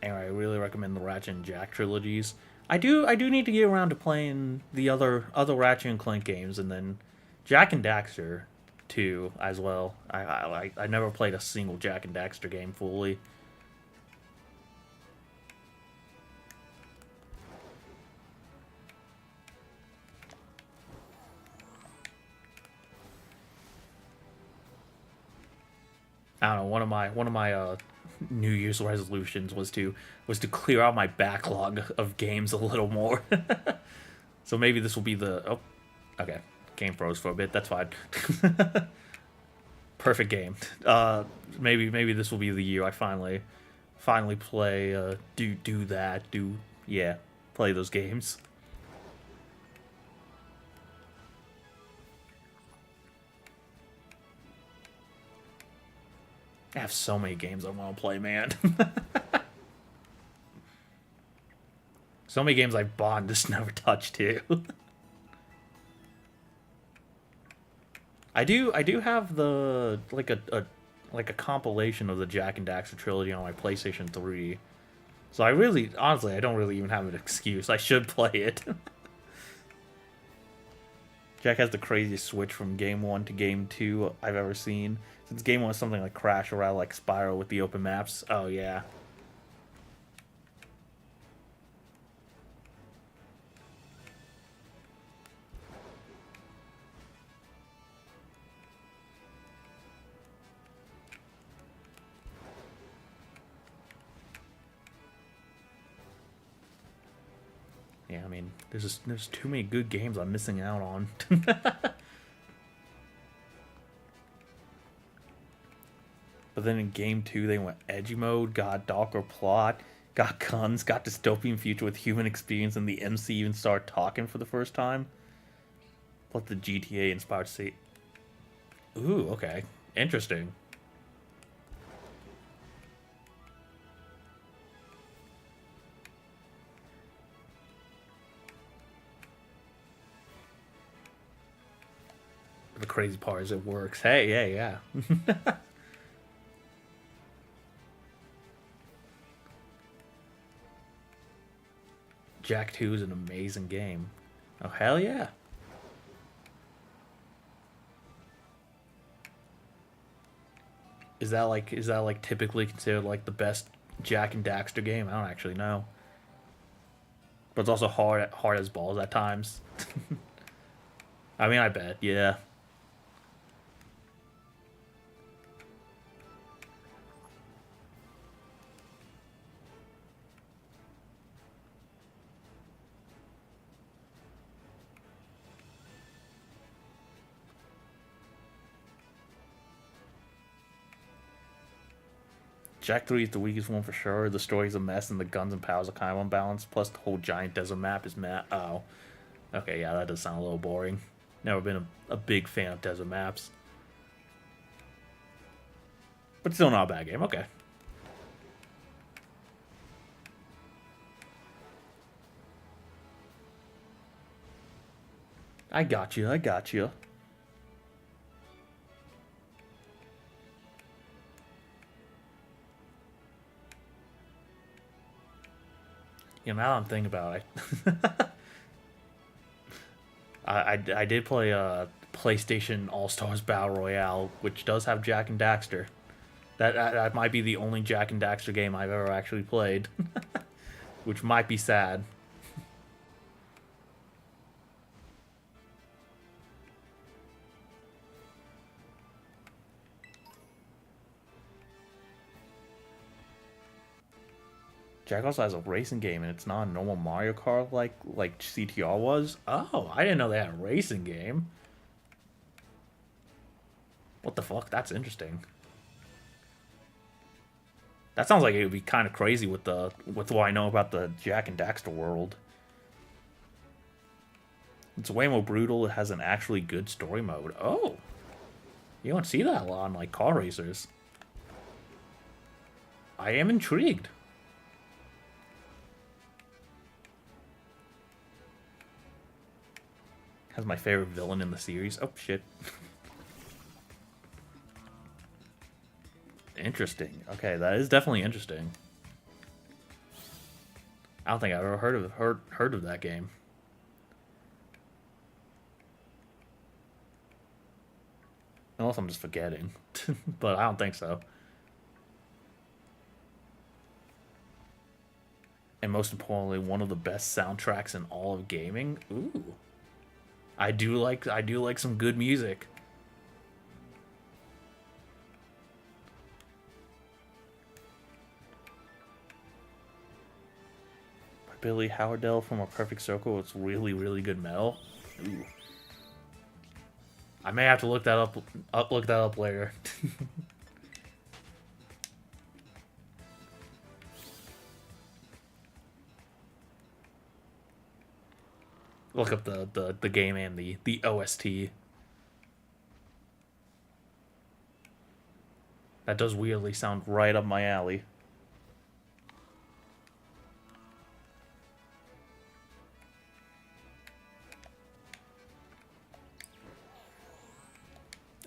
Anyway, I really recommend the Ratchet and Jack trilogies. I do need to get around to playing the other Ratchet and Clank games, and then Jack and Daxter too as well. I never played a single Jack and Daxter game fully. I don't know. One of my New Year's resolutions was to clear out my backlog of games a little more. So maybe this will be the okay, game froze for a bit. That's fine. Perfect game. Maybe this will be the year I finally play. Do that. Yeah, play those games. I have so many games I want to play, man. So many games I bought and just never touched too. I do have the like a compilation of the Jack and Daxter trilogy on my PlayStation 3. So I really honestly I don't really even have an excuse. I should play it. Jack has the craziest switch from game 1 to game 2 I've ever seen. Since game 1 was something like Crash or I like Spyro with the open maps. Oh, yeah. Yeah, I mean, there's too many good games I'm missing out on. But then in game 2, they went edgy mode, got darker plot, got guns, got dystopian future with human experience, and the MC even started talking for the first time. Plus the GTA inspired state. Ooh, okay. Interesting. The crazy part is it works. Hey, yeah, yeah. Jack 2 is an amazing game. Oh, hell yeah. Is that like typically considered like the best Jack and Daxter game? I don't actually know. But it's also hard as balls at times. I mean, I bet, yeah. Jack 3 is the weakest one for sure. The story's a mess, and the guns and powers are kind of unbalanced. Plus, the whole giant desert map is mad. Oh. Okay, yeah, that does sound a little boring. Never been a big fan of desert maps. But still not a bad game. Okay. I got you. I got you. You know, now I'm thinking about it. I did play PlayStation All Stars Battle Royale, which does have Jack and Daxter. That might be the only Jack and Daxter game I've ever actually played, which might be sad. Jack also has a racing game, and it's not a normal Mario Kart like CTR was. Oh, I didn't know they had a racing game. What the fuck? That's interesting. That sounds like it would be kind of crazy with what I know about the Jack and Daxter world. It's way more brutal. It has an actually good story mode. Oh, you don't see that a lot on like car racers. I am intrigued. Has my favorite villain in the series. Oh shit. Interesting. Okay, that is definitely interesting. I don't think I've ever heard of that game. Unless I'm just forgetting. But I don't think so. And most importantly, one of the best soundtracks in all of gaming. Ooh. I do like some good music. By Billy Howardell from A Perfect Circle. It's really, really good metal. Ooh. I may have to look that up. Look that up later. Look up the game and the OST. That does weirdly sound right up my alley.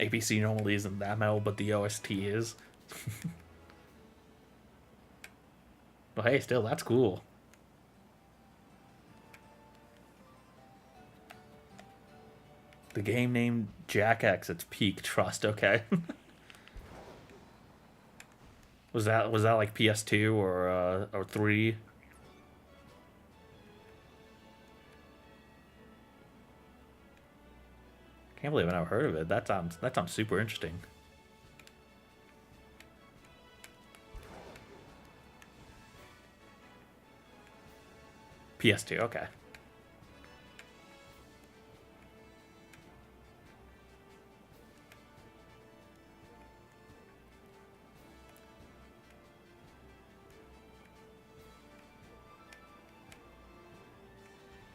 APC normally isn't that metal, but the OST is. But hey, still, that's cool. The game name Jack X. It's peak trust. Okay. Was that like PS2 or 3? Can't believe I never heard of it. That sounds super interesting. PS2. Okay.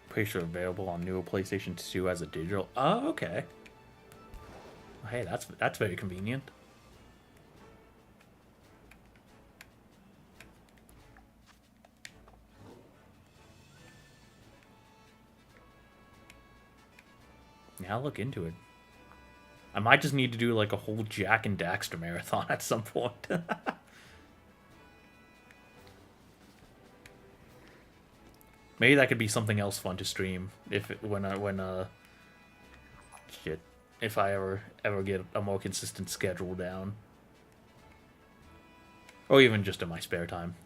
Pretty sure available on newer PlayStation 2 as a digital. Oh, okay. Hey, that's very convenient. Yeah, I'll look into it. I might just need to do like a whole Jack and Daxter marathon at some point. Maybe that could be something else fun to stream when shit, if I ever get a more consistent schedule down, or even just in my spare time.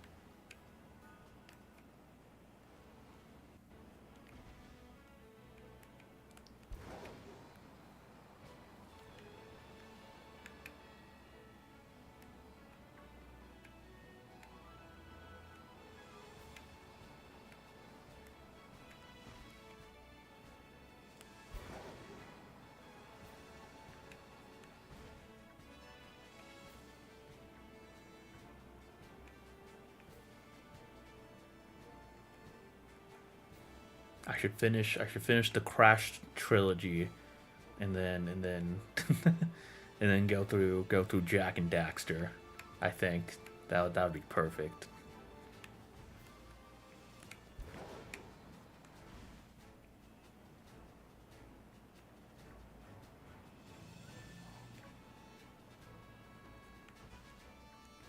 I should finish the Crash trilogy, and then and then go through Jack and Daxter. I think that would be perfect.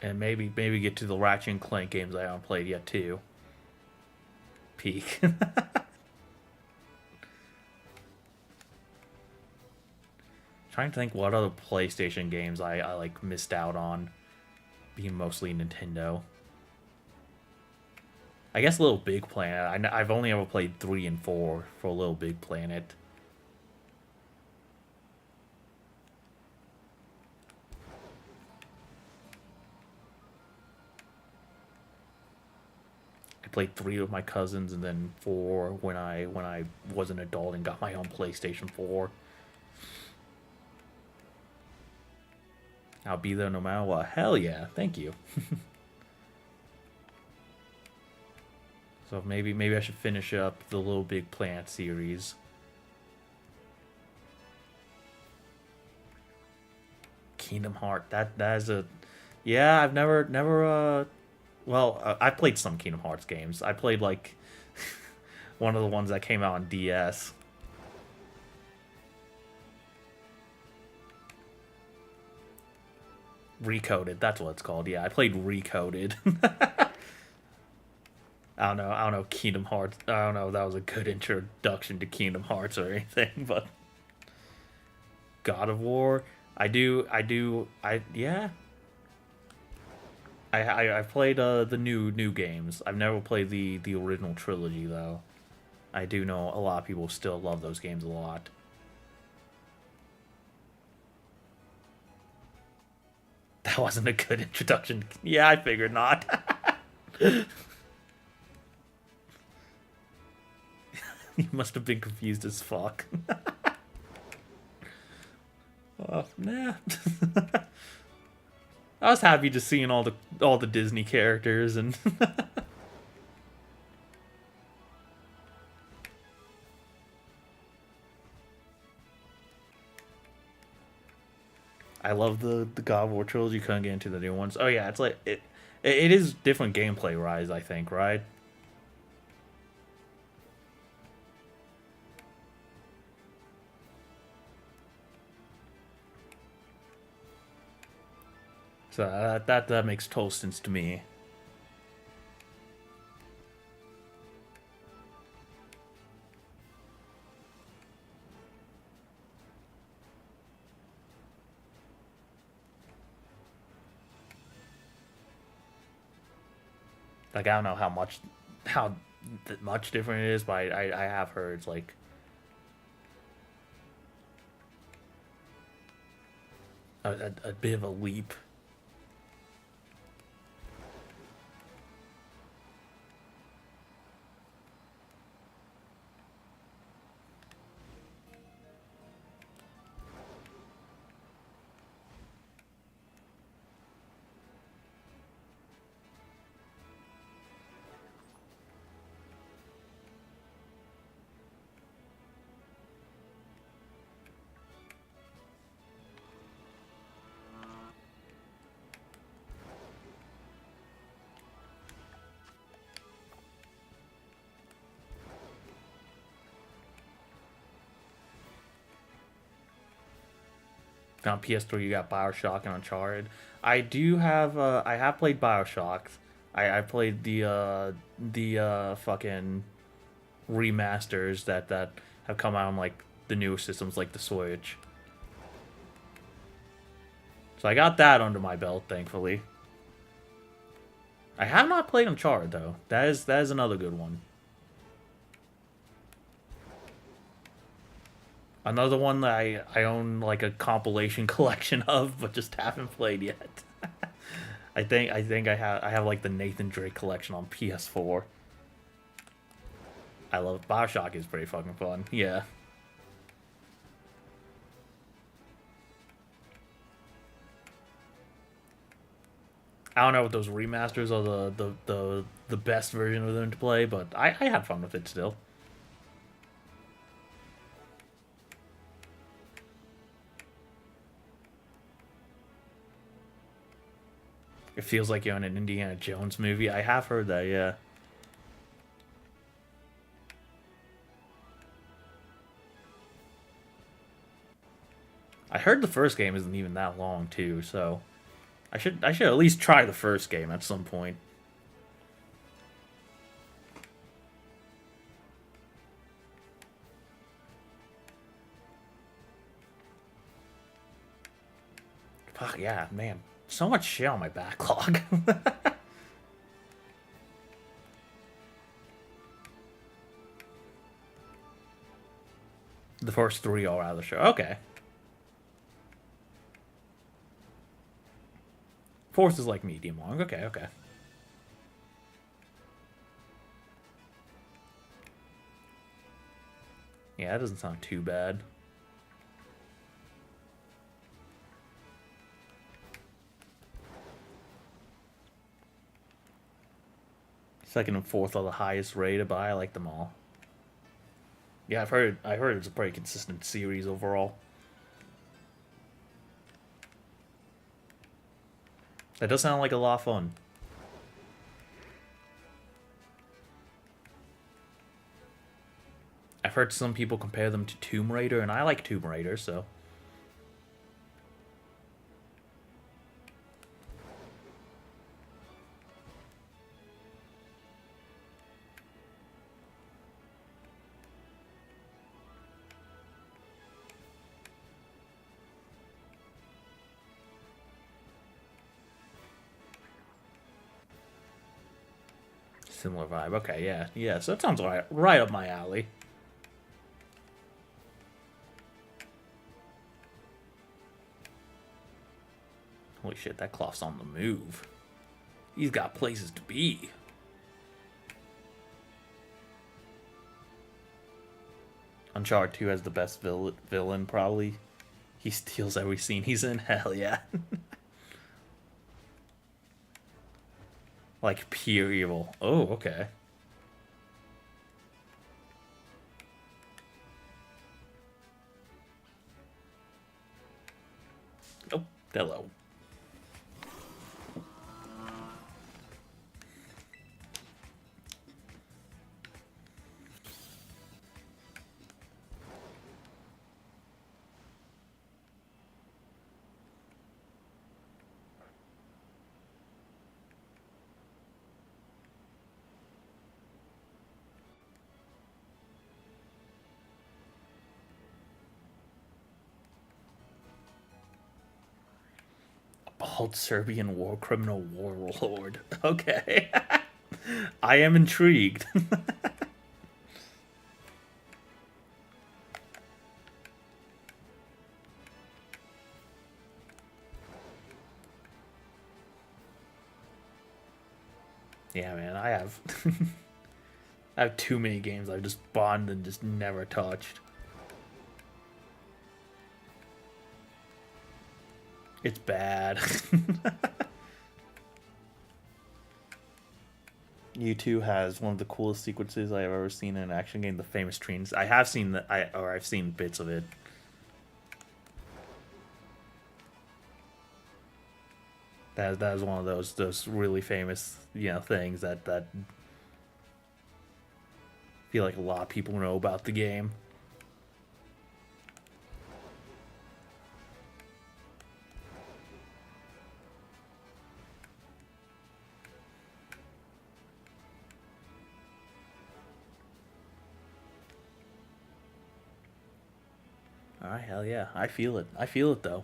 And maybe get to the Ratchet and Clank games I haven't played yet too. Peak. Trying to think what other PlayStation games I like missed out on, being mostly Nintendo. I guess Little Big Planet. I've only ever played 3 and 4 for Little Big Planet. I played 3 with my cousins, and then 4 when I was an adult and got my own PlayStation 4. I'll be there no matter what. Hell yeah! Thank you. So maybe I should finish up the Little Big Planet series. Kingdom Heart. That is a, yeah. I've never. Well, I played some Kingdom Hearts games. I played like one of the ones that came out on DS. Recoded. That's what it's called. Yeah, I played Recoded. I don't know Kingdom Hearts. I don't know if that was a good introduction to Kingdom Hearts or anything, but God of War. Yeah. I've played the new games. I've never played the original trilogy though. I do know a lot of people still love those games a lot. That wasn't a good introduction. Yeah, I figured not. You must have been confused as fuck. Oh, nah. I was happy just seeing all the Disney characters and I love the God of War trilogy. Couldn't get into the new ones. Oh yeah, it's like it is different gameplay wise, I think, right? So that makes total sense to me. Like I don't know how much different it is, but I have heard it's like a bit of a leap. On PS3, you got Bioshock and Uncharted. I have played Bioshock. I played the fucking remasters that have come out on like the newer systems like the Switch. So I got that under my belt, thankfully. I have not played Uncharted though. That is another good one. Another one that I own like a compilation collection of, but just haven't played yet. I have like the Nathan Drake collection on PS4. I love Bioshock is pretty fucking fun. Yeah. I don't know if those remasters are the best version of them to play, but I had fun with it still. It feels like you're in an Indiana Jones movie. I have heard that, yeah. I heard the first game isn't even that long too, so I should at least try the first game at some point. Fuck yeah, man. So much shit on my backlog. The first three are rather sure. Okay. Fourth is like medium long. Okay, okay. Yeah, that doesn't sound too bad. Second and fourth are the highest rated, but I like them all. Yeah, I heard it's a pretty consistent series overall. That does sound like a lot of fun. I've heard some people compare them to Tomb Raider, and I like Tomb Raider, so. Similar vibe. Okay, yeah. Yeah, so that sounds right up my alley. Holy shit, that cloth's on the move. He's got places to be. Uncharted 2 has the best villain, probably. He steals every scene he's in. Hell yeah. Like pure evil. Oh, okay. Oh, hello. Bald Serbian war criminal warlord. Okay. I am intrigued. Yeah, man, I have I have too many games I've just bought and just never touched. It's bad. U2 has one of the coolest sequences I've ever seen in an action game, the famous trains. I have seen I've seen bits of it. That is one of those really famous, things that feel like a lot of people know about the game. All right, hell yeah, I feel it. I feel it though.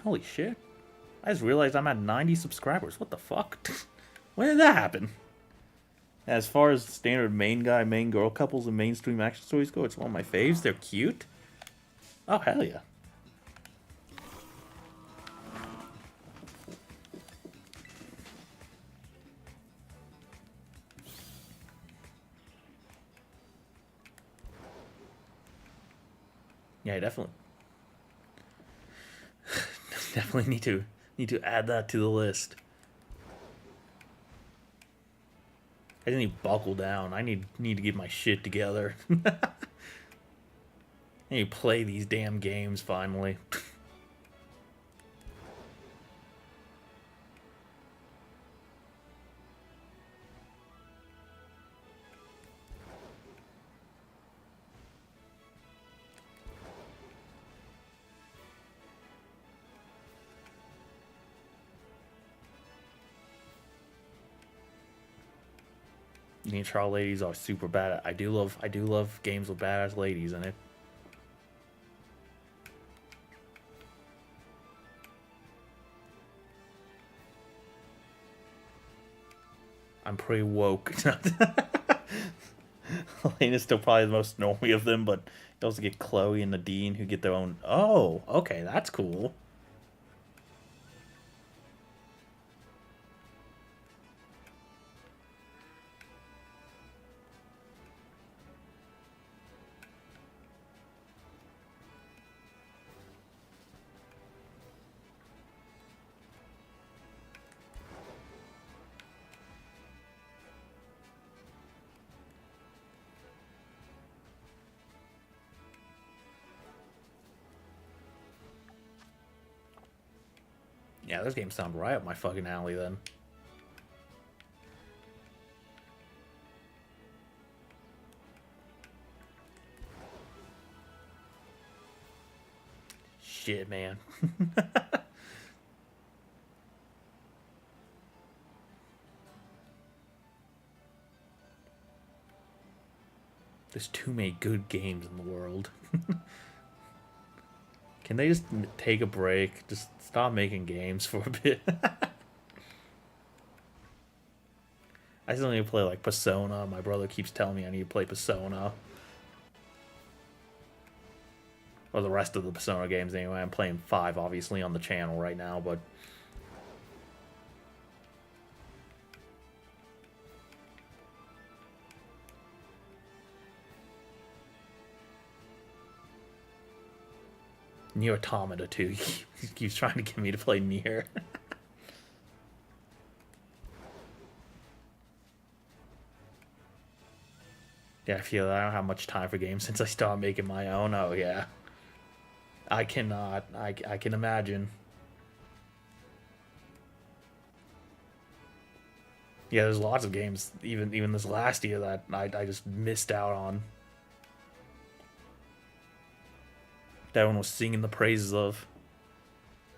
Holy shit! I just realized I'm at 90 subscribers. What the fuck? When did that happen? As far as standard main guy, main girl couples and mainstream action stories go, it's one of my faves. They're cute. Oh, hell yeah. Yeah, definitely. Definitely need to add that to the list. I need to buckle down. I need to get my shit together. I need to play these damn games finally. Neutral ladies are super bad. I do love games with badass ladies in it. I'm pretty woke. Elena's still probably the most snowy of them, but you also get Chloe and Nadine who get their own. Oh, okay, that's cool. Yeah, those games sound right up my fucking alley then. Shit, man. There's too many good games in the world. Can they just take a break? Just stop making games for a bit. I still need to play like Persona. My brother keeps telling me I need to play Persona. Or the rest of the Persona games anyway. I'm playing 5 obviously on the channel right now, but Nier Automata too. He keeps trying to get me to play Nier. Yeah, I feel that I don't have much time for games since I started making my own. Oh yeah, I cannot. I can imagine. Yeah, there's lots of games, even this last year that I just missed out on. That everyone was singing the praises of.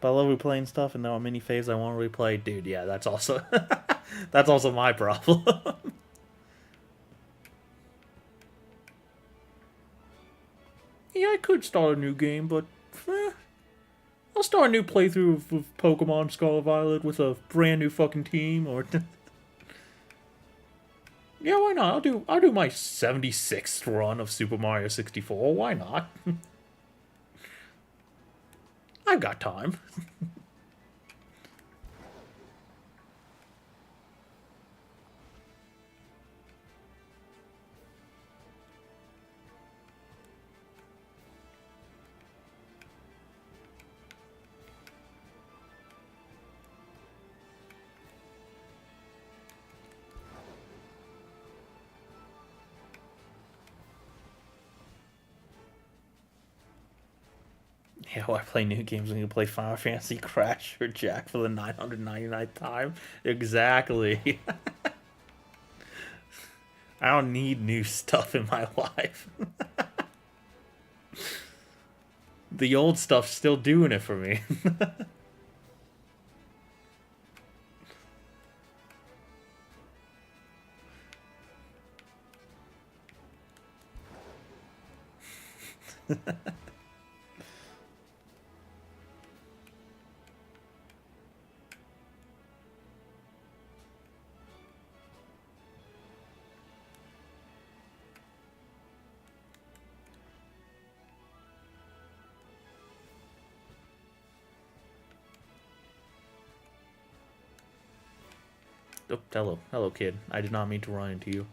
But I love replaying stuff, and there are many faves I want to replay. Dude, yeah, that's also that's also my problem. Yeah, I could start a new game, but eh, I'll start a new playthrough of Pokemon Scarlet Violet with a brand new fucking team, or yeah, why not? I'll do my 76th run of Super Mario 64. Why not? I've got time. Yeah, why play new games when you play Final Fantasy Crash or Jack for the 999th time? Exactly. I don't need new stuff in my life. The old stuff's still doing it for me. Oh, hello, kid. I did not mean to run into you.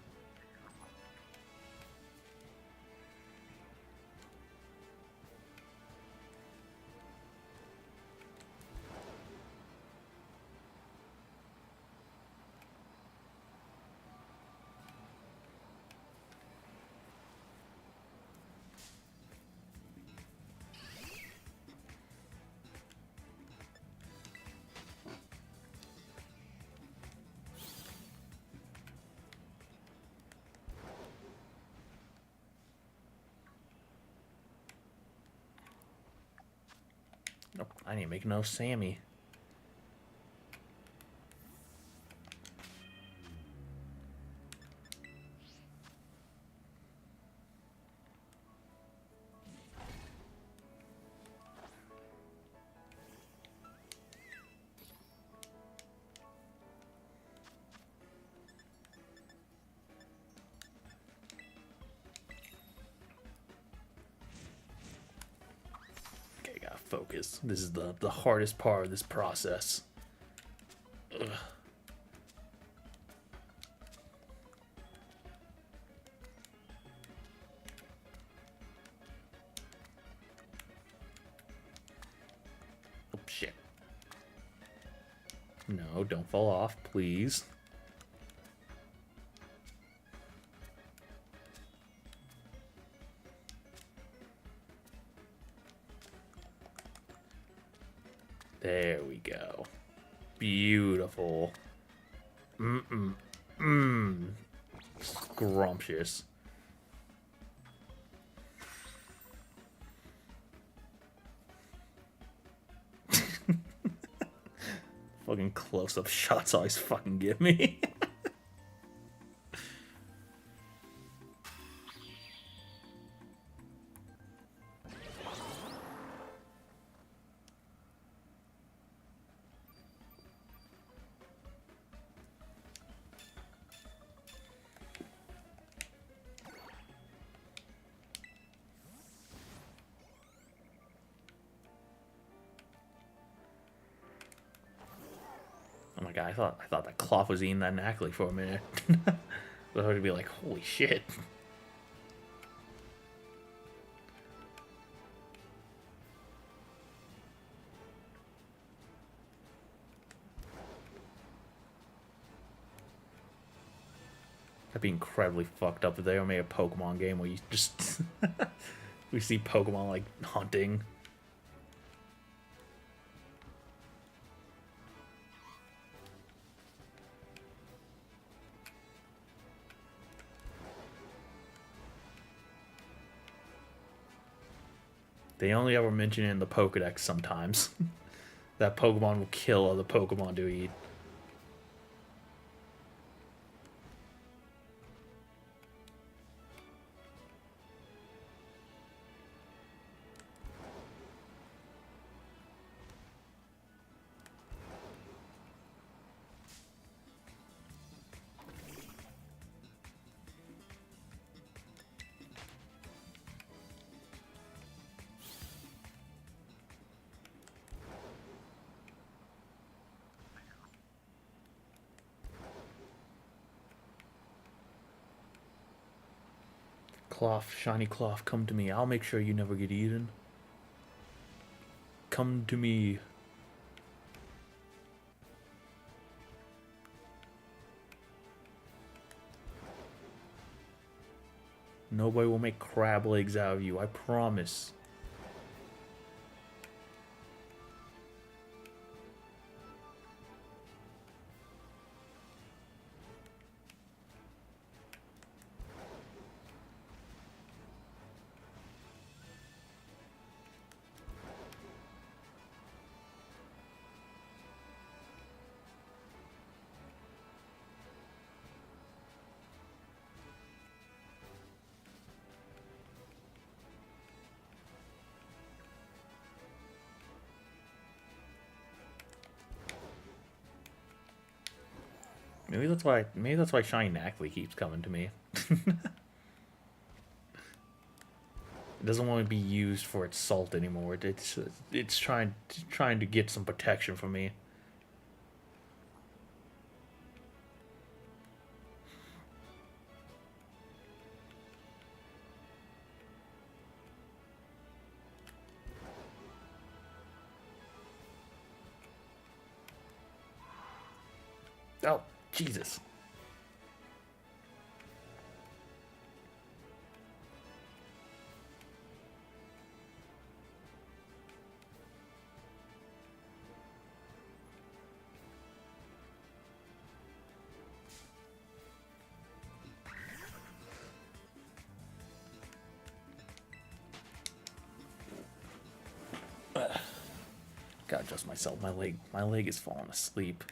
Nope, I need to make no Sammy. Okay, gotta focus. This is the hardest part of this process. Ugh. Oh, shit. No, don't fall off, please. There we go. Beautiful. Mm-mm. Mmm. Scrumptious. Fucking close-up shots always fucking give me. Oh my god, I thought that cloth was eating that Knackley for a minute. I would be like, holy shit. That'd be incredibly fucked up if they ever made a Pokemon game where you just we see Pokemon like hunting. They only ever mention it in the Pokedex sometimes. That Pokemon will kill other Pokemon to eat. Cloth, shiny cloth, come to me. I'll make sure you never get eaten. Come to me. Nobody will make crab legs out of you, I promise. Maybe that's why Shiny Nackley keeps coming to me. It doesn't want to be used for its salt anymore. It's trying to get some protection from me. Oh, Jesus. Gotta adjust myself. My leg is falling asleep.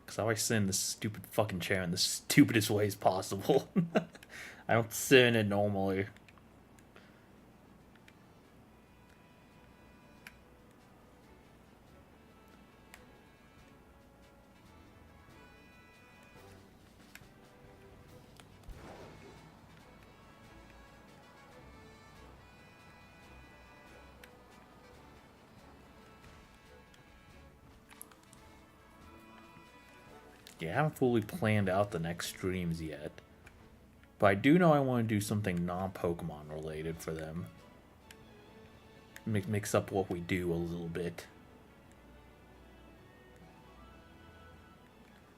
Because I always sit in this stupid fucking chair in the stupidest ways possible. I don't sit in it normally. Yeah, I haven't fully planned out the next streams yet. But I do know I want to do something non-Pokemon related for them. Mix up what we do a little bit.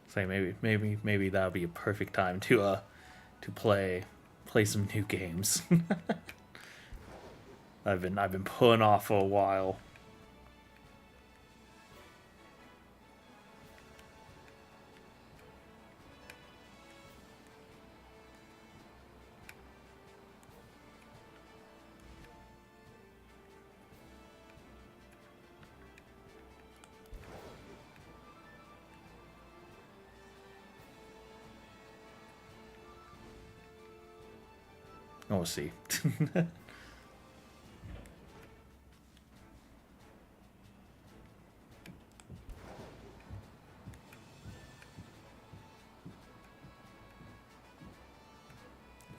Say maybe that'll be a perfect time to play some new games. I've been putting off for a while. We'll see.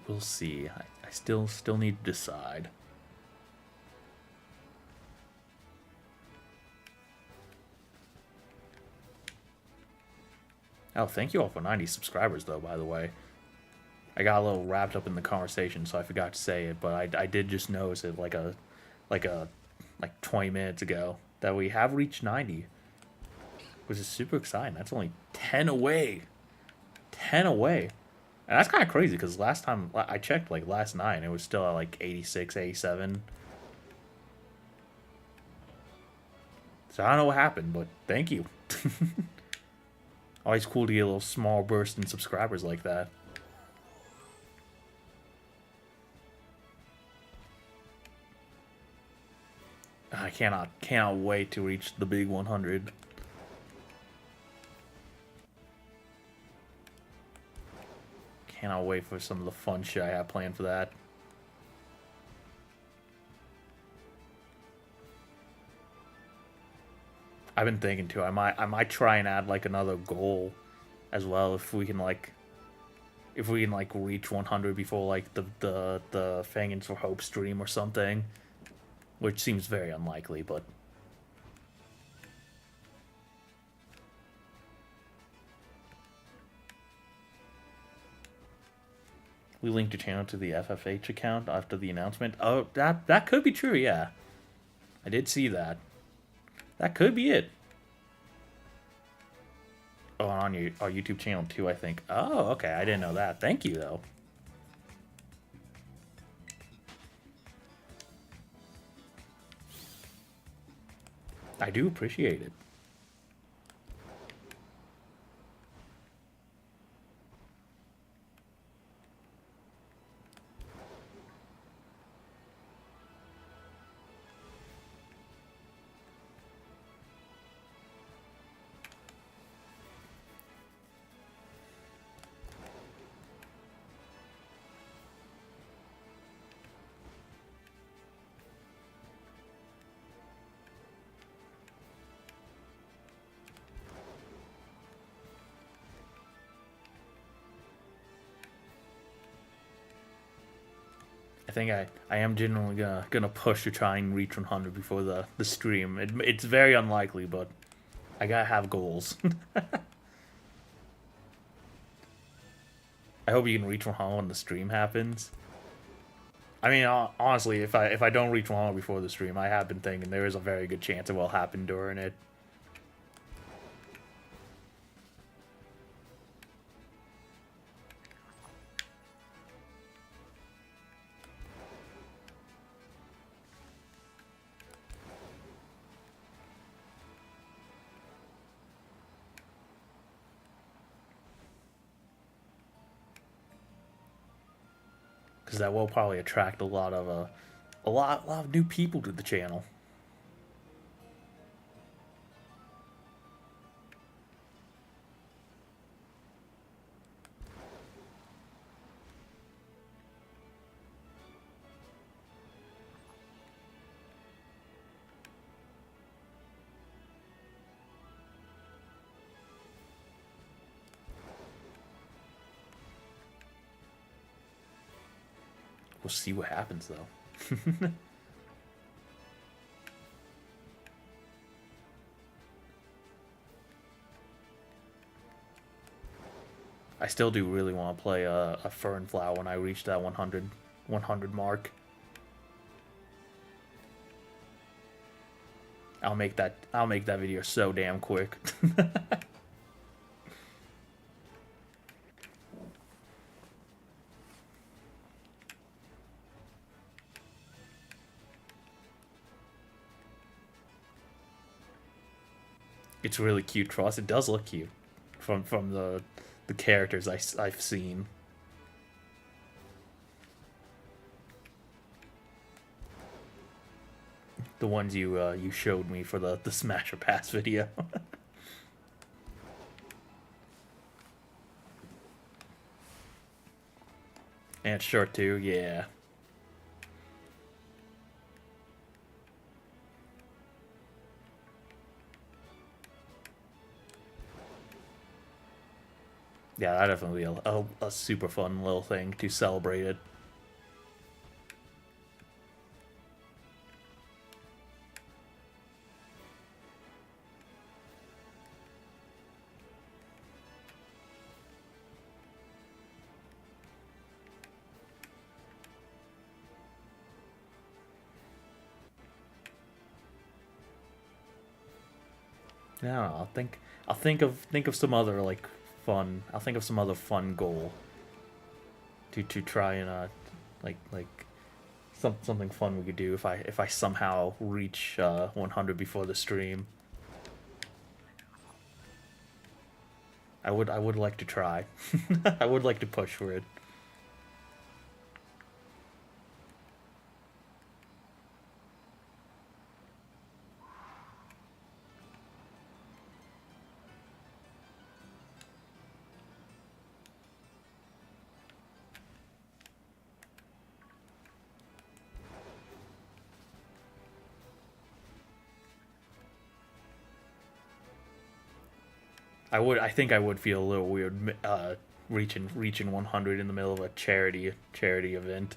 We'll see. I still need to decide. Oh, thank you all for 90 subscribers, though, by the way. I got a little wrapped up in the conversation, so I forgot to say it, but I did just notice it like 20 minutes ago that we have reached 90, which is super exciting. That's only 10 away. 10 away. And that's kind of crazy because last time I checked, like last night, it was still at like 86, 87. So I don't know what happened, but thank you. Always cool to get a little small burst in subscribers like that. I cannot wait to reach the big 100. Cannot wait for some of the fun shit I have planned for that. I've been thinking too. I might try and add like another goal as well if we can like reach 100 before like the Fangins for Hope stream or something, which seems very unlikely, but we linked your channel to the FFH account after the announcement. Oh, that could be true. Yeah, I did see that. That could be it. Oh, on our YouTube channel too, I think. Oh, okay. I didn't know that. Thank you, though. I do appreciate it. I think I am generally gonna push to try and reach 100 before the stream. It's very unlikely, but I gotta have goals. I hope you can reach 100 when the stream happens. I mean, honestly, if I don't reach 100 before the stream, I have been thinking there is a very good chance it will happen during it. Because that will probably attract a lot of new people to the channel. We'll see what happens, though. I still do really want to play a Fern Flower when I reach that 100 mark. I'll make that video so damn quick. It's really cute cross. It does look cute from the characters I've seen. The ones you showed me for the Smash or Pass video. And it's short too, yeah. Yeah, that'd definitely be a super fun little thing to celebrate it. Yeah, I'll think of some other like fun. I'll think of some other fun goal to try and like something fun we could do if I somehow reach 100 before the stream. I would like to try. I would like to push for it. I think I would feel a little weird reaching 100 in the middle of a charity event.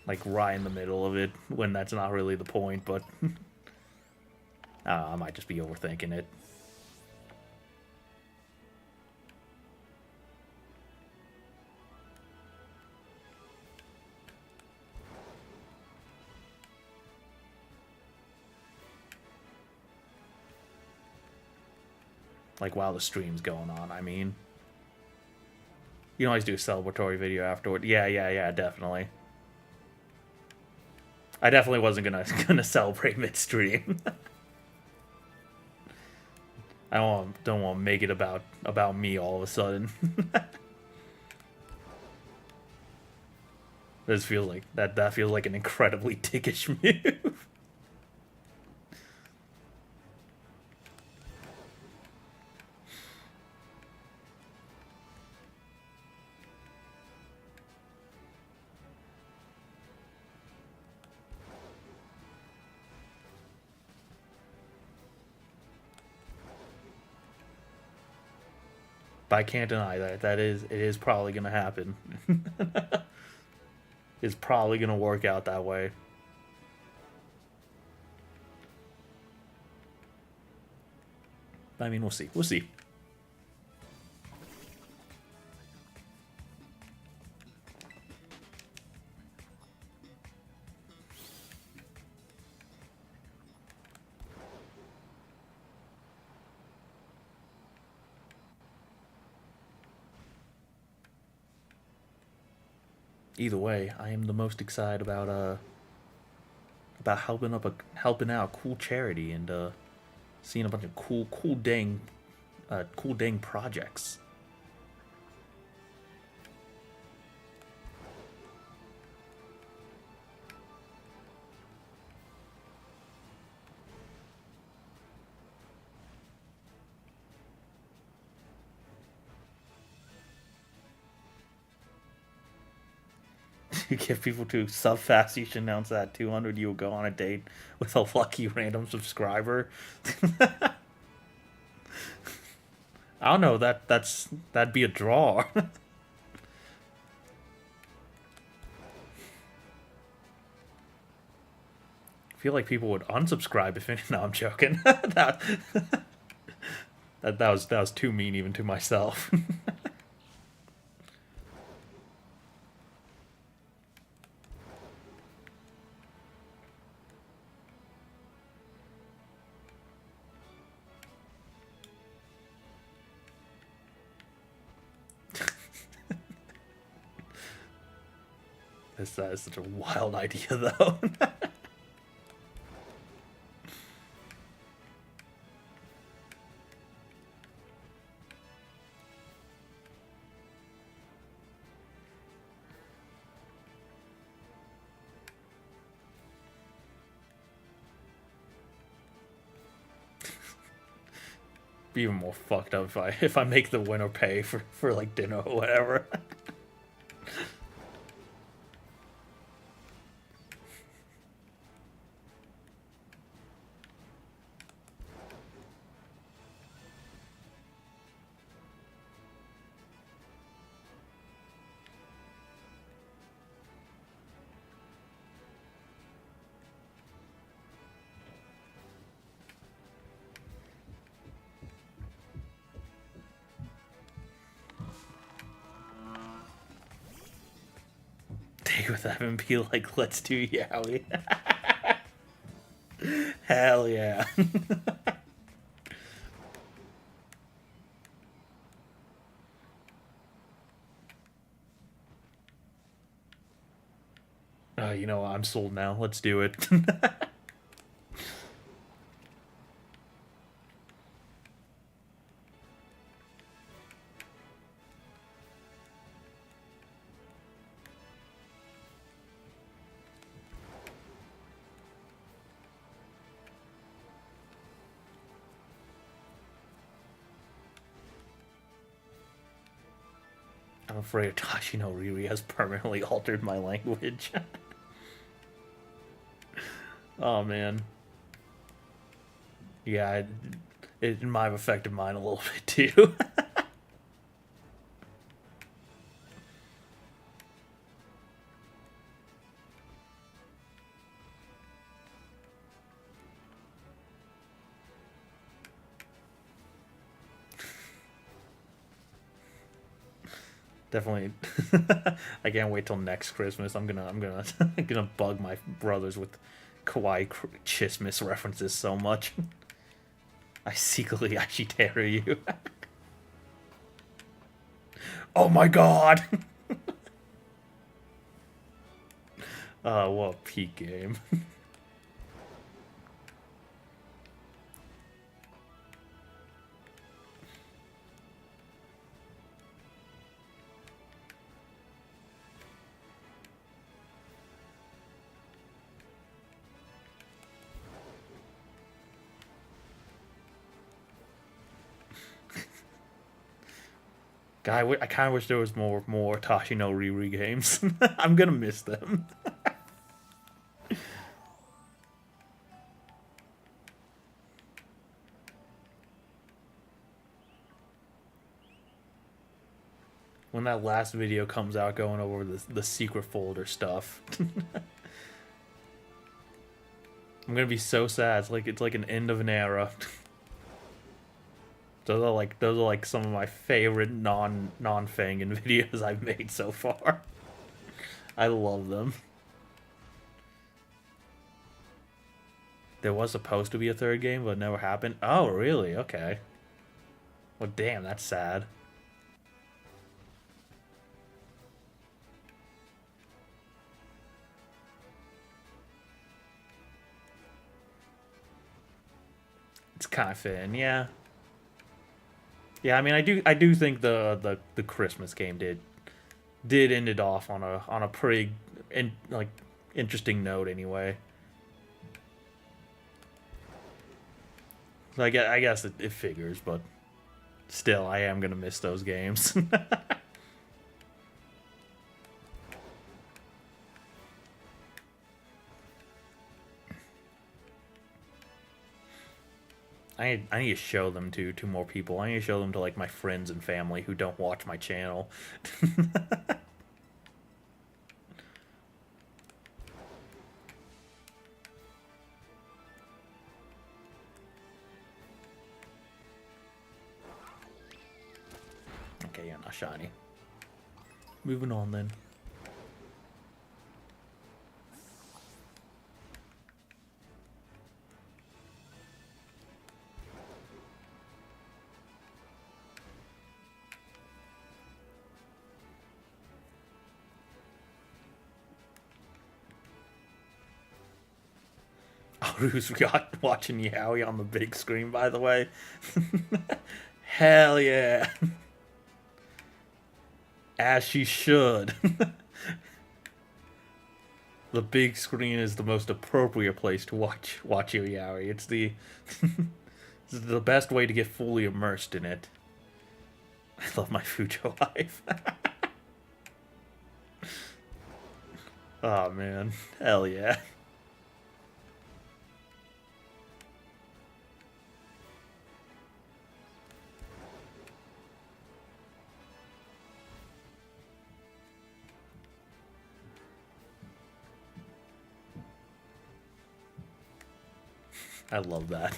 Like right in the middle of it when that's not really the point, but I might just be overthinking it. Like while the stream's going on, I mean. You can always do a celebratory video afterward. Yeah, definitely. I definitely wasn't gonna celebrate midstream. I don't want to make it about me all of a sudden. This feels like that feels like an incredibly dickish move. But I can't deny that it is probably gonna happen. It's probably gonna work out that way. I mean, we'll see. We'll see. Either way, I am the most excited about helping out a cool charity and seeing a bunch of cool dang projects. You get people to sub fast, you should announce that 200 you will go on a date with a lucky random subscriber. I don't know, that'd be a draw. I feel like people would unsubscribe if any. No, I'm joking. That was too mean even to myself. That is such a wild idea, though. Be even more fucked up if I make the winner pay for like dinner or whatever. Take with them and be like, let's do Yowie. Hell yeah. know, I'm sold now. Let's do it. I'm afraid Tashi no Riri has permanently altered my language. Oh man. Yeah, it might have affected mine a little bit too. Definitely. I can't wait till next Christmas. I'm gonna bug my brothers with Kawaii Chismis references so much. I secretly actually dare you. Oh my god! What a peak game. Guy, I kind of wish there was more Tashi no Riri games. I'm gonna miss them. When that last video comes out going over the secret folder stuff. I'm gonna be so sad. It's like an end of an era. Those are like some of my favorite non-Fangin videos I've made so far. I love them. There was supposed to be a third game, but it never happened. Oh, really? Okay. Well, damn, that's sad. It's kind of fitting, yeah. Yeah, I mean, I do think the Christmas game did end it off on a pretty like interesting note anyway. So I guess it figures, but still, I am gonna miss those games. I need to show them to more people. I need to show them to like my friends and family who don't watch my channel. Okay, yeah, not shiny. Moving on then. Who's got watching Yowie on the big screen, by the way? Hell yeah. As she should. The big screen is the most appropriate place to watch Yowie. It's it's the best way to get fully immersed in it. I love my Fujo life. Oh man. Hell yeah. I love that.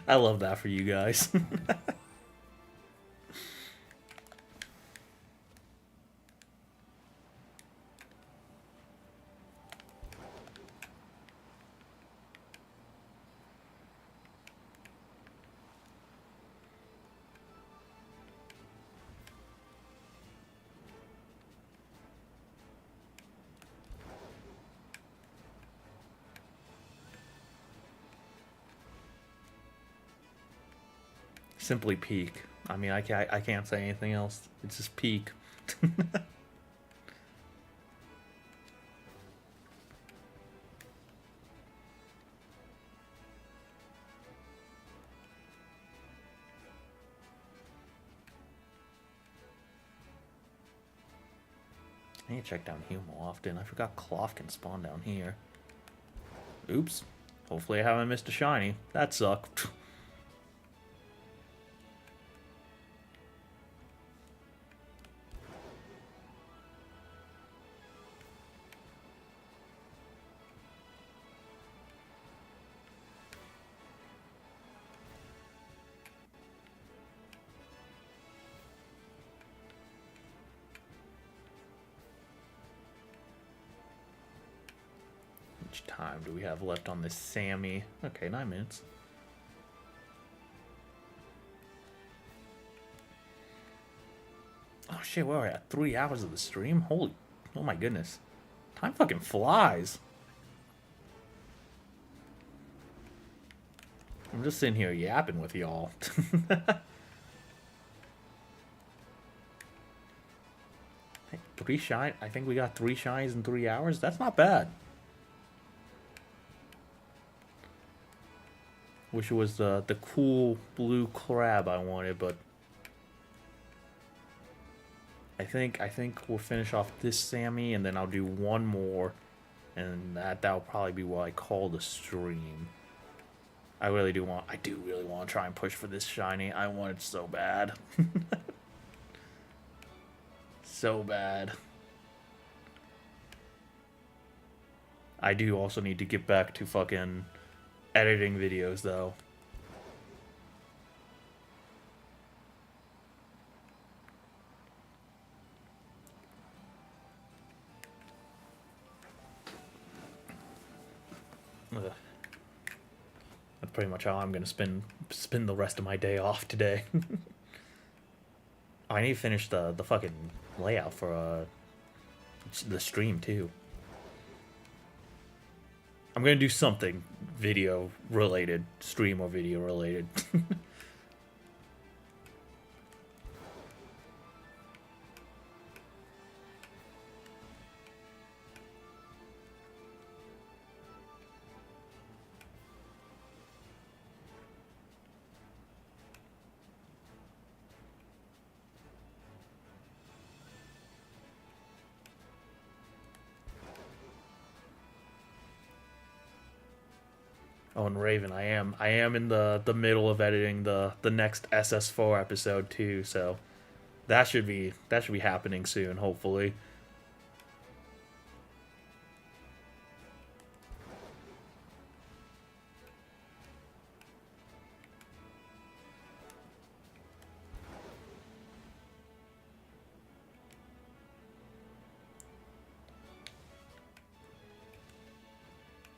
I love that for you guys. Simply peak. I mean, I can't say anything else. It's just peak. I need to check down here more often. I forgot Cloth can spawn down here. Oops. Hopefully I haven't missed a shiny. That sucked. How much time do we have left on this Sammy? Okay, 9 minutes. Oh shit, we're at 3 hours of the stream? Holy, oh my goodness. Time fucking flies. I'm just sitting here yapping with y'all. Three shine. I think we got 3 shinies in 3 hours. That's not bad. Wish it was the cool blue crab I wanted, but I think we'll finish off this Sammy, and then I'll do one more, and that'll probably be what I call the stream. I do really want to try and push for this shiny. I want it so bad. So bad. I do also need to get back to fucking editing videos, though. Ugh. That's pretty much how I'm gonna spend the rest of my day off today. I need to finish the fucking layout for the stream too. I'm gonna do something video related, stream or video related. Oh, and Raven, I am in the middle of editing the next SS4 episode too, so that should be happening soon, hopefully.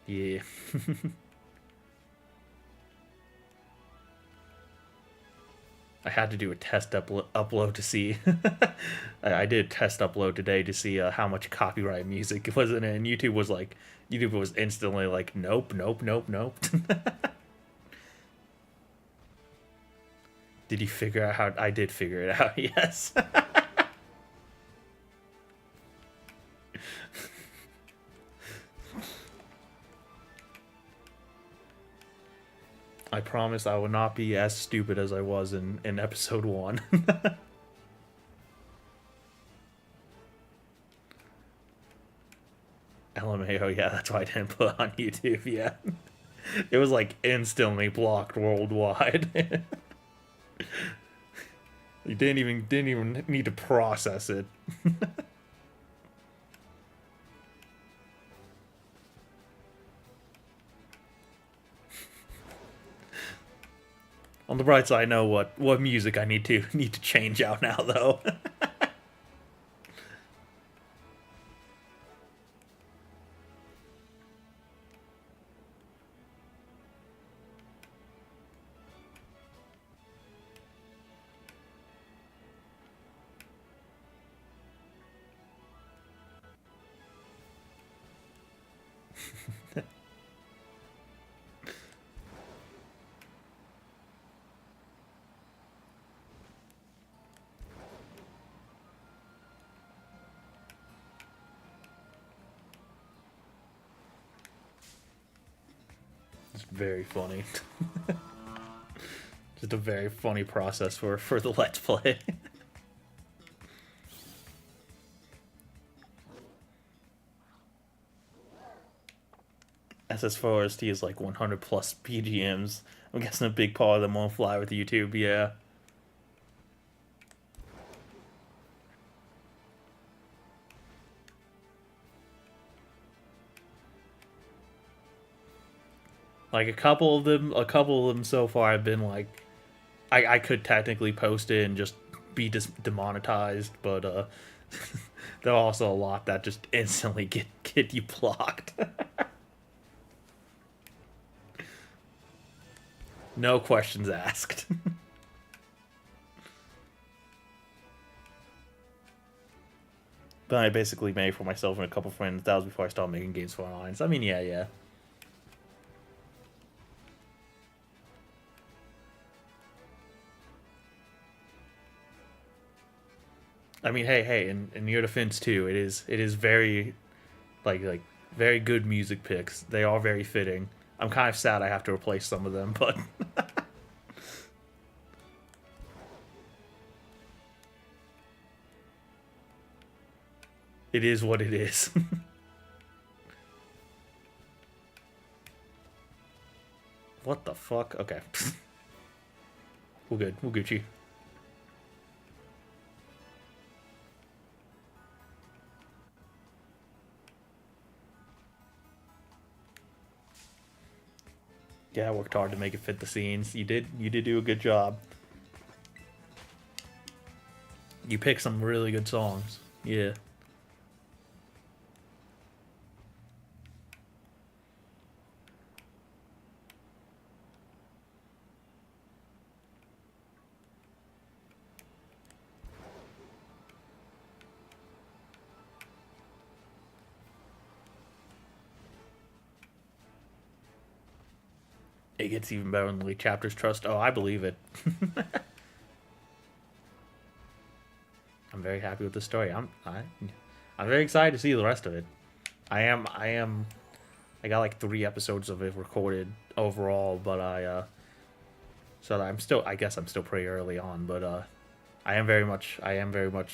Yeah. I had to do a test upload to see. I did a test upload today to see how much copyright music was in it, and YouTube was instantly like, nope, nope, nope, nope. Did you figure out how? I did figure it out. Yes. I promise I will not be as stupid as I was in episode 1. LMAO, yeah, that's why I didn't put on YouTube, yeah. It was like instantly blocked worldwide. You didn't even need to process it. On the bright side, I know what music I need to change out now, though. very funny. Just a very funny process for the Let's Play. SS Forest is like 100 plus BGMs. I'm guessing a big part of them won't fly with YouTube, yeah. Like a couple of them so far have been like, I could technically post it and just be demonetized, but there are also a lot that just instantly get you blocked. No questions asked. But I basically made for myself and a couple friends. That was before I started making games for online. So I mean, yeah, yeah. I mean, hey, in your defense too, it is very, like very good music picks. They are very fitting. I'm kind of sad I have to replace some of them, but it is what it is. What the fuck? Okay. We're good. We're Gucci. Yeah, I worked hard to make it fit the scenes. You did do a good job. You picked some really good songs. Yeah. It gets even better when the lead chapters trust. Oh, I believe it. I'm very happy with the story. I'm very excited to see the rest of it. I got like 3 episodes of it recorded overall, but so I'm still, I guess I'm still pretty early on, but I am very much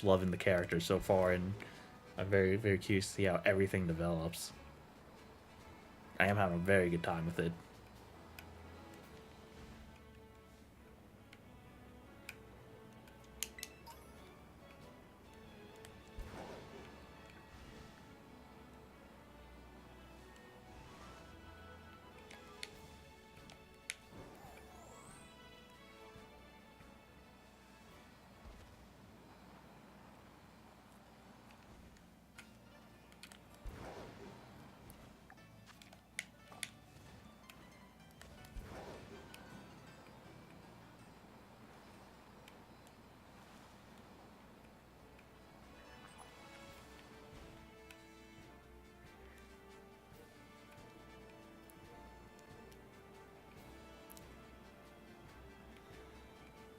loving the characters so far, and I'm very curious to see how everything develops. I am having a very good time with it.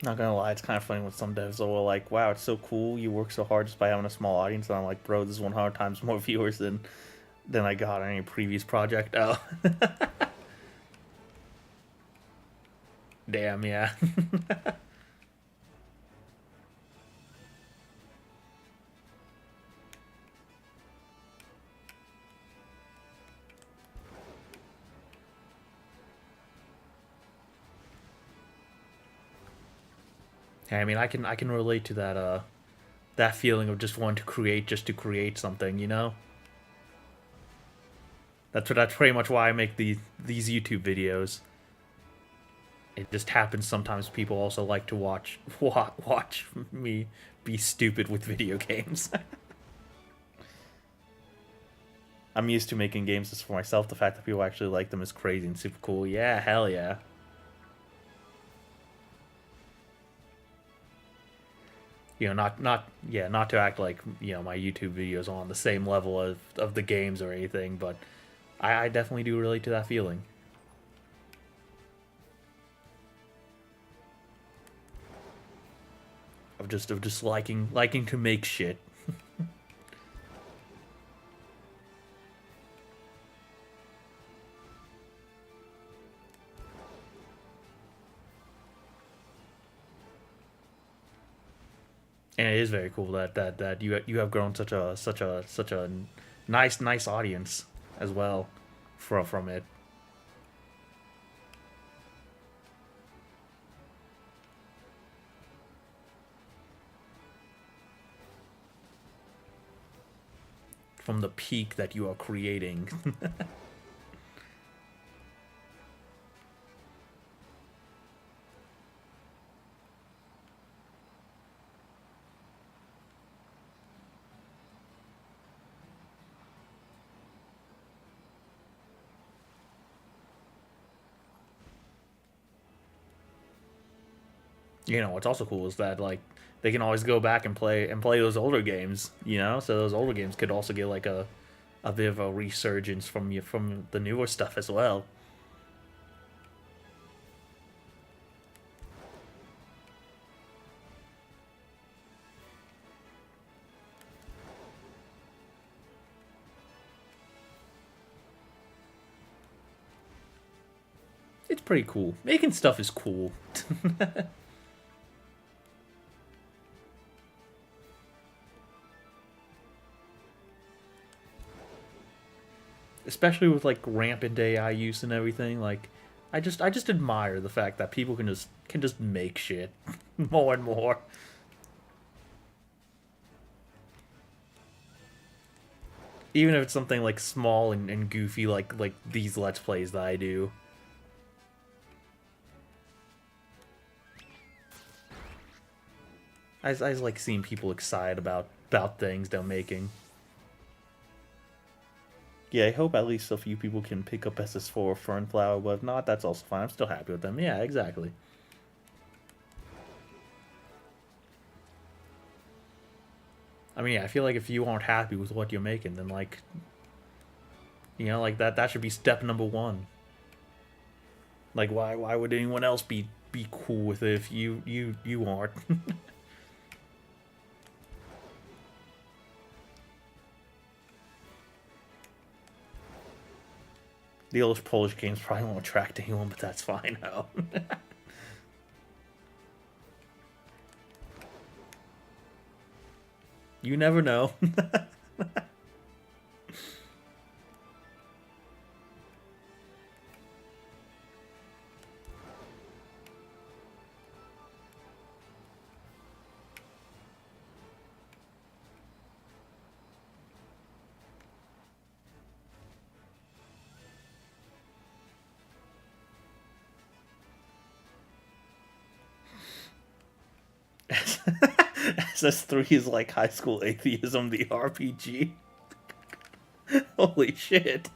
Not gonna lie, it's kind of funny when some devs are like, "Wow, it's so cool. You work so hard just by having a small audience." And I'm like, "Bro, this is 100 times more viewers than I got on any previous project." Oh, damn, yeah. I mean, I can relate to that that feeling of just wanting to create just to create something, you know? That's pretty much why I make these YouTube videos. It just happens sometimes people also like to watch me be stupid with video games. I'm used to making games just for myself. The fact that people actually like them is crazy and super cool. Yeah, hell yeah. You know, not to act like, you know, my YouTube videos are on the same level of the games or anything, but I definitely do relate to that feeling. Of just liking to make shit. And it is very cool that you have grown such a nice audience as well from it. From the peak that you are creating. You know what's also cool is that like they can always go back and play those older games. You know, so those older games could also get like a bit of a resurgence from the newer stuff as well. It's pretty cool. Making stuff is cool. Especially with like rampant AI use and everything. Like, I just admire the fact that people can just make shit more and more. Even if it's something like small and goofy, like these Let's Plays that I do. I just like seeing people excited about things they're making. Yeah, I hope at least a few people can pick up SS4 Fernflower, but if not, that's also fine. I'm still happy with them. Yeah, exactly. I mean, yeah, I feel like if you aren't happy with what you're making, then like, you know, like that should be step number one. Like, why would anyone else be cool with it if you aren't? The old Polish games probably won't attract anyone, but that's fine now. You never know. SS3 is like high school atheism, the RPG. Holy shit.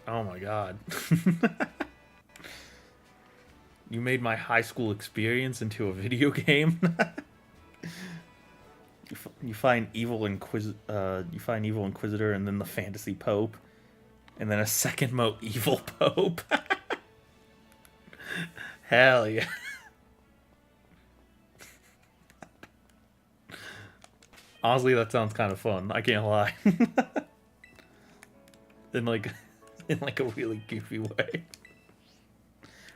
Oh my god. You made my high school experience into a video game? You find you find evil Inquisitor and then the fantasy Pope. And then a second mo evil Pope. Hell yeah. Honestly, that sounds kind of fun. I can't lie. in like, in like a really goofy way.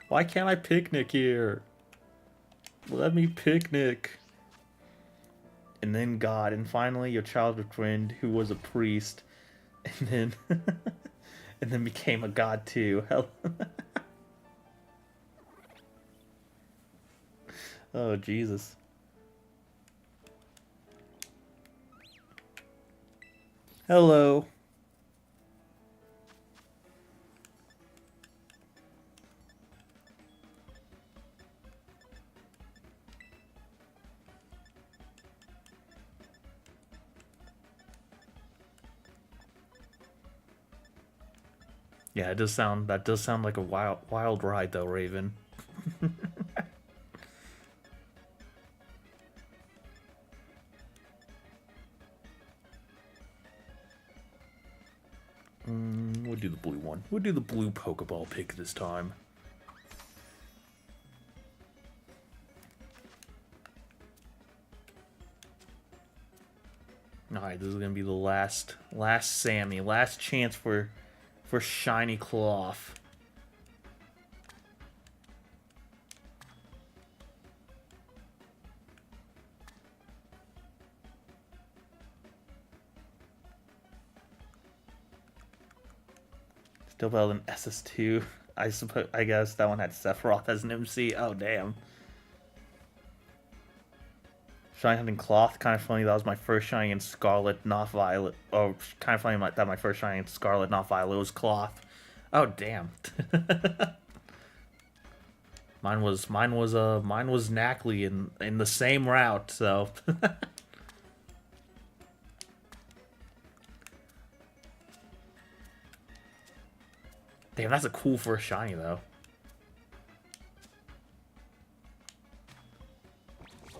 Why can't I picnic here? Let me picnic. And then God, and finally your childhood friend who was a priest, and then, and then became a god too. Hell. Oh Jesus. Hello. Yeah, it does sound that does sound like a wild ride though, Raven. We'll do the blue one. We'll do the blue Pokeball pick this time. Alright, this is gonna be the last Sammy. Last chance for shiny cloth. Still better than SS2. I guess that one had Sephiroth as an MC. Oh damn. Shiny hunting cloth, kind of funny. That was my first shiny in Scarlet, not Violet. Oh, kind of funny that my first shiny in Scarlet, not Violet, was cloth. Oh damn. mine was Knackley in the same route. So. Damn, that's a cool first shiny though.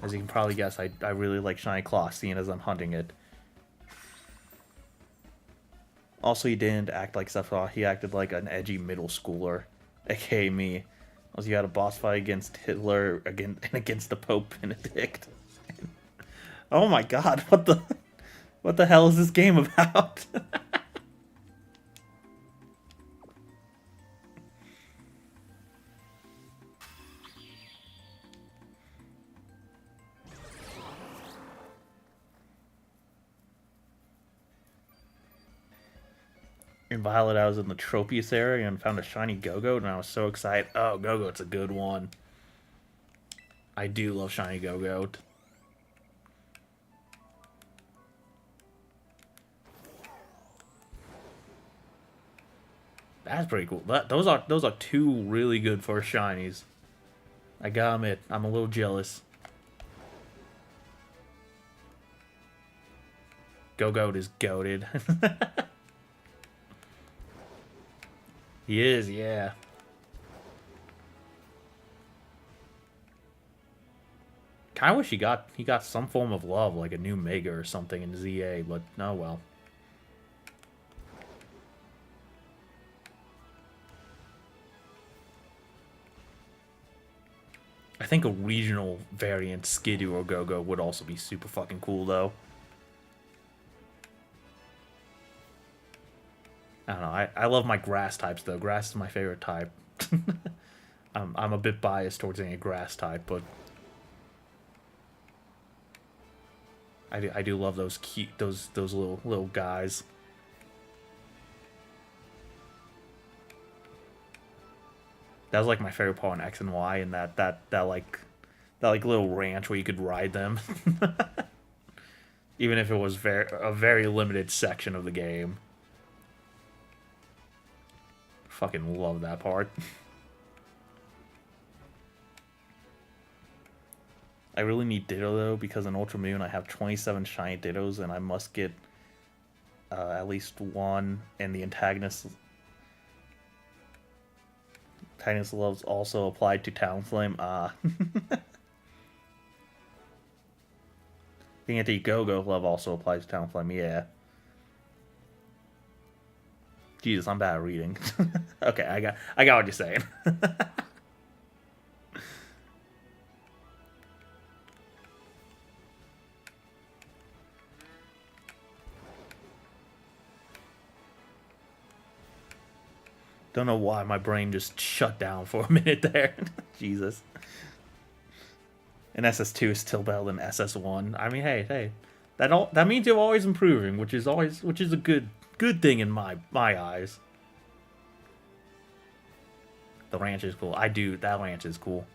As you can probably guess, I really like shiny cloth, seeing as I'm hunting it. Also, he didn't act like Sephiroth. He acted like an edgy middle schooler, aka me. Also, you had a boss fight against Hitler against the Pope Benedict. Oh my God! What the hell is this game about? In Violet, I was in the Tropius area and found a shiny Go-Go, and I was so excited. Oh, Go-Go, it's a good one. I do love shiny Go-Go. That's pretty cool. Those are two really good first shinies. I gotta admit, I'm a little jealous. Go-Go is goated. He is, yeah. Kinda wish he got some form of love, like a new Mega or something in ZA, but oh well. I think a regional variant Skidoo or Go-Go would also be super fucking cool though. I don't know. I love my grass types though. Grass is my favorite type. I'm a bit biased towards any grass type, but I do love those cute those little guys. That was like my favorite part in X and Y, and that like little ranch where you could ride them. Even if it was a very limited section of the game. Fucking love that part. I really need Ditto though, because in Ultra Moon I have 27 shiny Dittos and I must get at least one, and the antagonist loves also applied to Talonflame. The anti-Go-Go love also applies to Talonflame, yeah. Jesus, I'm bad at reading. Okay, I got what you're saying. Don't know why my brain just shut down for a minute there. Jesus. And SS2 is still better than SS1. I mean, hey, that means you're always improving, which is a good thing in my eyes. The ranch is cool. That ranch is cool.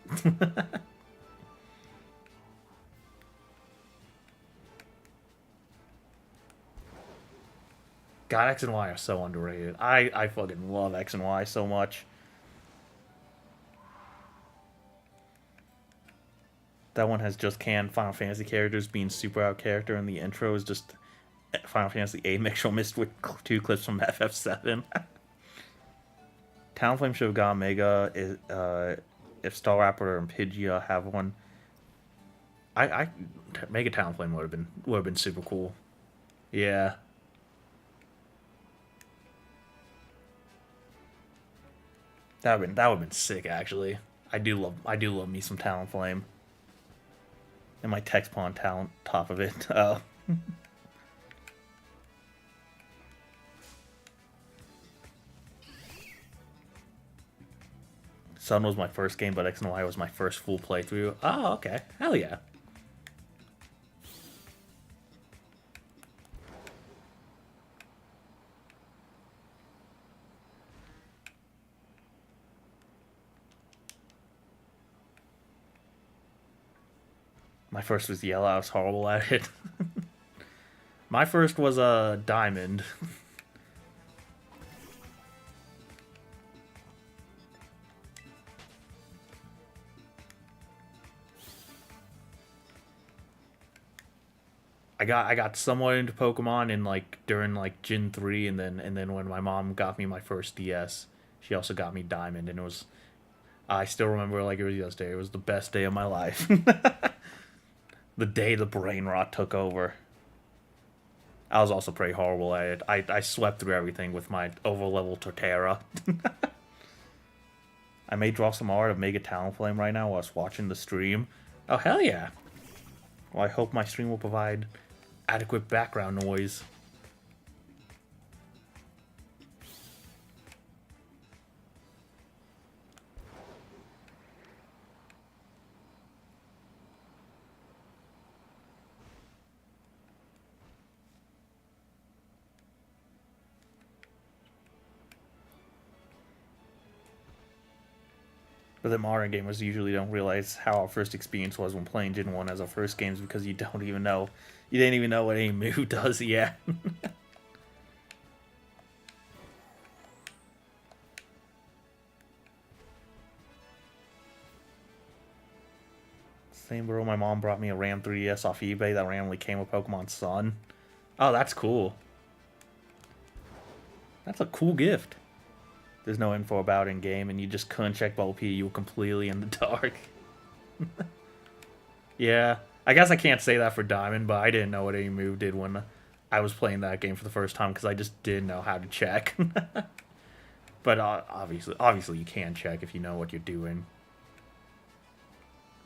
God, X and Y are so underrated. I fucking love X and Y so much. That one has just canned Final Fantasy characters being super out character, and the intro is just Final Fantasy VIII mixture mixed with 2 clips from FF7. Talonflame should have gone Mega if Staraptor and Pidgeot have one. I Mega Talonflame would have been super cool. Yeah. That would have been sick actually. I do love me some Talonflame. And my Text Pawn talent top of it. Oh. Sun was my first game, but X and Y was my first full playthrough. Oh, okay. Hell yeah. My first was yellow. I was horrible at it. My first was a diamond. I got somewhat into Pokemon in like during like Gen 3, and then when my mom got me my first DS, she also got me Diamond, and it was, I still remember like it was yesterday. It was the best day of my life. The day the brain rot took over. I was also pretty horrible at it. I swept through everything with my overlevel Torterra. I may draw some art of Mega Talonflame right now while I was watching the stream. Oh, hell yeah. Well, I hope my stream will provide adequate background noise. But the modern gamers usually don't realize how our first experience was when playing Gen 1 as our first games, because you don't even know. You didn't even know what any move does yet. Same bro, my mom brought me a RAM 3DS off eBay that randomly came with Pokemon Sun. Oh, that's cool. That's a cool gift. There's no info about in game, and you just couldn't check Bubble P. You were completely in the dark. Yeah, I guess I can't say that for Diamond, but I didn't know what any move did when I was playing that game for the first time because I just didn't know how to check. But obviously you can check if you know what you're doing.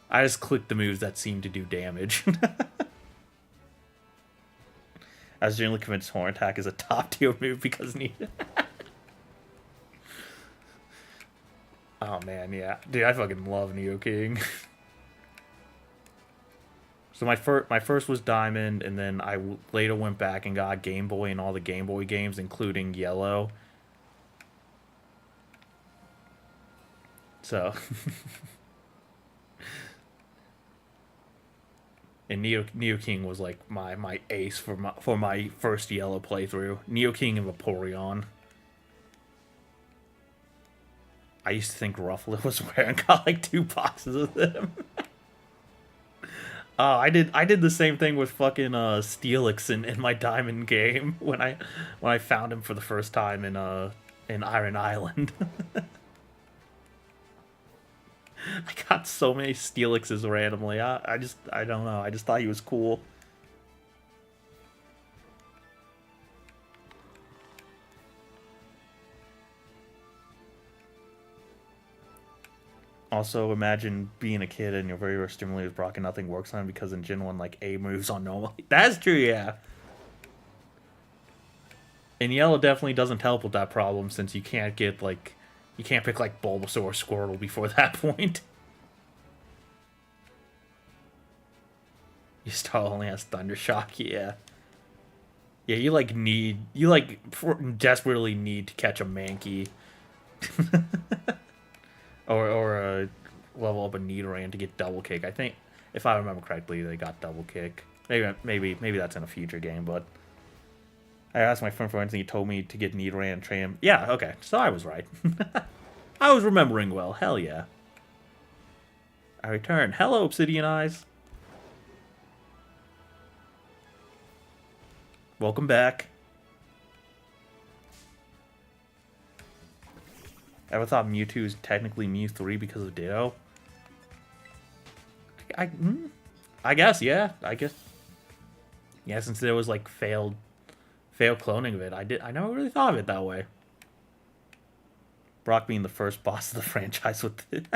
I just clicked the moves that seem to do damage. I was generally convinced Horn Attack is a top tier move because needed. Oh man, yeah, dude, I fucking love Neo King. So my first was Diamond, and then I later went back and got Game Boy and all the Game Boy games, including Yellow. So, and Neo King was like my ace for my first Yellow playthrough. Neo King and Vaporeon. I used to think Rufflet was rare and got like 2 boxes of them. I did the same thing with fucking Steelix in my Diamond game when I found him for the first time in Iron Island. I got so many Steelixes randomly. I don't know. I just thought he was cool. Also, imagine being a kid and your very first stimulator is Brock and nothing works on him because in Gen 1, like, A moves on normal. That's true, yeah. And Yellow definitely doesn't help with that problem since you can't get, like, you can't pick, like, Bulbasaur or Squirtle before that point. Your Star only has Thunder Shock, yeah. Yeah, you, like, desperately need to catch a Mankey. or level up a Nidoran to get Double Kick. I think, if I remember correctly, they got Double Kick. Maybe that's in a future game, but I asked my friend for instance, he told me to get Nidoran and train him. Yeah, okay, so I was right. I was remembering well. Hell yeah. I return. Hello, Obsidian Eyes. Welcome back. Ever thought Mewtwo is technically Mew 3 because of Ditto? I guess, yeah. I guess. Yeah, since there was like failed cloning of it, I never really thought of it that way. Brock being the first boss of the franchise with it.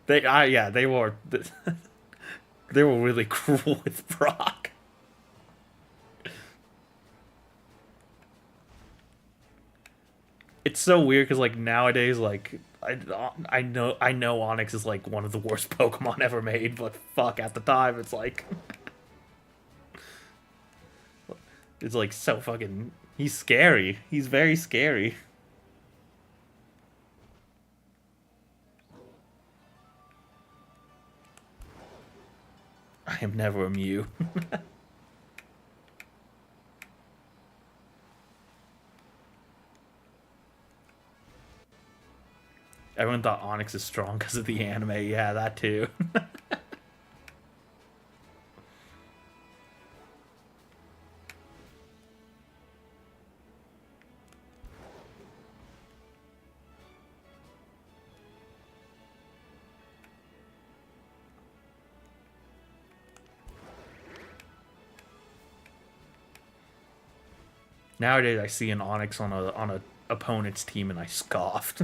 They were really cruel with Brock. it's so weird because like nowadays, like I know Onyx is like one of the worst Pokemon ever made, but fuck, at the time it's like it's like so fucking. He's scary. He's very scary. I am never a Mew. Everyone thought Onyx is strong because of the anime. Yeah, that too. Nowadays, I see an Onyx on a opponent's team and I scoffed.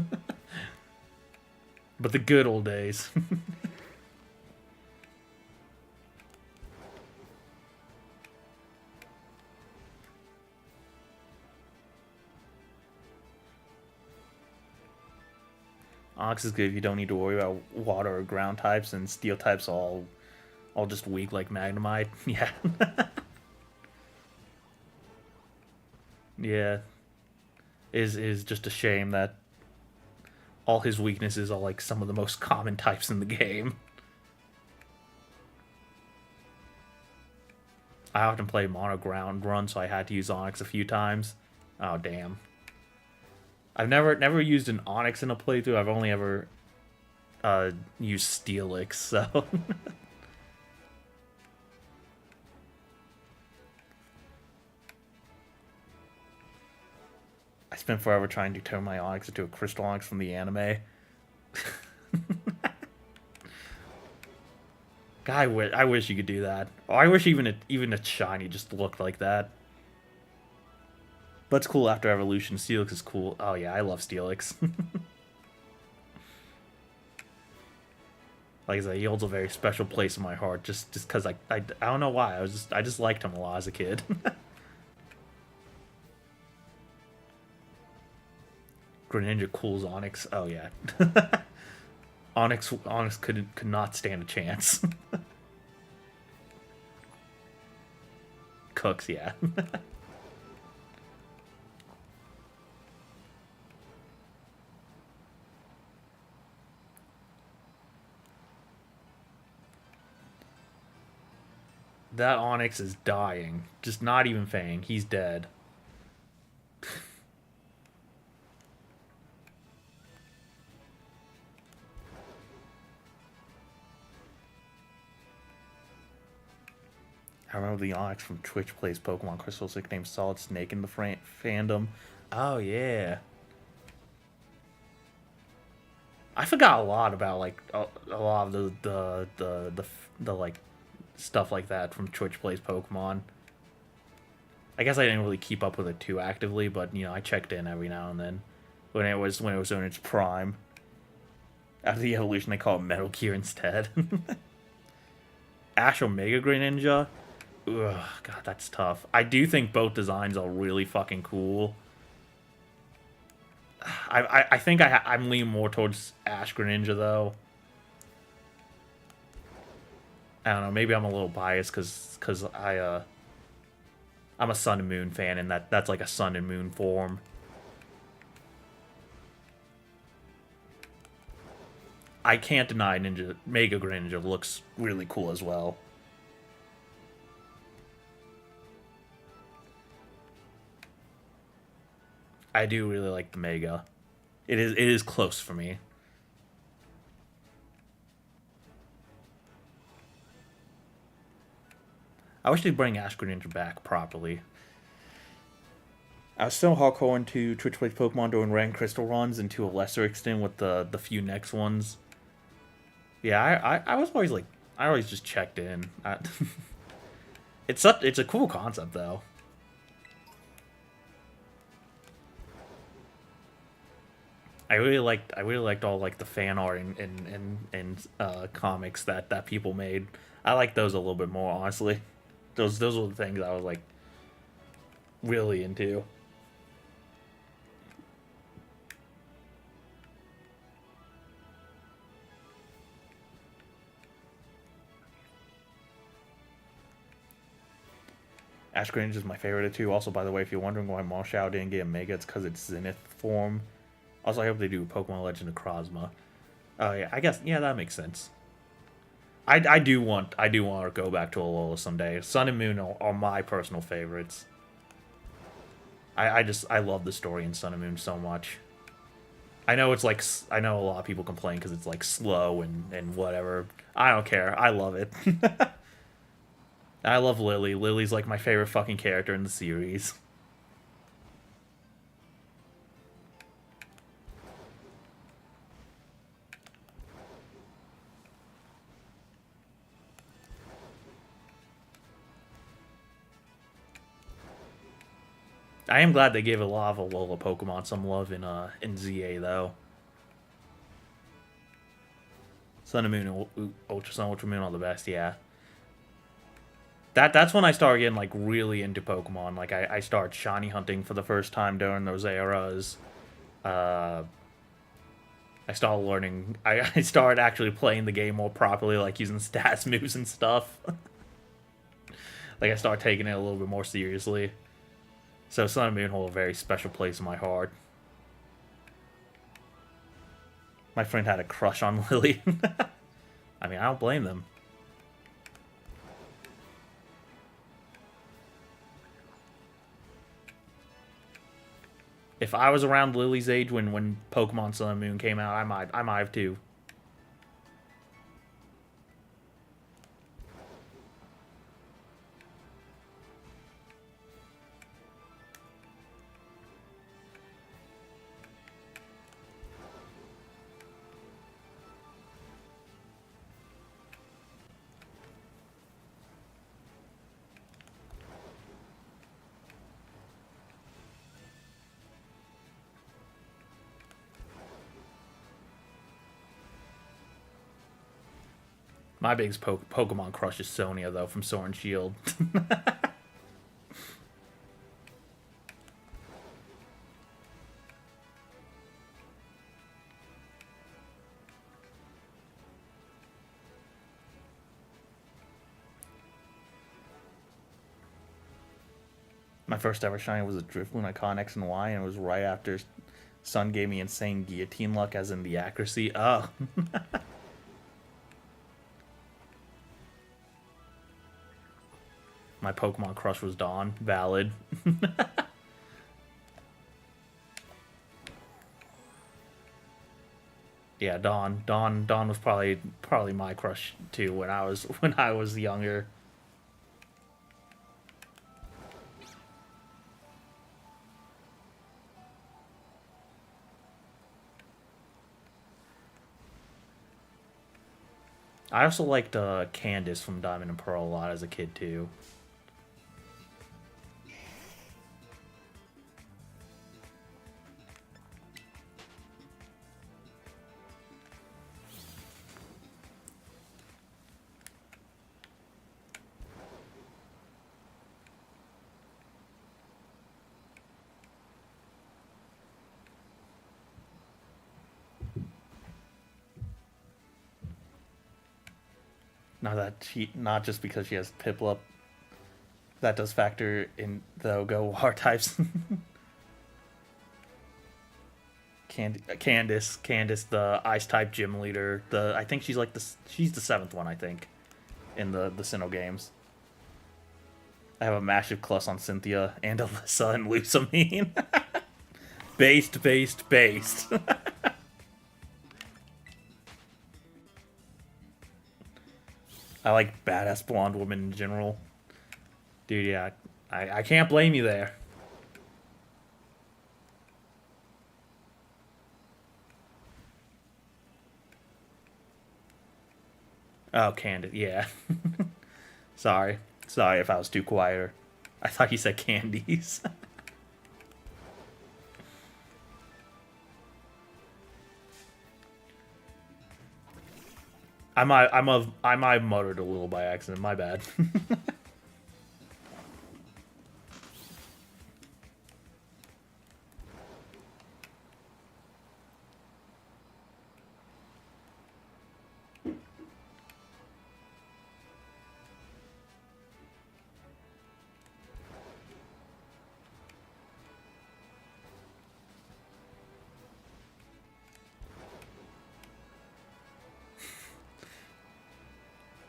But the good old days. Onyx is good if you don't need to worry about water or ground types, and steel types all just weak like Magnemite. Yeah. Yeah. Is just a shame that all his weaknesses are like some of the most common types in the game. I often play mono ground run, so I had to use Onyx a few times. Oh damn. I've never used an Onyx in a playthrough. I've only ever used Steelix, so I spent forever trying to turn my Onyx into a Crystal Onyx from the anime. God, I wish you could do that. Oh, I wish even a shiny just looked like that. But it's cool after evolution. Steelix is cool. Oh yeah, I love Steelix. Like I said, he holds a very special place in my heart. Just because I don't know why. I just liked him a lot as a kid. Greninja cools Onyx. Oh yeah. Onyx could not stand a chance. Cooks, yeah. That Onyx is dying. Just not even Fang. He's dead. I remember the Onyx from Twitch plays Pokemon Crystal's nicknamed Solid Snake in the fandom. Oh yeah. I forgot a lot about like a lot of the like stuff like that from Twitch plays Pokemon. I guess I didn't really keep up with it too actively, but I checked in every now and then when it was in its prime. After the evolution, they call it Metal Gear instead. Ash Omega Greninja. Ugh, God, that's tough. I do think both designs are really fucking cool. I think I'm leaning more towards Ash Greninja though. I don't know. Maybe I'm a little biased because I'm a Sun and Moon fan, and that's like a Sun and Moon form. I can't deny Mega Greninja looks really cool as well. I do really like the Mega. It is close for me. I wish they'd bring Ash Greninja back properly. I was still hardcore into Twitch Plays Pokemon doing Red and Crystal runs, and to a lesser extent with the few next ones. Yeah, I was always like, I always just checked in. It's a cool concept though. I really liked all like the fan art and comics that people made. I like those a little bit more, honestly. Those were the things I was like really into. Ash Greninja is my favorite of two. Also, by the way, if you're wondering why Marshall didn't get a Mega, it's because it's Zenith form. Also, I hope they do Pokemon Legend of Crozma. Oh yeah, I guess yeah that makes sense. I do want to go back to Alola someday. Sun and Moon are my personal favorites. I love the story in Sun and Moon so much. I know it's like I know a lot of people complain because it's like slow and whatever. I don't care. I love it. I love Lily. Lily's like my favorite fucking character in the series. I am glad they gave a lot of Alola Pokemon some love in ZA though. Sun and Moon and Ultra Sun, Ultra Moon, all the best. Yeah. That's when I started getting like really into Pokemon. Like I started shiny hunting for the first time during those eras. Uh, I started learning. I started actually playing the game more properly, like using stats moves and stuff. Like I started taking it a little bit more seriously. So Sun and Moon hold a very special place in my heart. My friend had a crush on Lily. I mean, I don't blame them. If I was around Lily's age when Pokemon Sun and Moon came out, I might have too. My biggest Pokemon crush is Sonia, though, from Sword and Shield. My first ever shiny was a Drifloon Icon X and Y, and it was right after Sun gave me insane guillotine luck, as in the accuracy. Oh. My Pokemon crush was Dawn. Valid. Yeah, Dawn was probably my crush too when I was younger. I also liked Candace from Diamond and Pearl a lot as a kid too. Not just because she has Piplup. That does factor in though. Go water types. Candace, the Ice type gym leader. I think she's the seventh one. I think in the Sinnoh games. I have a massive cluss on Cynthia and Alyssa and Lusamine. Based. I like badass blonde women in general. Dude, yeah. I can't blame you there. Oh, Candid, yeah. Sorry. Sorry if I was too quieter. I thought you said candies. I might have muttered a little by accident. My bad.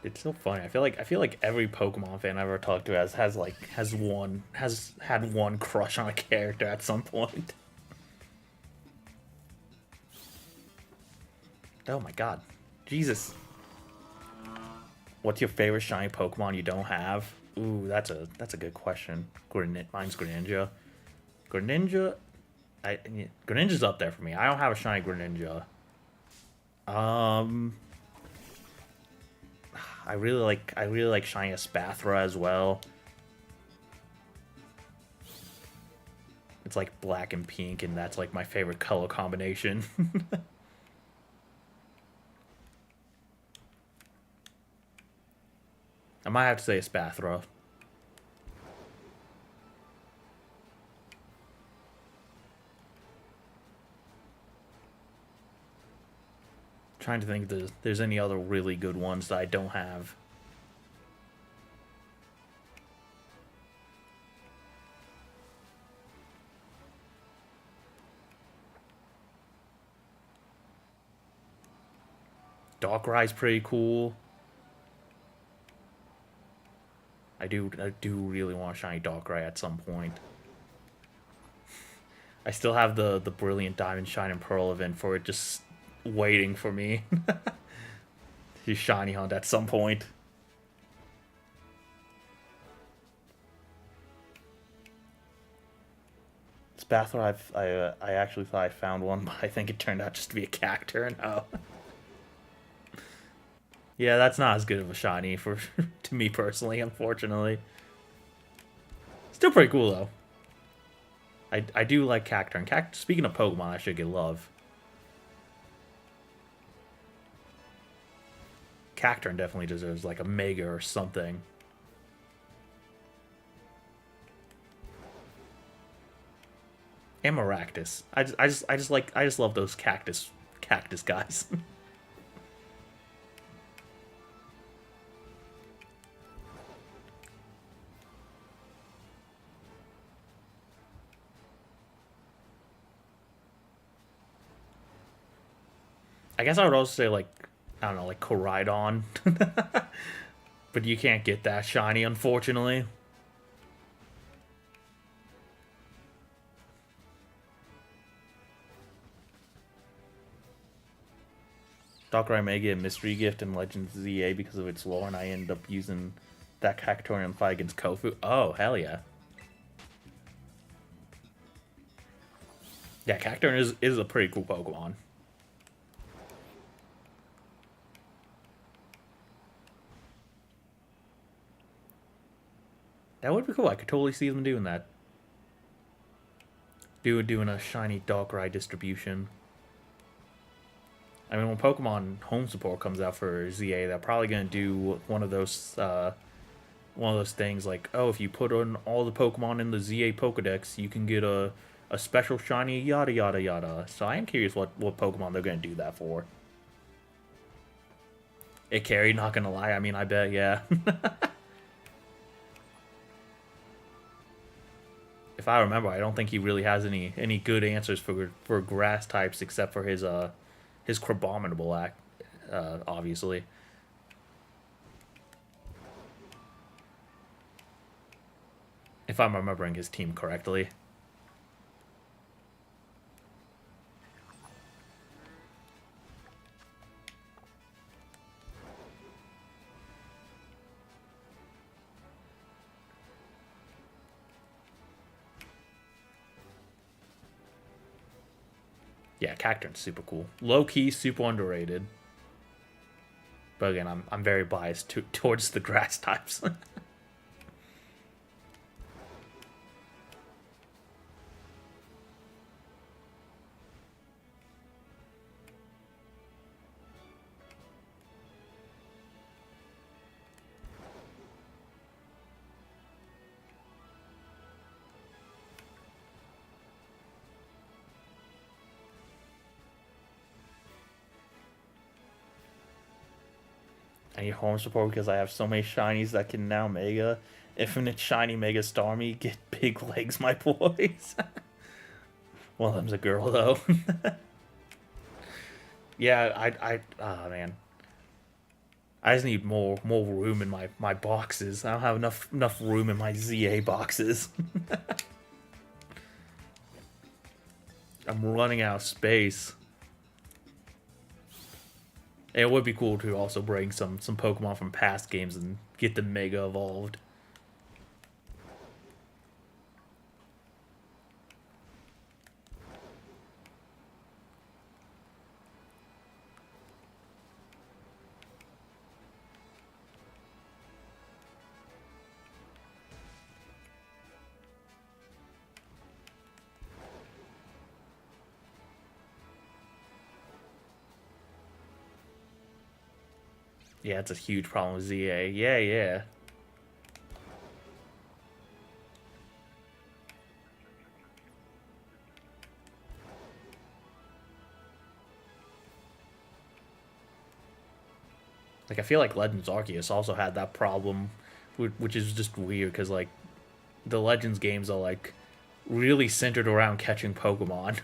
It's so funny. I feel like every Pokemon fan I've ever talked to has had one crush on a character at some point. Oh my god. Jesus. What's your favorite shiny Pokemon you don't have? Ooh, that's a good question. Mine's Greninja. Greninja, Greninja's up there for me. I don't have a shiny Greninja. Um, I really like shiny Espathra as well. It's like black and pink, and that's like my favorite color combination. I might have to say Espathra. Trying to think if there's any other really good ones that I don't have. Darkrai's pretty cool. I do really want a shiny Darkrai at some point. I still have the brilliant Diamond Shine and Pearl event for it just waiting for me to shiny hunt at some point. Spathra, I actually thought I found one, but I think it turned out just to be a cacturn. Oh, yeah, that's not as good of a shiny for to me personally, unfortunately. Still pretty cool though. I do like Cacturn. Speaking of Pokemon, I should get love. Cacturn definitely deserves like a Mega or something. And Maractus. I just love those cactus guys. I guess I would also say like I don't know, like Koraidon. But you can't get that shiny, unfortunately. Darkrai may get a Mystery Gift in Legends ZA because of its lore, and I end up using that Cactorian in the fight against Kofu. Oh, hell yeah. Yeah, Cacturn is a pretty cool Pokemon. That would be cool. I could totally see them doing that. Doing a shiny Darkrai distribution. I mean, when Pokemon Home Support comes out for ZA, they're probably gonna do one of those things like, oh, if you put on all the Pokemon in the ZA Pokedex, you can get a special shiny yada yada yada. So I am curious what Pokemon they're gonna do that for. It carried, not gonna lie. I mean, I bet, yeah. If I remember, I don't think he really has any good answers for grass types except for his Crabominable act, obviously. If I'm remembering his team correctly. Yeah, Cacturn's super cool. Low key, super underrated. But again, I'm very biased towards the grass types. I need home support because I have so many shinies that can now Mega. Infinite shiny Mega Starmie, get big legs, my boys. One of them's a girl though. Yeah, oh man. I just need more room in my boxes. I don't have enough room in my ZA boxes. I'm running out of space. It would be cool to also bring some Pokemon from past games and get them Mega Evolved. Yeah, it's a huge problem with ZA. Yeah, yeah. Like, I feel like Legends Arceus also had that problem, which is just weird, because, like, the Legends games are, like, really centered around catching Pokemon.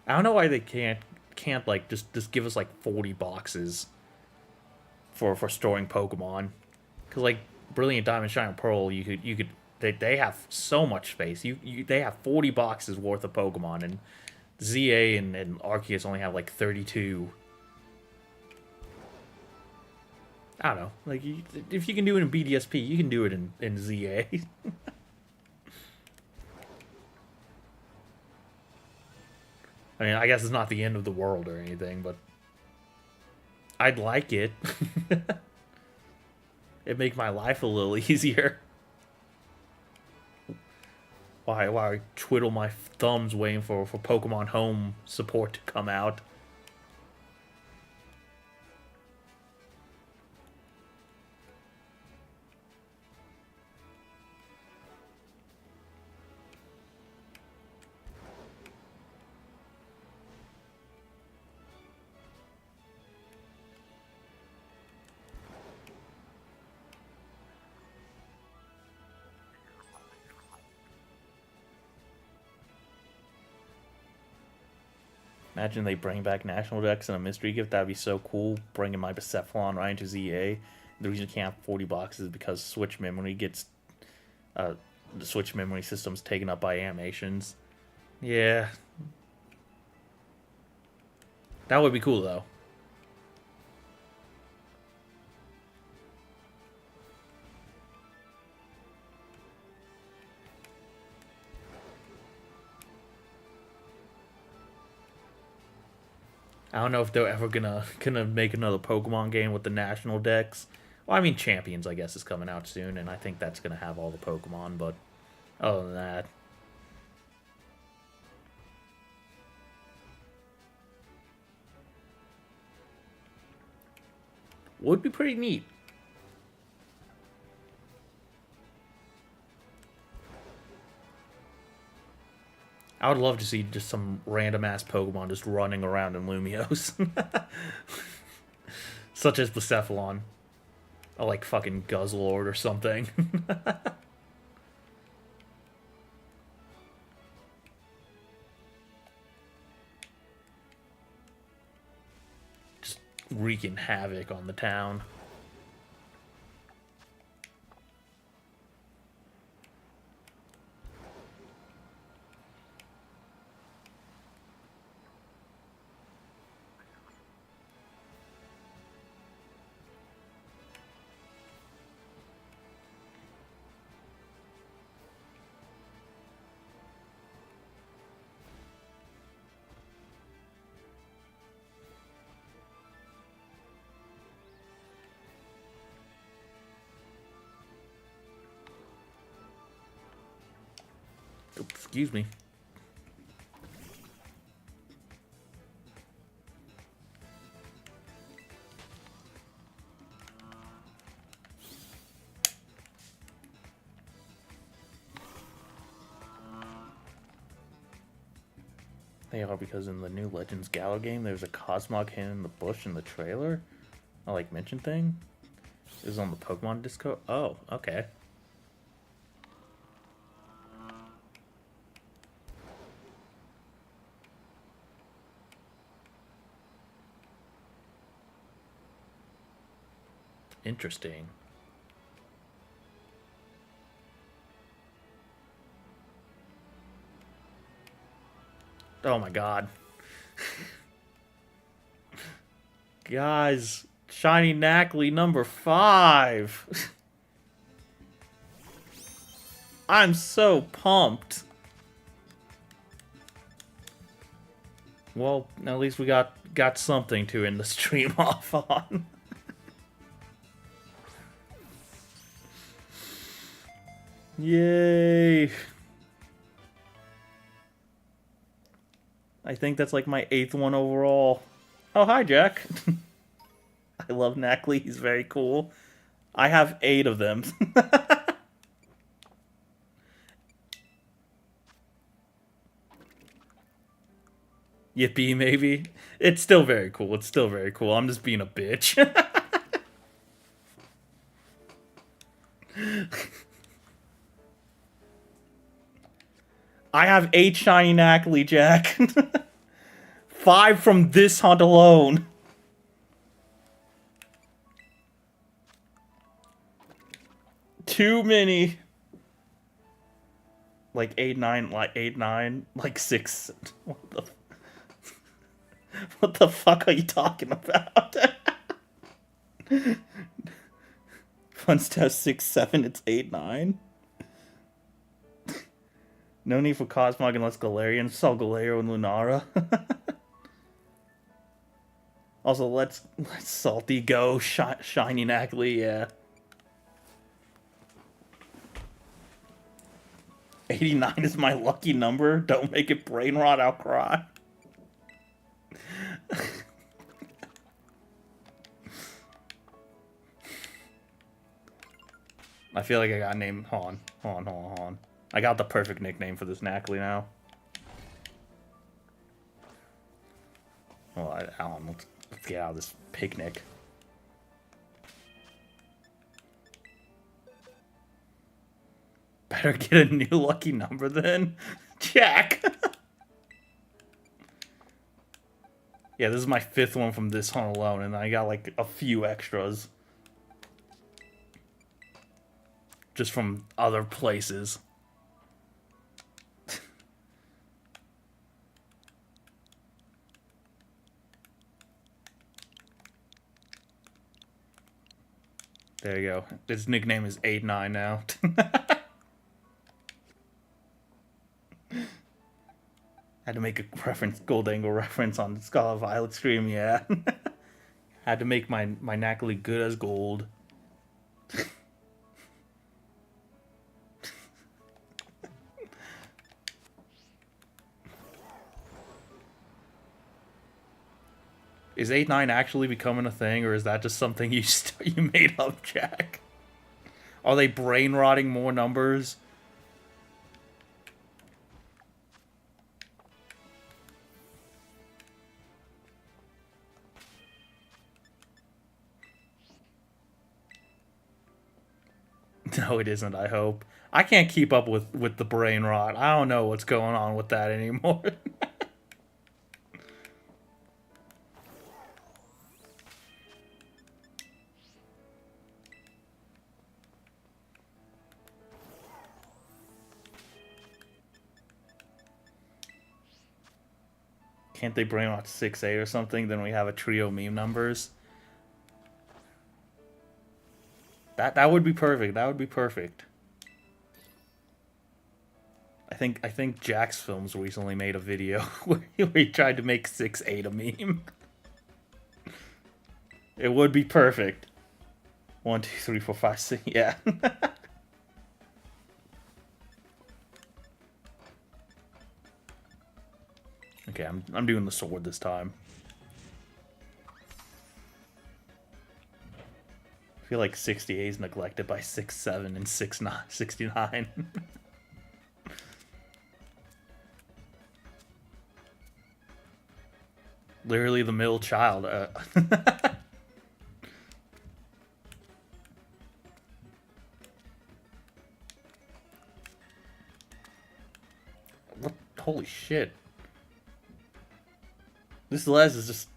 I don't know why they can't like just give us like 40 boxes for storing Pokemon, because like Brilliant Diamond, Shining Pearl, you could they have so much space. They have 40 boxes worth of Pokemon, and ZA and Arceus only have like 32. I don't know. Like, if you can do it in BDSP, you can do it in ZA. I mean, I guess it's not the end of the world or anything, but I'd like it. It'd make my life a little easier. Why I twiddle my thumbs waiting for Pokemon Home support to come out. Imagine they bring back National Dex and a mystery gift. That'd be so cool. Bringing my Bucephalon right into ZA. The reason you can't have 40 boxes is because Switch memory gets the Switch memory system's taken up by animations. Yeah, that would be cool though. I don't know if they're ever gonna make another Pokemon game with the National Dex. Well, I mean, Champions, I guess, is coming out soon, and I think that's gonna have all the Pokemon. But other than that, would be pretty neat. I would love to see just some random ass Pokemon just running around in Lumios, such as Bucephalon, or like fucking Guzzlord or something. Just wreaking havoc on the town. Oops, excuse me. They are, because in the new Legends Gala game, there's a Cosmog hidden in the bush in the trailer. I like mention thing. It was on the Pokemon Disco. Oh, okay. Interesting. Oh my god. Guys, Shiny Knackley number 5. I'm so pumped. Well, at least we got something to end the stream off on. Yay! I think that's like my 8th one overall. Oh, hi, Jack. I love Knackley. He's very cool. I have 8 of them. Yippee, maybe. It's still very cool. It's still very cool. I'm just being a bitch. I have 8 shiny Knackley, Jack. 5 from this hunt alone. Too many. Like 8, 9, like 8, 9, like 6. What the fuck are you talking about? Fun's test 6, 7, it's 8, 9. No need for Cosmog unless Galarian. Saw Galarian and Lunara. Also, let's Salty go. Shiny Knackley, yeah. 89 is my lucky number. Don't make it brain rot, I'll cry. I feel like I got named. Hold on. I got the perfect nickname for this Knackley now. Well, let's get out of this picnic. Better get a new lucky number then. Jack! Yeah, this is my 5th one from this hunt alone, and I got like a few extras. Just from other places. There you go. His nickname is 8-9 now. Had to make a reference, Gold Angle reference on the Scarlet Violet stream, yeah. Had to make my Knackley good as gold. Is 8-9 actually becoming a thing, or is that just something you made up, Jack? Are they brain rotting more numbers? No, it isn't, I hope. I can't keep up with the brain rot. I don't know what's going on with that anymore. Can't they bring out 6A or something? Then we have a trio meme numbers. That would be perfect. That would be perfect. I think Jack's Films recently made a video where he tried to make 6A a meme. It would be perfect. 1, 2, 3, 4, 5, 6. Yeah. Okay, I'm doing the sword this time. I feel like 68 is neglected by 6-7 and 6-9, 69. Literally the middle child. What? Holy shit. This Les is just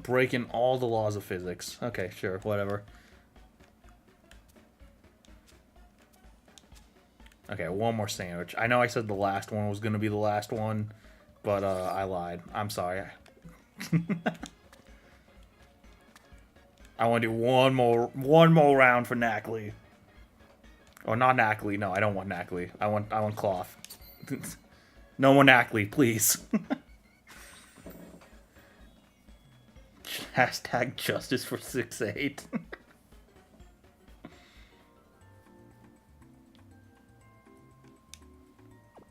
breaking all the laws of physics. Okay, sure, whatever. Okay, one more sandwich. I know I said the last one was gonna be the last one, but I lied. I'm sorry. I want to do one more round for Knackley. Or not Knackley. No, I don't want Knackley. I want Cloth. No more Knackley, please. Hashtag justice for 6'8".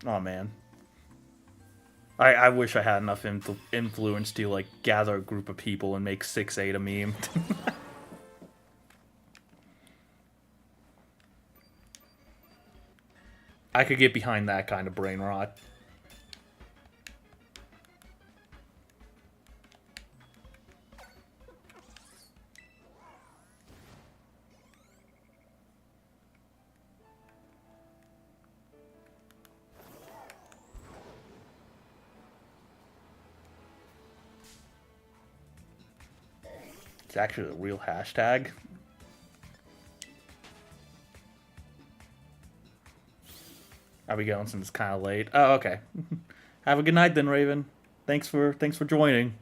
Oh man. I wish I had enough influence to like gather a group of people and make 6'8" a meme. I could get behind that kind of brain rot. It's actually a real hashtag. Are we going since it's kind of late? Oh, okay. Have a good night then, Raven. Thanks for joining.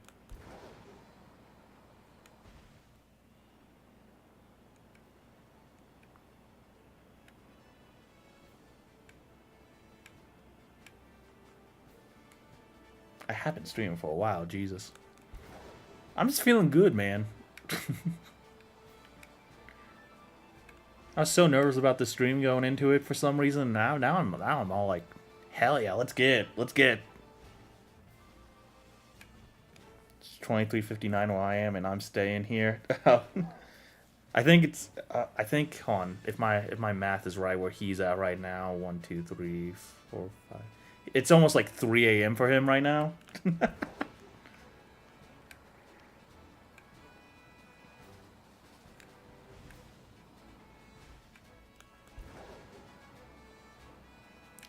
I haven't streamed for a while, Jesus. I'm just feeling good, man. I was so nervous about the stream going into it for some reason. Now I'm all like, hell yeah, let's get. It's 23:59 where I am, and I'm staying here. I think hold on, if my math is right, where he's at right now, 1, 2, 3, 4, 5. It's almost like 3 a.m. for him right now.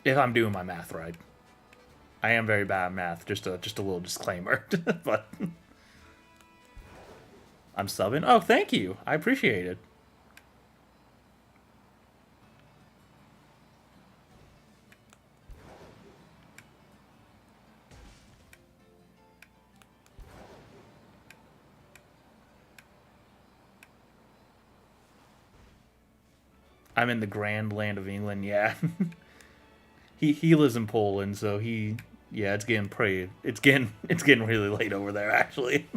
If I'm doing my math right. I am very bad at math, just a little disclaimer. But I'm subbing. Oh, thank you. I appreciate it. I'm in the grand land of England, yeah. He lives in Poland, so it's getting really late over there actually.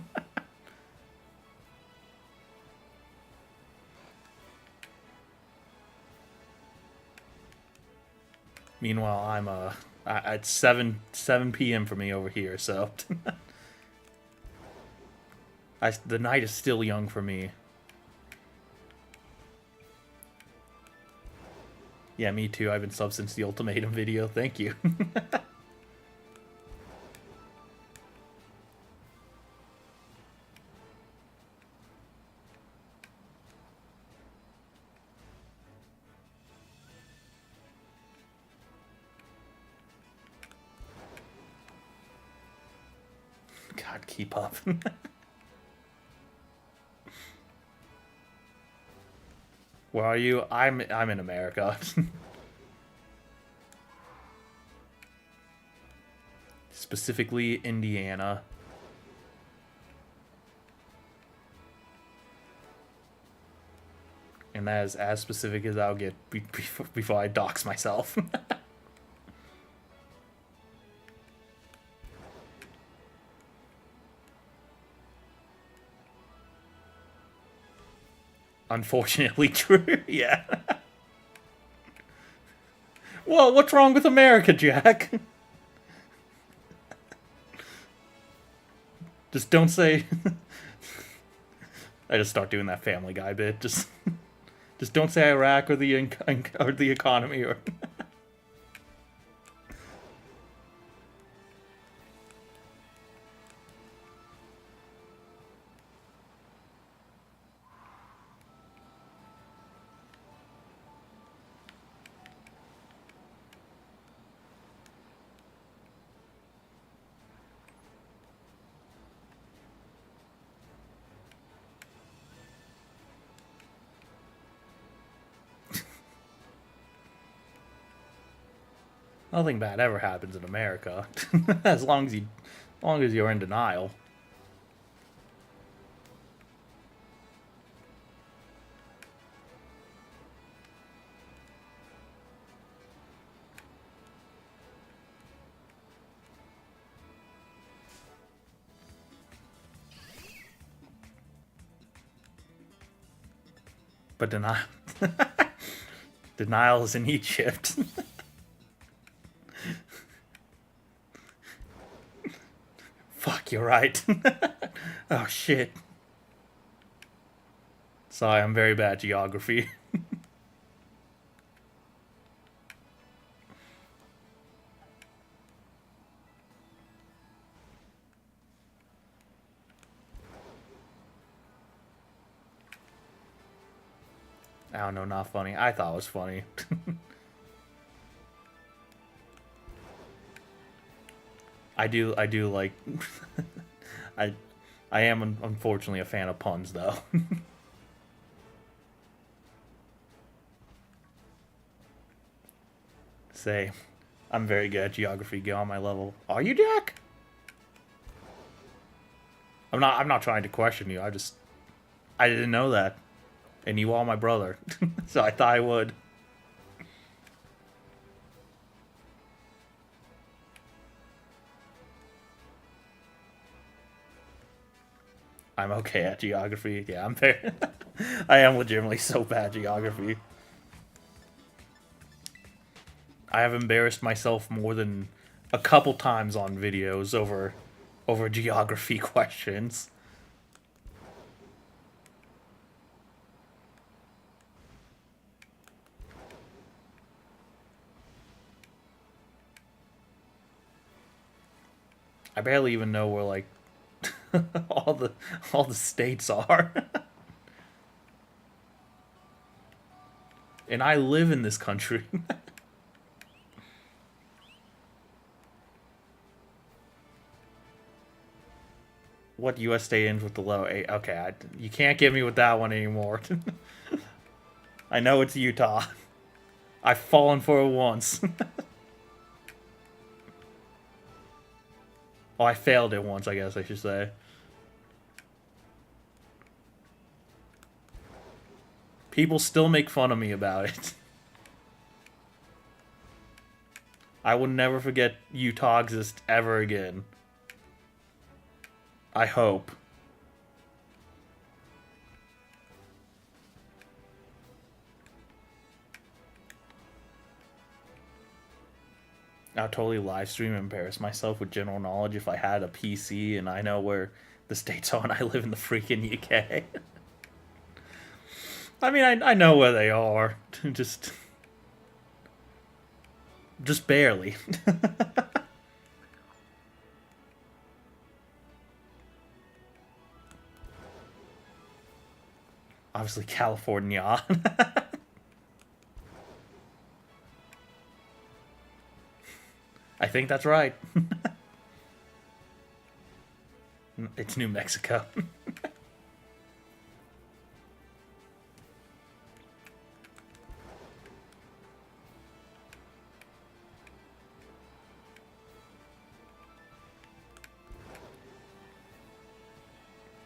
Meanwhile, I'm it's 7 p.m. for me over here, so the night is still young for me. Yeah, me too. I've been subbed since the ultimatum video. Thank you. God, keep up. Where are you? I'm in America. Specifically Indiana. And that is as specific as I'll get before I dox myself. Unfortunately true, yeah. Whoa, what's wrong with America, Jack? Just don't say... I just start doing that Family Guy bit. Just don't say Iraq or the economy or... Nothing bad ever happens in America, as long as you're in denial. But denial is in Egypt. Fuck, you're right. Oh shit. Sorry, I'm very bad at geography. I don't know, not funny. I thought it was funny. I do like. I, I am unfortunately a fan of puns though. Say, I'm very good at geography. Get on my level. Are you, Jack? I'm not trying to question you. I didn't know that, and you are my brother, so I thought I would. I'm okay at geography. Yeah, I'm very. I am legitimately so bad at geography. I have embarrassed myself more than a couple times on videos over geography questions. I barely even know where like all the all the states are. And I live in this country. What U.S. state ends with the low A? Okay, you can't get me with that one anymore. I know it's Utah. I've fallen for it once. Oh, I failed it once, I guess I should say. People still make fun of me about it. I will never forget Utah exists ever again. I hope. I'll totally live stream and embarrass myself with general knowledge if I had a PC and I know where the states are and I live in the freaking UK. I mean, I know where they are. Just barely. Obviously, California. I think that's right. It's New Mexico.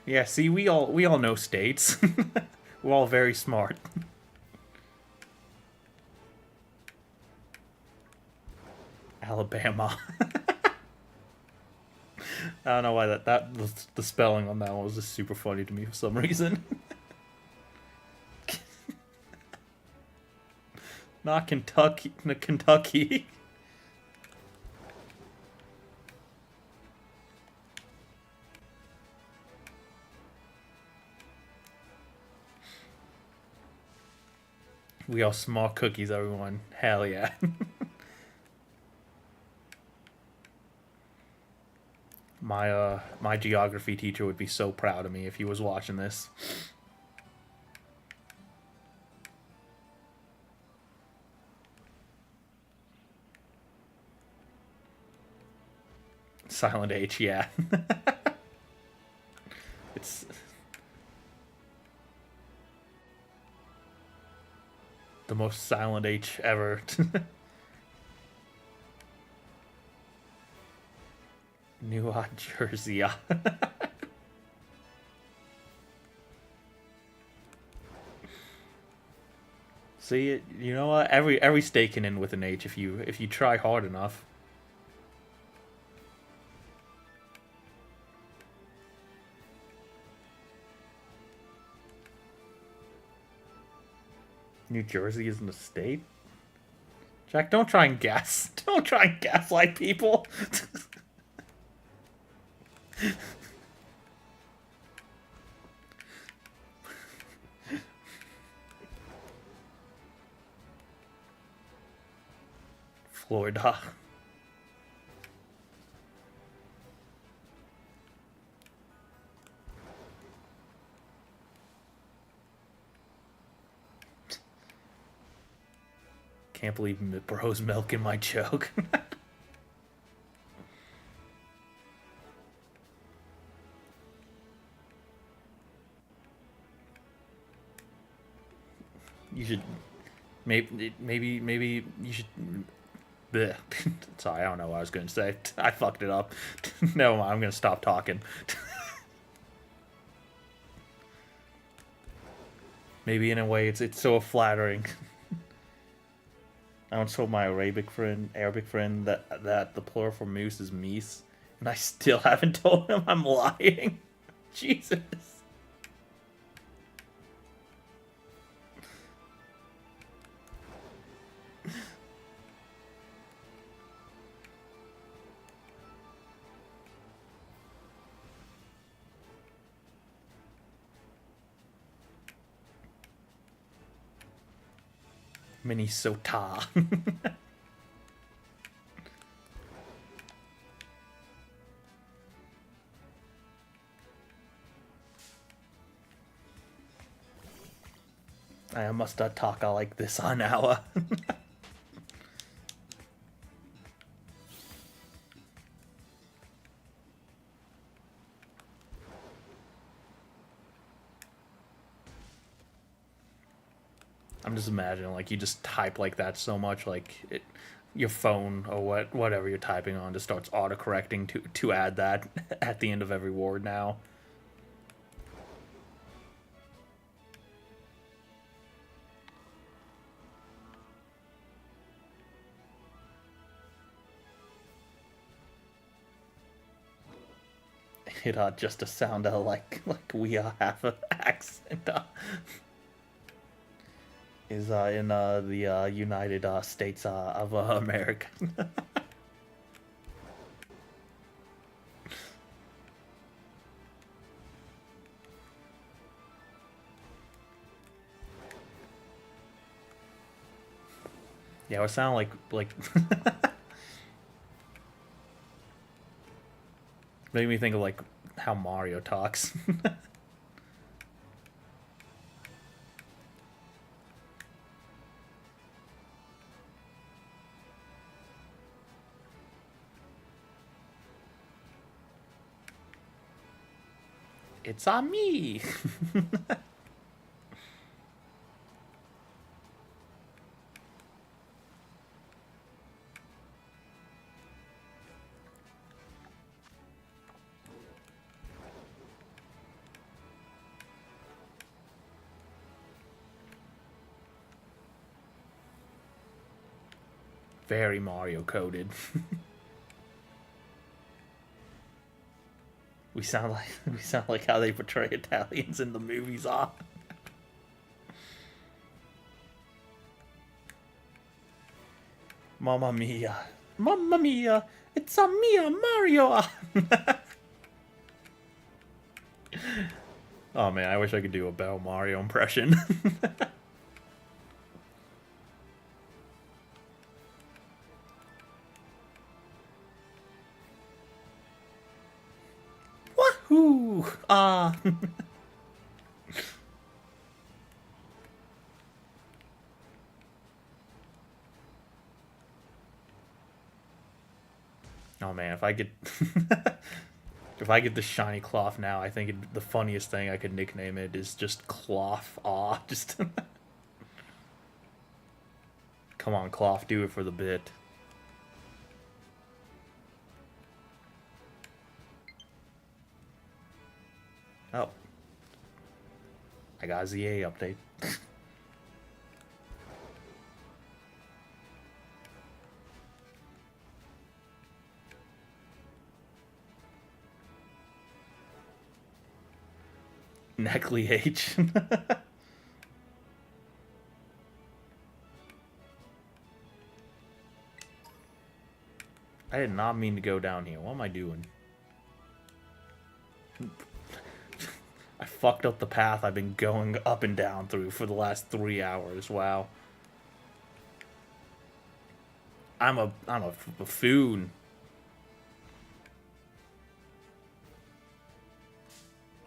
Yeah, see, we all know states. We're all very smart. Alabama. I don't know why the spelling on that one was just super funny to me for some reason. Not Kentucky, Kentucky. We are smart cookies, everyone. Hell yeah. My geography teacher would be so proud of me if he was watching this. Silent H, yeah. It's the most silent H ever. New Jersey. See, you know what? Every state can end with an H if you try hard enough. New Jersey isn't a state. Jack, don't try and guess. Don't try and gaslight people. Florida. Can't believe bro's milking my joke. You should maybe you should. Bleh. Sorry, I don't know what I was going to say. I fucked it up. No, I'm going to stop talking. Maybe in a way it's so flattering. I once told my Arabic friend that the plural for moose is meese, and I still haven't told him I'm lying. Jesus. Minnesota. I must not talk like this on our. I'm just imagining like you just type like that so much like your phone or whatever you're typing on just starts autocorrecting to add that at the end of every word now. It just to sound like we have an accent. Is in the United States of America. Yeah, it sound like made me think of like how Mario talks. It's on me. Very Mario coded. we sound like how they portray Italians in the movies are. Mamma mia. Mamma mia. It's a mia Mario. Oh man, I wish I could do a Bell Mario impression. Wahoo! Ah. Oh man, if I get if I get the shiny cloth now, I think the funniest thing I could nickname it is just cloth. Aw, just come on, cloth, do it for the bit. Oh, I got a ZA update. Neckley H. I did not mean to go down here. What am I doing? I fucked up the path I've been going up and down through for the last 3 hours. Wow. I'm a buffoon.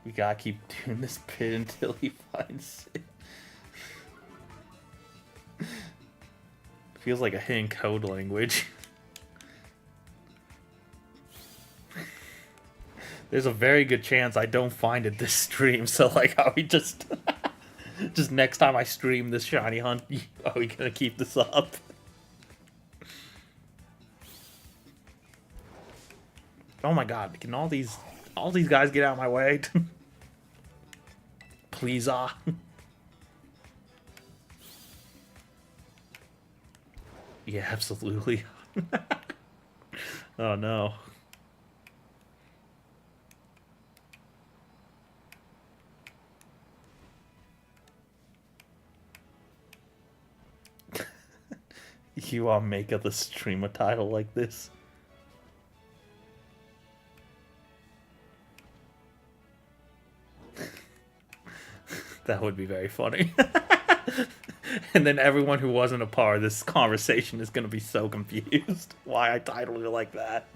We gotta keep doing this bit until he finds it. Feels like a hidden code language. There's a very good chance I don't find it this stream, so like, are we just... just next time I stream this shiny hunt, are we gonna keep this up? Oh my god, can all these guys get out of my way? Please, Yeah, absolutely. Oh no. You make up the stream a title like this? That would be very funny. And then everyone who wasn't a part of this conversation is going to be so confused why I titled it like that.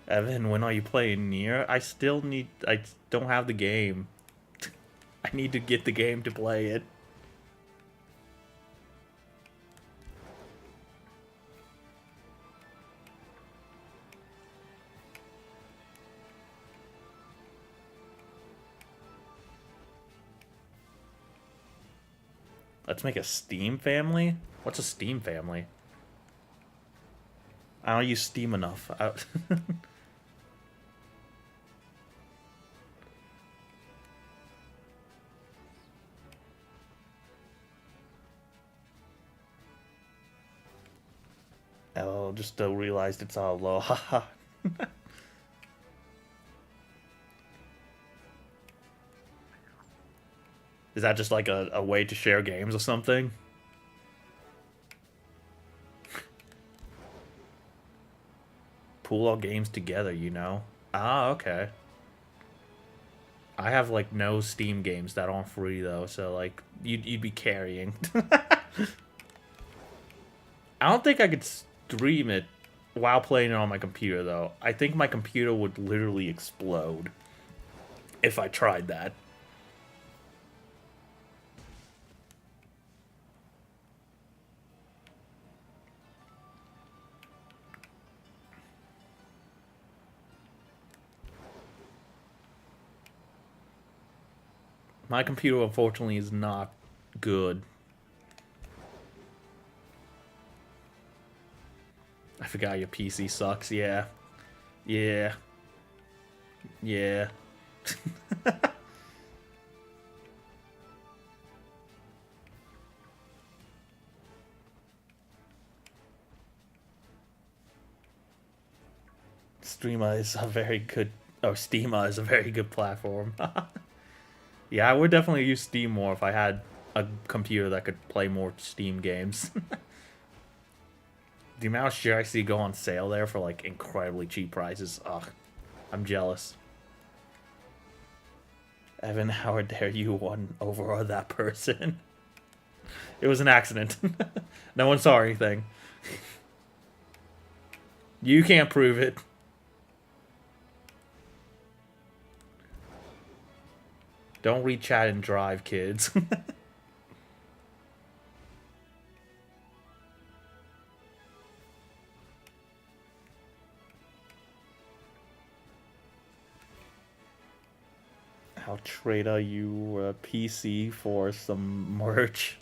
Evan, when are you playing Nier? I don't have the game. I need to get the game to play it. Let's make a Steam family? What's a Steam family? I don't use Steam enough. Oh, just realized it's all low. Haha. Is that just like a way to share games or something? Pool all games together, you know? Ah, okay. I have like no Steam games that aren't free though, so like you'd be carrying. I don't think I could stream it while playing it on my computer though. I think my computer would literally explode if I tried that. My computer, unfortunately, is not good. I forgot your PC sucks, yeah. Yeah. Yeah. Streama is a very good... Oh, Steama is a very good platform. Yeah, I would definitely use Steam more if I had a computer that could play more Steam games. The amount of shit I see go on sale there for like incredibly cheap prices. Ugh, I'm jealous. Evan, how dare you over that person? It was an accident. No one saw anything. You can't prove it. Don't read chat and drive, kids. I'll trade you a PC for some merch.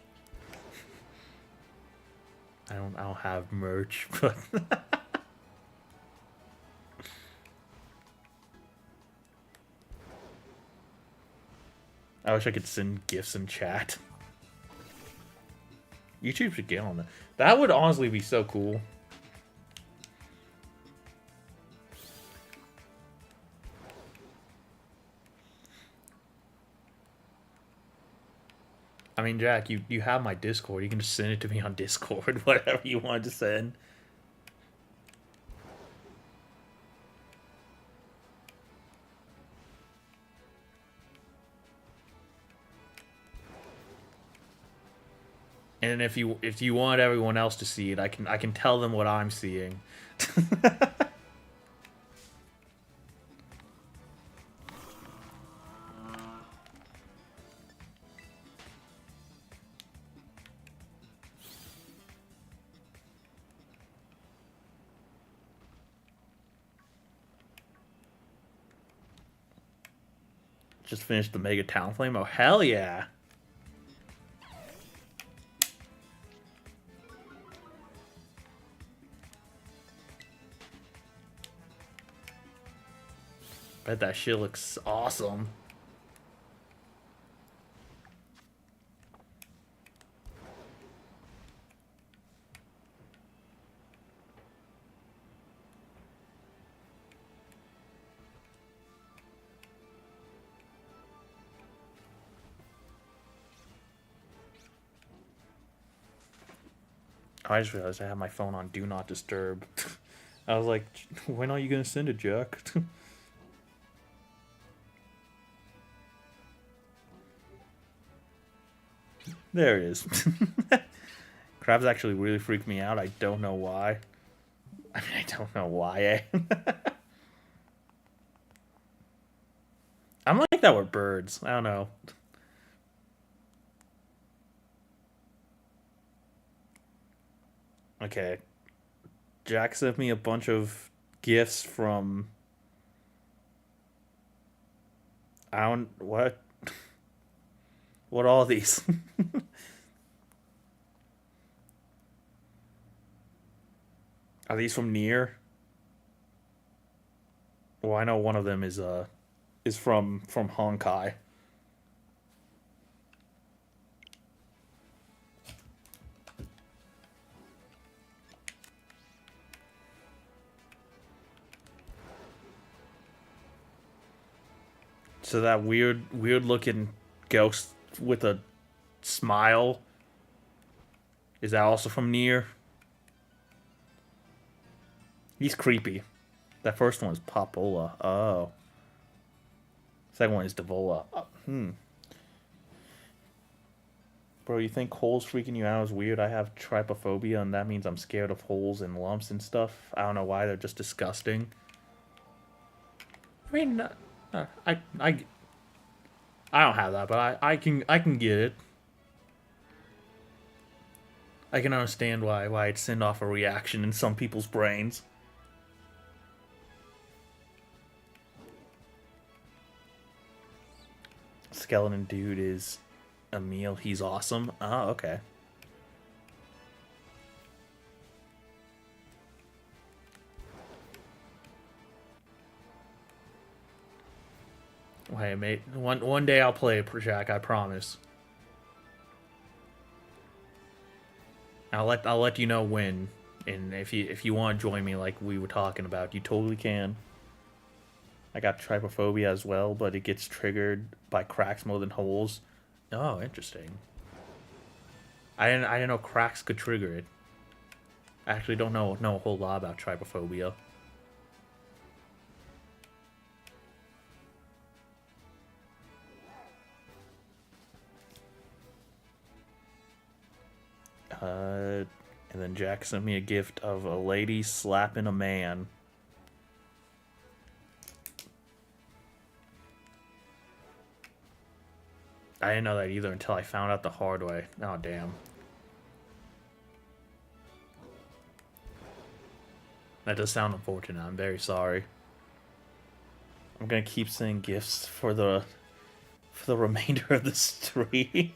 I don't have merch, but I wish I could send gifts in chat. YouTube should get on that. That would honestly be so cool. I mean, Jack, you have my Discord. You can just send it to me on Discord, whatever you want to send. And if you want everyone else to see it, I can tell them what I'm seeing. Just finished the Mega Talonflame. Oh hell yeah! Bet that shit looks awesome. I just realized I have my phone on Do Not Disturb. I was like, when are you gonna send it, Jack? There it is. Crabs actually really freaked me out. I don't know why. I mean, I don't know why, eh? I'm like that with birds. I don't know. Okay. Jack sent me a bunch of gifts from... I don't... What? What are all these? Are these from near? Well, I know one of them is from Honkai. So that weird looking ghost with a smile, is that also from near? He's creepy. That first one is Popola. Oh. Second one is Devola. Bro, you think holes freaking you out is weird? I have trypophobia, and that means I'm scared of holes and lumps and stuff. I don't know why, they're just disgusting. I mean, I don't have that, but I can get it. I can understand why it'd send off a reaction in some people's brains. Skeleton dude is Emil. He's awesome. Oh, okay. Hey, mate. One day I'll play Jack. I promise. I'll let you know when, and if you want to join me, like we were talking about, you totally can. I got trypophobia as well, but it gets triggered by cracks more than holes. Oh, interesting. I didn't know cracks could trigger it. I actually don't know a whole lot about trypophobia. And then Jack sent me a gift of a lady slapping a man. I didn't know that either until I found out the hard way. Oh, damn. That does sound unfortunate. I'm very sorry. I'm gonna keep sending gifts for the remainder of the stream.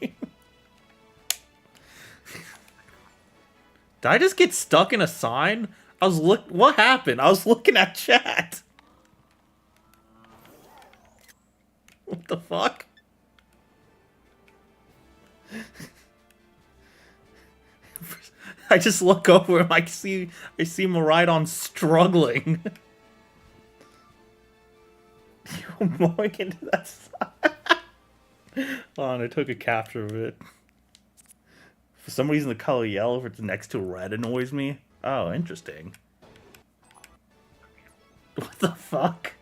Did I just get stuck in a sign? What happened? I was looking at chat. What the fuck? I just look over him. I see Miraidon struggling. Mowing into that side. Oh, and I took a capture of it. For some reason, the color yellow, if it's next to red, annoys me. Oh, interesting. What the fuck?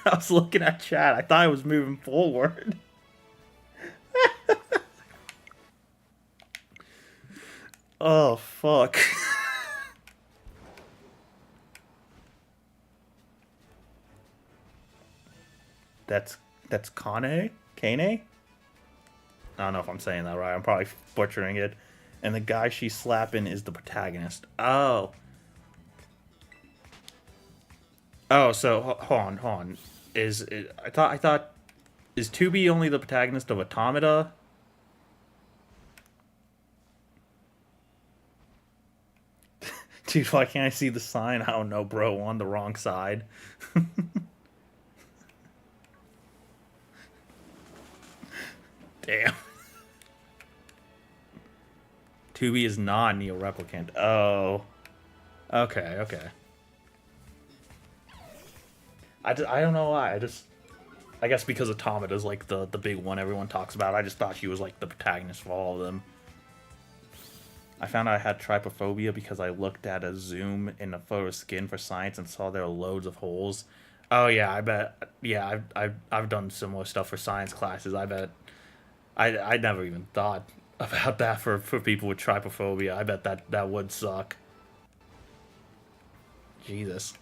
I was looking at chat. I thought I was moving forward. Oh, fuck. That's that's Kane? Kane? I don't know if I'm saying that right. I'm probably butchering it. And the guy she's slapping is the protagonist. Oh. Oh, so hold on. I thought is 2B only the protagonist of Automata? Dude, why can't I see the sign? I don't know, bro. On the wrong side. Damn. 2B is not Neo Replicant. Oh. Okay, okay. I don't know why. I guess because Automata is like the big one everyone talks about. I just thought she was like the protagonist for all of them. I found out I had trypophobia because I looked at a zoom in a photo skin for science and saw there were loads of holes. Oh yeah, I bet. Yeah, I've done similar stuff for science classes. I bet. I never even thought about that for people with trypophobia. I bet that would suck. Jesus.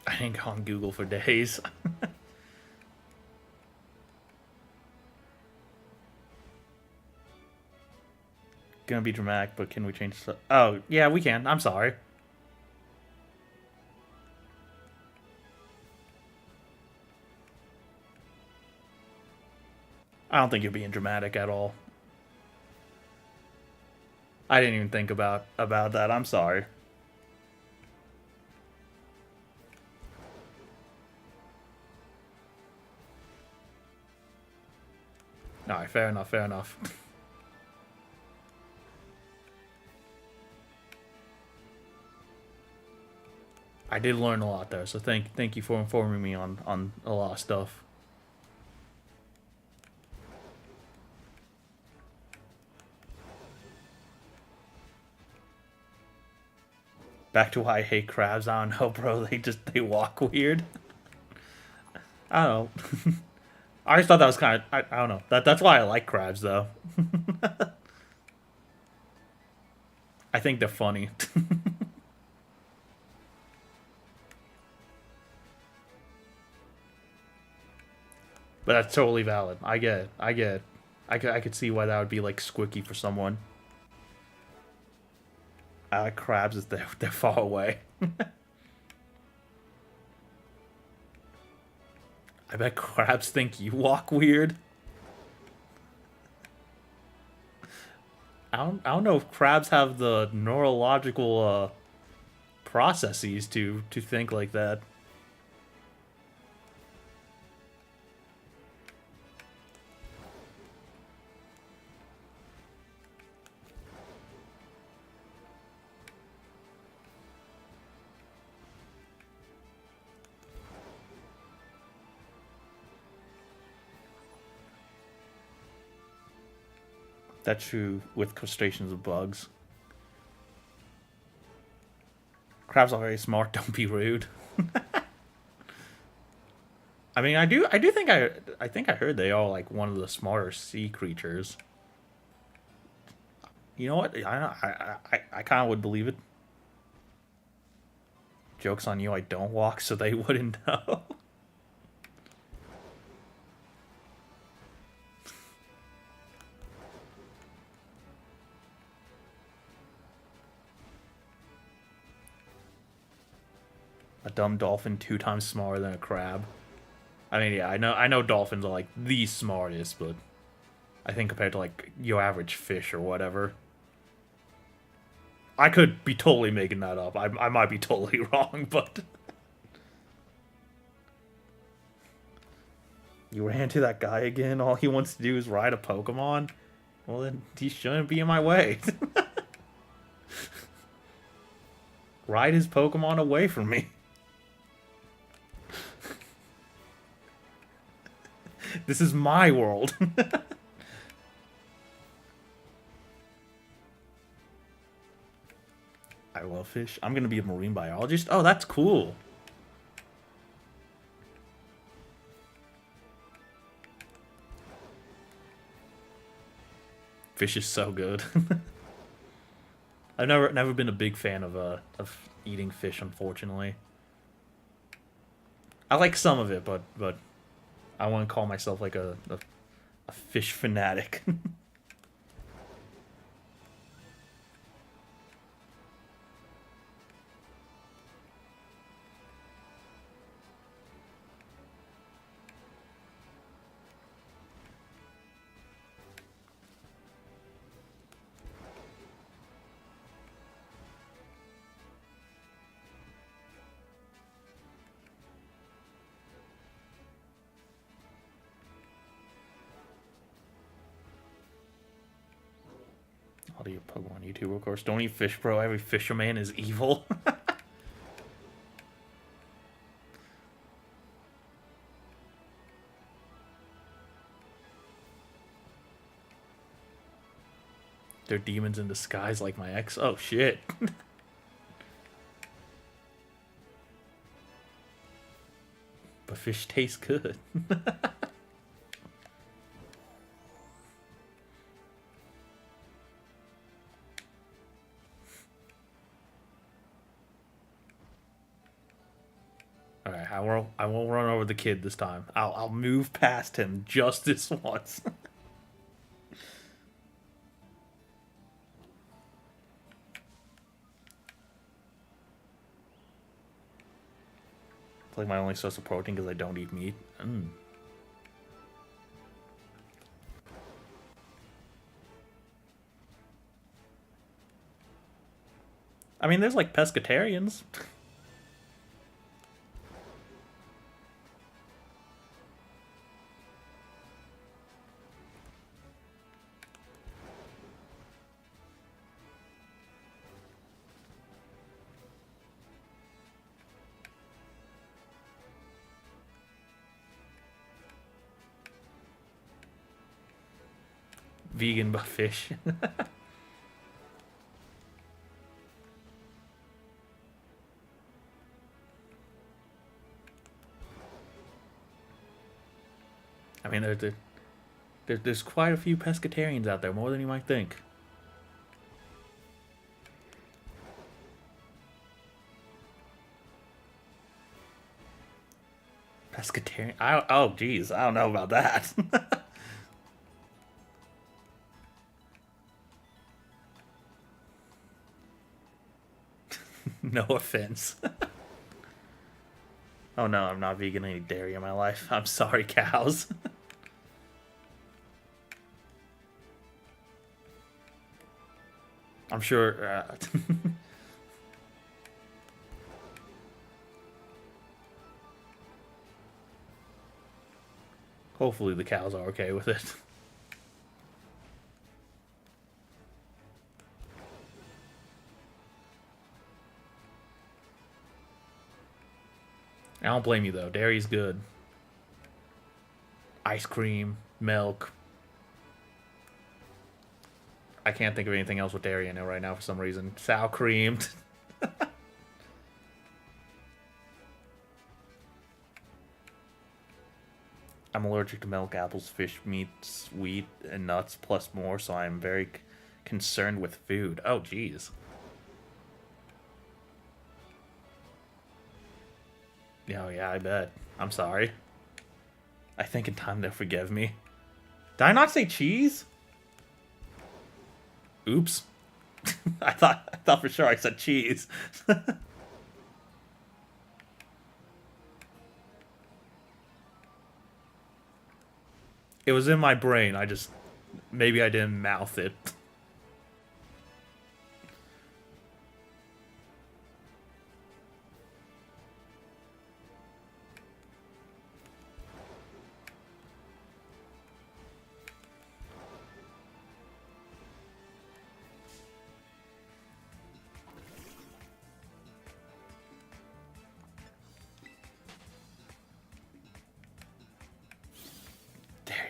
I didn't go on Google for days. Gonna be dramatic, but can we change the... Oh, yeah, we can. I'm sorry. I don't think you're being dramatic at all. I didn't even think about that. I'm sorry. Alright, fair enough, fair enough. I did learn a lot there, so thank you for informing me on a lot of stuff. Back to why I hate crabs. I don't know, bro. They walk weird. I don't know. I just thought that was kind of... I don't know. That's why I like crabs, though. I think they're funny. But that's totally valid. I get it. I get it. I could see why that would be, like, squicky for someone. I like crabs if they're far away. I bet crabs think you walk weird. I don't know if crabs have the neurological processes to think like that. That's true with crustaceans and bugs. Crabs are very smart. Don't be rude. I mean, I do think I think I heard they are like one of the smarter sea creatures. You know what? I kind of would believe it. Joke's on you. I don't walk, so they wouldn't know. A dumb dolphin 2 times smaller than a crab. I mean, yeah, I know dolphins are like the smartest, but I think compared to like your average fish or whatever. I could be totally making that up. I might be totally wrong, but you ran into that guy again. All he wants to do is ride a Pokemon. Well, then he shouldn't be in my way. Ride his Pokemon away from me. This is my world. I love fish. I'm gonna be a marine biologist. Oh, that's cool. Fish is so good. I've never been a big fan of eating fish, unfortunately. I like some of it, but I wouldn't call myself like a fish fanatic. How do you Pokemon YouTube, of course? Don't eat fish, bro. Every fisherman is evil. They're demons in disguise like my ex. Oh, shit. But fish tastes good. Alright, I won't run over the kid this time. I'll move past him just this once. It's like my only source of protein because I don't eat meat. I mean, there's like pescatarians. Vegan but fish. I mean, there's quite a few pescatarians out there, more than you might think. Pescatarian? Oh, geez, I don't know about that. No offense. Oh no, I'm not vegan. I eat dairy in my life. I'm sorry, cows. I'm sure. Hopefully the cows are okay with it. I don't blame you though. Dairy's good. Ice cream, milk. I can't think of anything else with dairy in it right now for some reason. Sour cream. I'm allergic to milk, apples, fish, meats, wheat, and nuts, plus more, so I'm very concerned with food. Oh, jeez. Oh, yeah, I bet. I'm sorry. I think in time they'll forgive me. Did I not say cheese? Oops. I thought for sure I said cheese. It was in my brain. Maybe I didn't mouth it.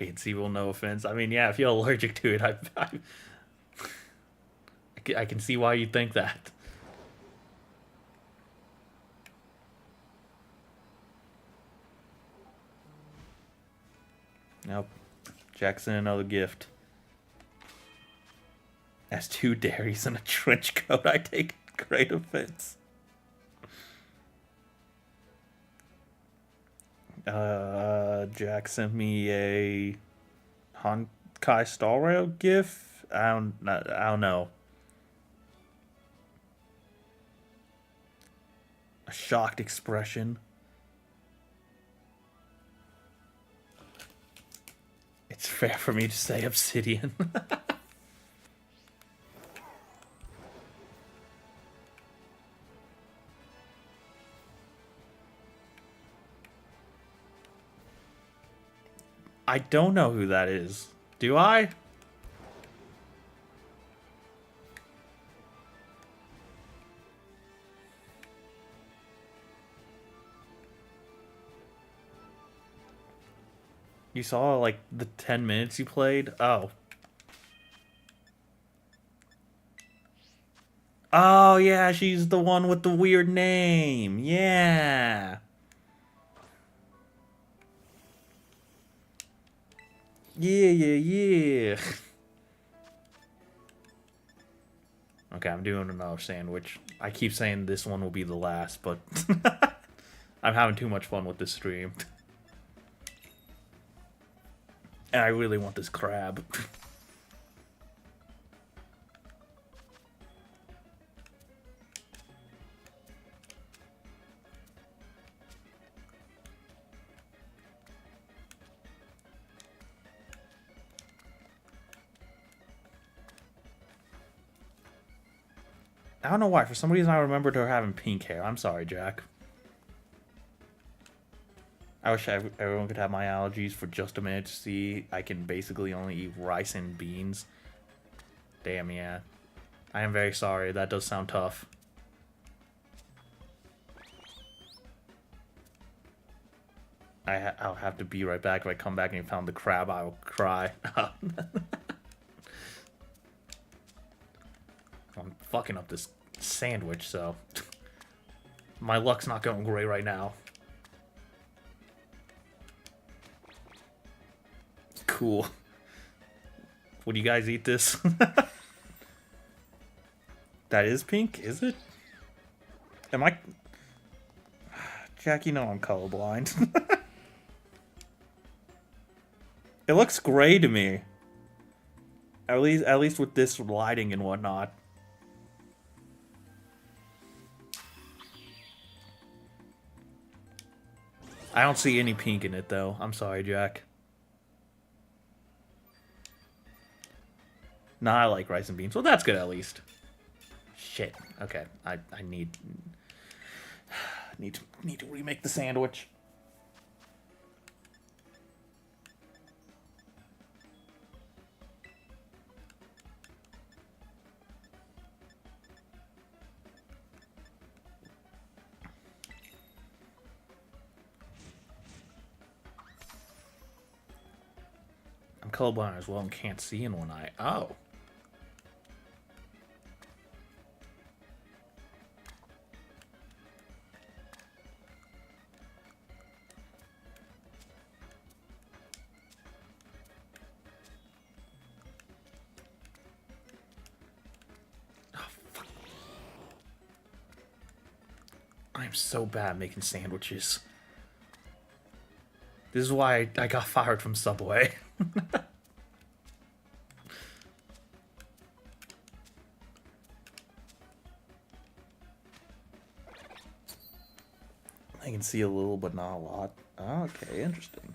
It's evil, no offense. I mean, yeah, if you're allergic to it, I can see why you'd think that. Nope. Jackson, another gift. As 2 dairies and a trench coat, I take great offense. Jack sent me a Honkai Star Rail gif. I don't know. A shocked expression. It's fair for me to say obsidian. I don't know who that is. Do I? You saw, like, the 10 minutes you played? Oh. Oh, yeah, she's the one with the weird name. Yeah. Yeah, yeah, yeah. Okay, I'm doing another sandwich. I keep saying this one will be the last, but I'm having too much fun with this stream. And I really want this crab. I don't know why. For some reason, I remembered her having pink hair. I'm sorry, Jack. I wish everyone could have my allergies for just a minute to see I can basically only eat rice and beans. Damn, yeah. I am very sorry. That does sound tough. I'll have to be right back. If I come back and you found the crab, I will cry. I'm fucking up this sandwich, so my luck's not going great right now. Cool. Would you guys eat this? That is pink, is it? Am I... Jack, you know I'm colorblind. It looks gray to me. At least with this lighting and whatnot. I don't see any pink in it, though. I'm sorry, Jack. Nah, I like rice and beans. Well, that's good, at least. Shit. Okay, I need to remake the sandwich. I'm colorblind as well and can't see in one eye. Oh. I'm so bad making sandwiches. This is why I got fired from Subway. I can see a little, but not a lot. Okay, interesting.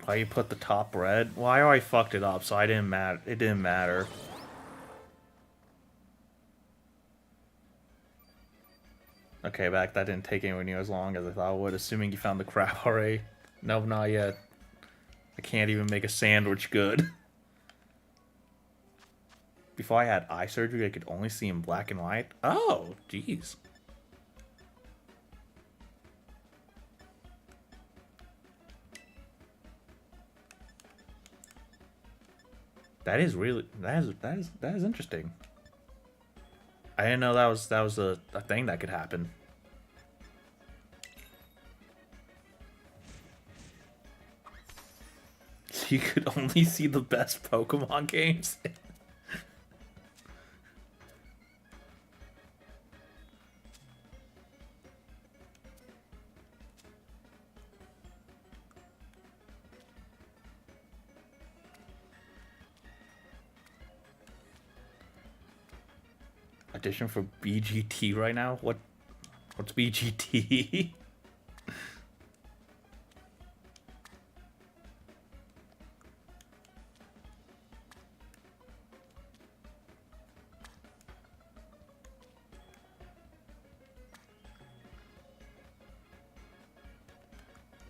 Why you put the top red? Well, I already fucked it up, so I didn't matter. It didn't matter. Okay, back. That didn't take anywhere near as long as I thought it would. Assuming you found the crab already. Nope, not yet. I can't even make a sandwich good. Before I had eye surgery, I could only see in black and white. Oh, jeez. That is really that is interesting. I didn't know that was a thing that could happen. You could only see the best Pokemon games. Audition for BGT right now? What's BGT?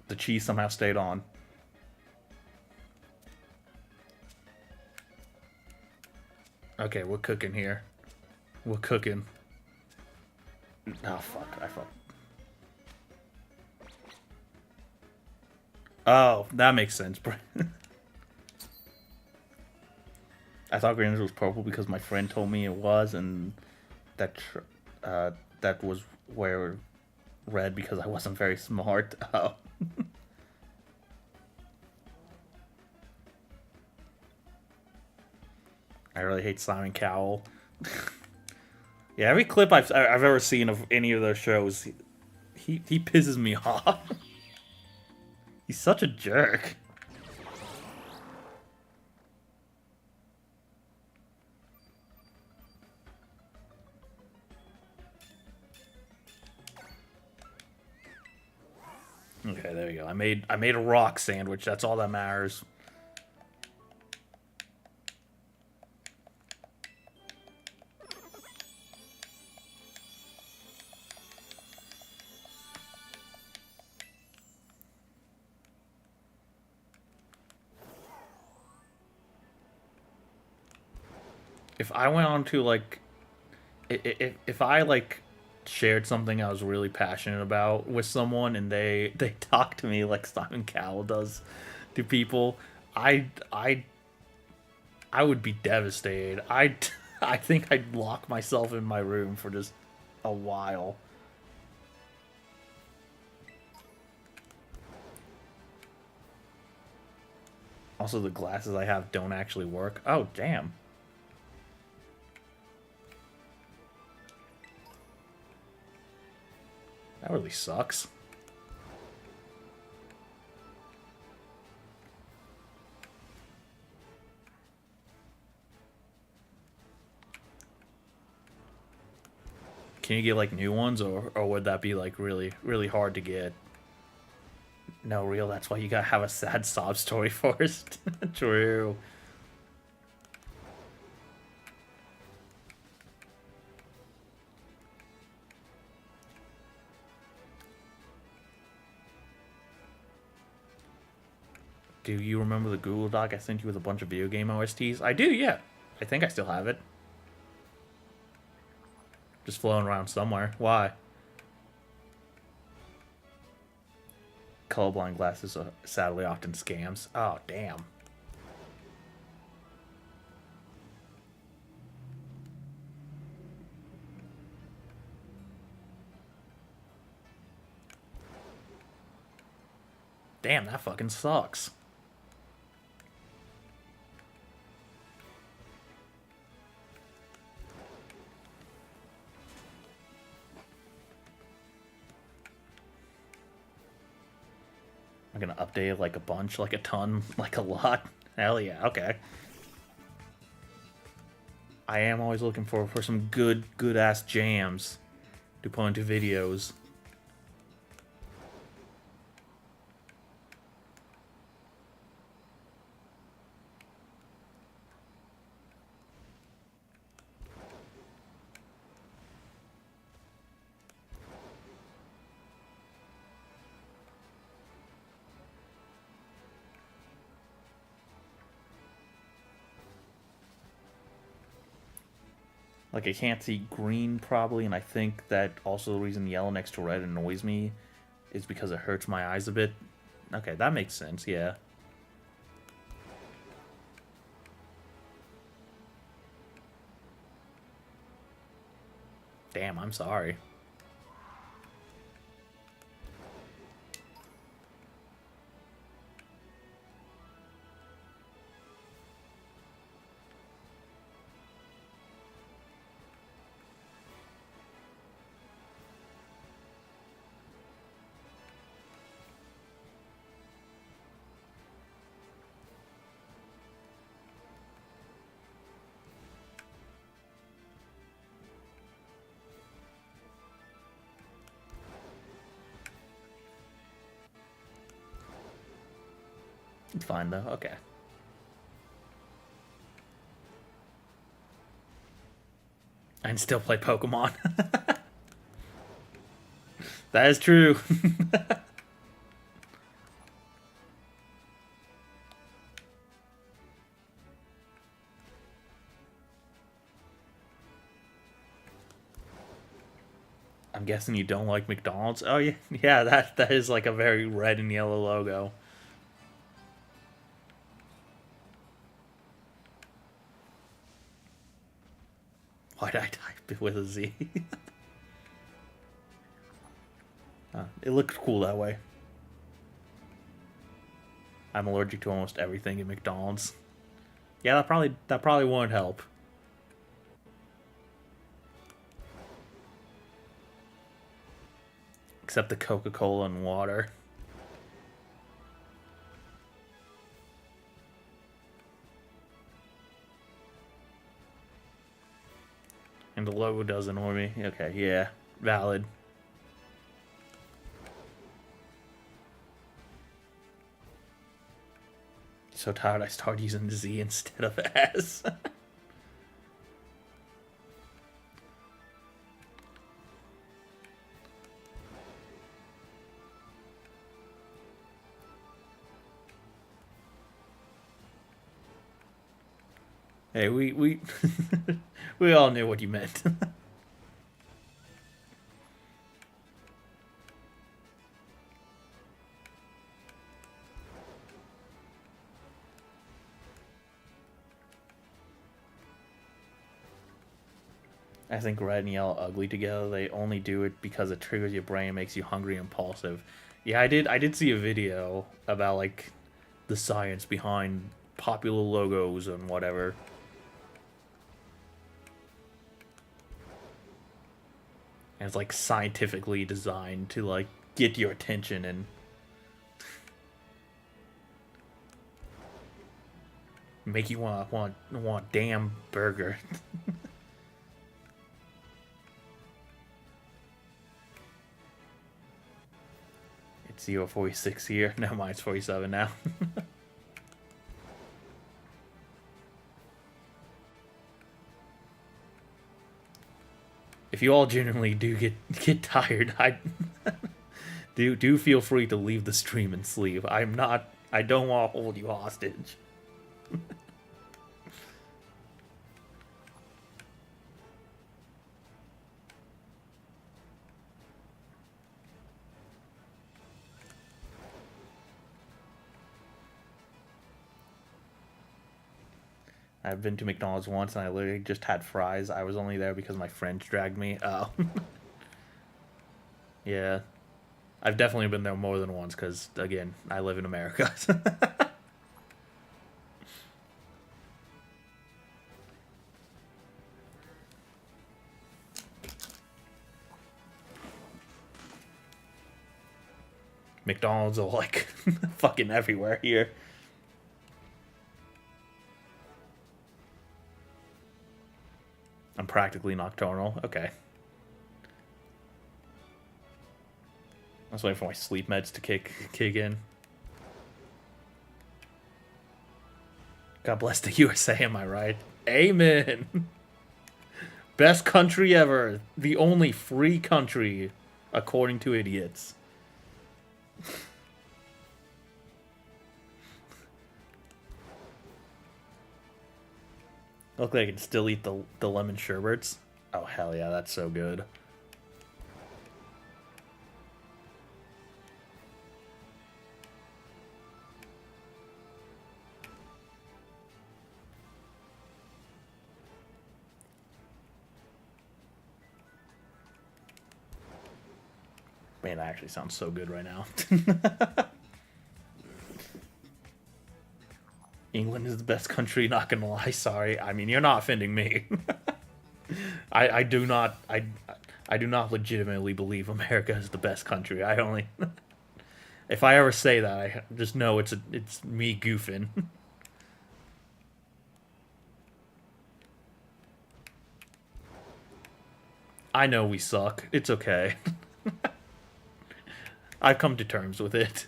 The cheese somehow stayed on. Okay, we're cooking here. We're cooking. Oh, fuck. I fucked. Oh, that makes sense, bro. I thought Greninja was purple because my friend told me it was, and that that was where red because I wasn't very smart. Oh. I really hate Simon Cowell. Yeah, every clip I've ever seen of any of those shows, he pisses me off. He's such a jerk. Okay, there you go. I made a rock sandwich. That's all that matters. If I went on to like, if I like shared something I was really passionate about with someone and they talk to me like Simon Cowell does to people, I would be devastated. I think I'd lock myself in my room for just a while. Also, the glasses I have don't actually work. Oh, damn. That really sucks. Can you get like new ones, or would that be like really hard to get? No, real. That's why you gotta have a sad sob story first. True. Do you remember the Google Doc I sent you with a bunch of video game OSTs? I do, yeah. I think I still have it. Just floating around somewhere. Why? Colorblind glasses are sadly often scams. Oh, damn. Damn, that fucking sucks. I'm gonna update it like a bunch, like a ton, like a lot. Hell yeah, okay. I am always looking for some good ass jams to put into videos. Like, I can't see green, probably, and I think that also the reason yellow next to red annoys me is because it hurts my eyes a bit. Okay, that makes sense, yeah. Damn, I'm sorry. It's fine, though. Okay. I can still play Pokemon. That is true. I'm guessing you don't like McDonald's? Oh, yeah. Yeah, that is like a very red and yellow logo. Why did I type it with a Z? It looked cool that way. I'm allergic to almost everything at McDonald's. Yeah, that probably won't help. Except the Coca-Cola and water. And the logo does annoy me. Okay, yeah. Valid. So tired I started using Z instead of S. Hey, we we all knew what you meant. I think red and yellow ugly together. They only do it because it triggers your brain and makes you hungry and impulsive. Yeah, I did see a video about like the science behind popular logos and whatever. And it's like scientifically designed to like get your attention and make you want damn burger. It's 046 here. No, mine's 47 now. If you all genuinely do get tired, I do feel free to leave the stream and sleep. I don't want to hold you hostage. I've been to McDonald's once and I literally just had fries. I was only there because my friends dragged me. Oh. Yeah. I've definitely been there more than once because, again, I live in America. McDonald's are like fucking everywhere here. I'm practically nocturnal. Okay. I was waiting for my sleep meds to kick in. God bless the USA, am I right? Amen. Best country ever. The only free country, according to idiots. Look like I can still eat the lemon sherbets. Oh, hell yeah, that's so good. Man, that actually sounds so good right now. England is the best country, not gonna lie, sorry. I mean, you're not offending me. I do not I do not legitimately believe America is the best country. I only if I ever say that, I just know it's me goofing. I know we suck. It's okay. I've come to terms with it.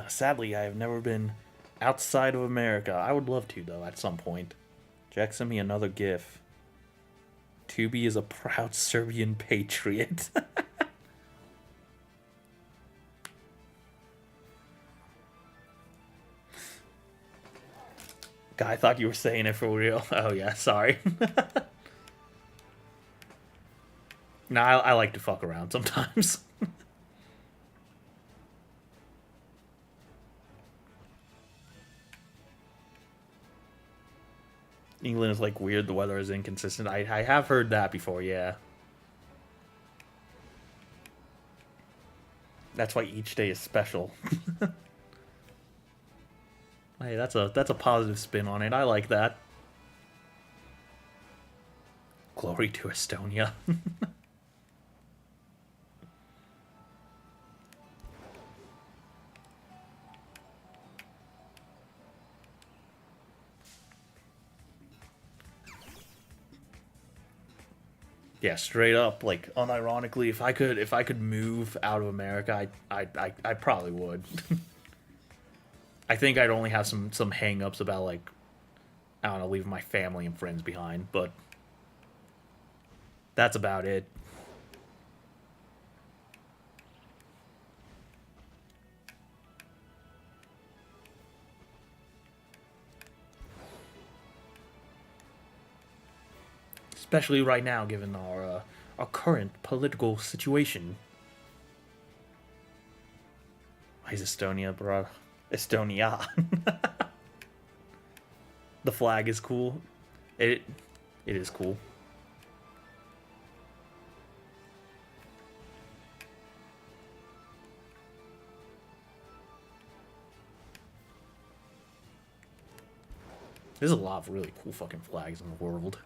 Sadly, I have never been outside of America. I would love to, though, at some point. Jack sent me another gif. Tubi is a proud Serbian patriot. God, I thought you were saying it for real. Oh, yeah, sorry. Nah, I like to fuck around sometimes. England is like weird, the weather is inconsistent. I have heard that before, yeah. That's why each day is special. Hey, that's a positive spin on it. I like that. Glory to Estonia. Yeah, straight up, like unironically, if I could move out of America, I probably would. I think I'd only have some hang-ups about like I don't know, leaving my family and friends behind, but that's about it. Especially right now, given our current political situation. Why is Estonia, bro? Estonia. The flag is cool. It it is cool. There's a lot of really cool fucking flags in the world.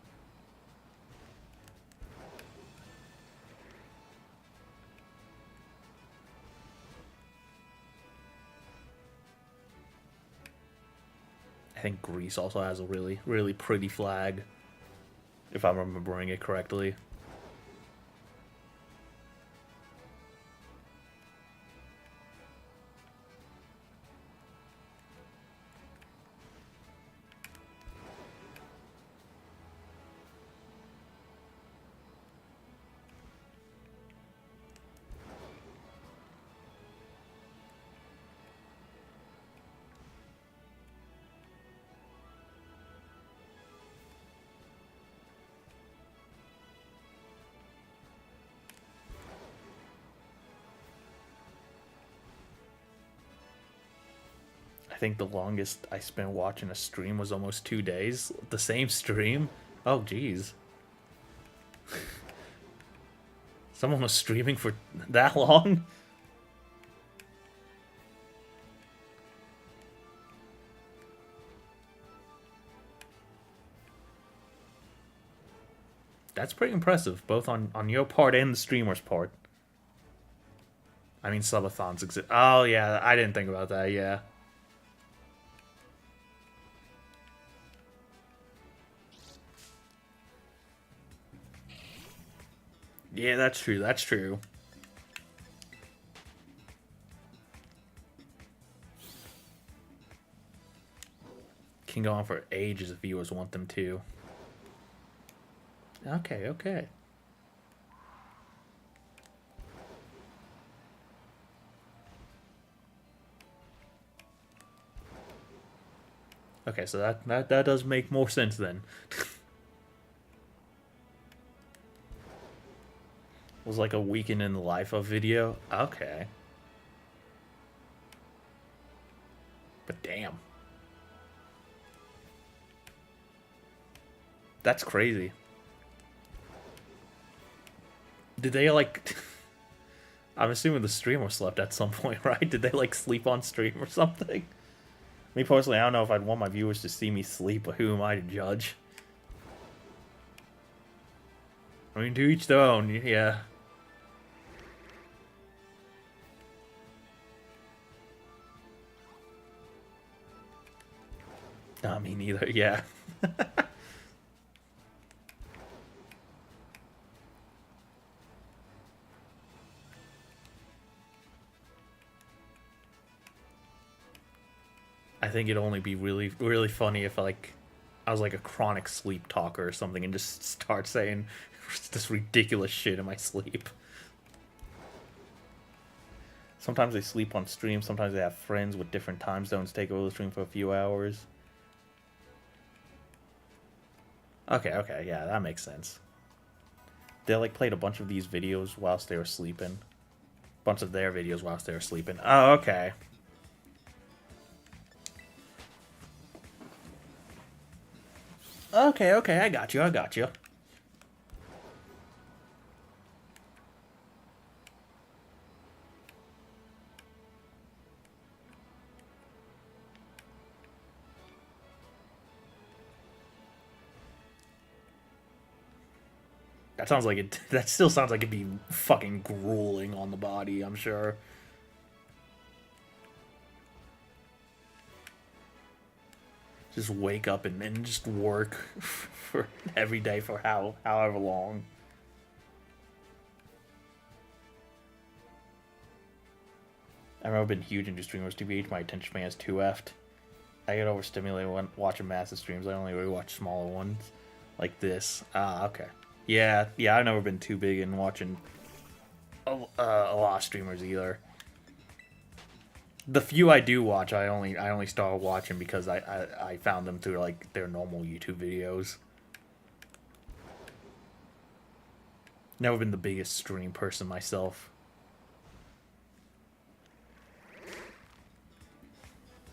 I think Greece also has a really, really pretty flag, if I'm remembering it correctly. I think the longest I spent watching a stream was almost 2 days. The same stream? Oh, jeez. Someone was streaming for that long? That's pretty impressive, both on your part and the streamer's part. I mean, subathons exist. Oh, yeah, I didn't think about that, yeah. Yeah, that's true, that's true. Can go on for ages if viewers want them to. Okay, okay. Okay, so that does make more sense then. Was like a weekend in the life of video. Okay. But damn. That's crazy. Did they like I'm assuming the streamer slept at some point, right? Did they like sleep on stream or something? Me personally, I don't know if I'd want my viewers to see me sleep, but who am I to judge? I mean, to each their own, yeah. Not me neither, yeah. I think it'd only be really, really funny if like I was like a chronic sleep talker or something and just start saying this ridiculous shit in my sleep. Sometimes they sleep on stream. Sometimes they have friends with different time zones take over the stream for a few hours. Okay, okay, yeah, that makes sense. They like played a bunch of these videos whilst they were sleeping. A bunch of their videos whilst they were sleeping. Oh, okay. Okay, okay, I got you, I got you. That sounds like it. That still sounds like it'd be fucking grueling on the body, I'm sure. Just wake up and just work for every day for however long. I've never been huge into streamers. TBH, my attention span is 2F'd. I get overstimulated when watching massive streams. I only really watch smaller ones like this. Ah, okay. Yeah, yeah. I've never been too big in watching a lot of streamers either. The few I do watch, I only started watching because I found them through like their normal YouTube videos. Never been the biggest stream person myself.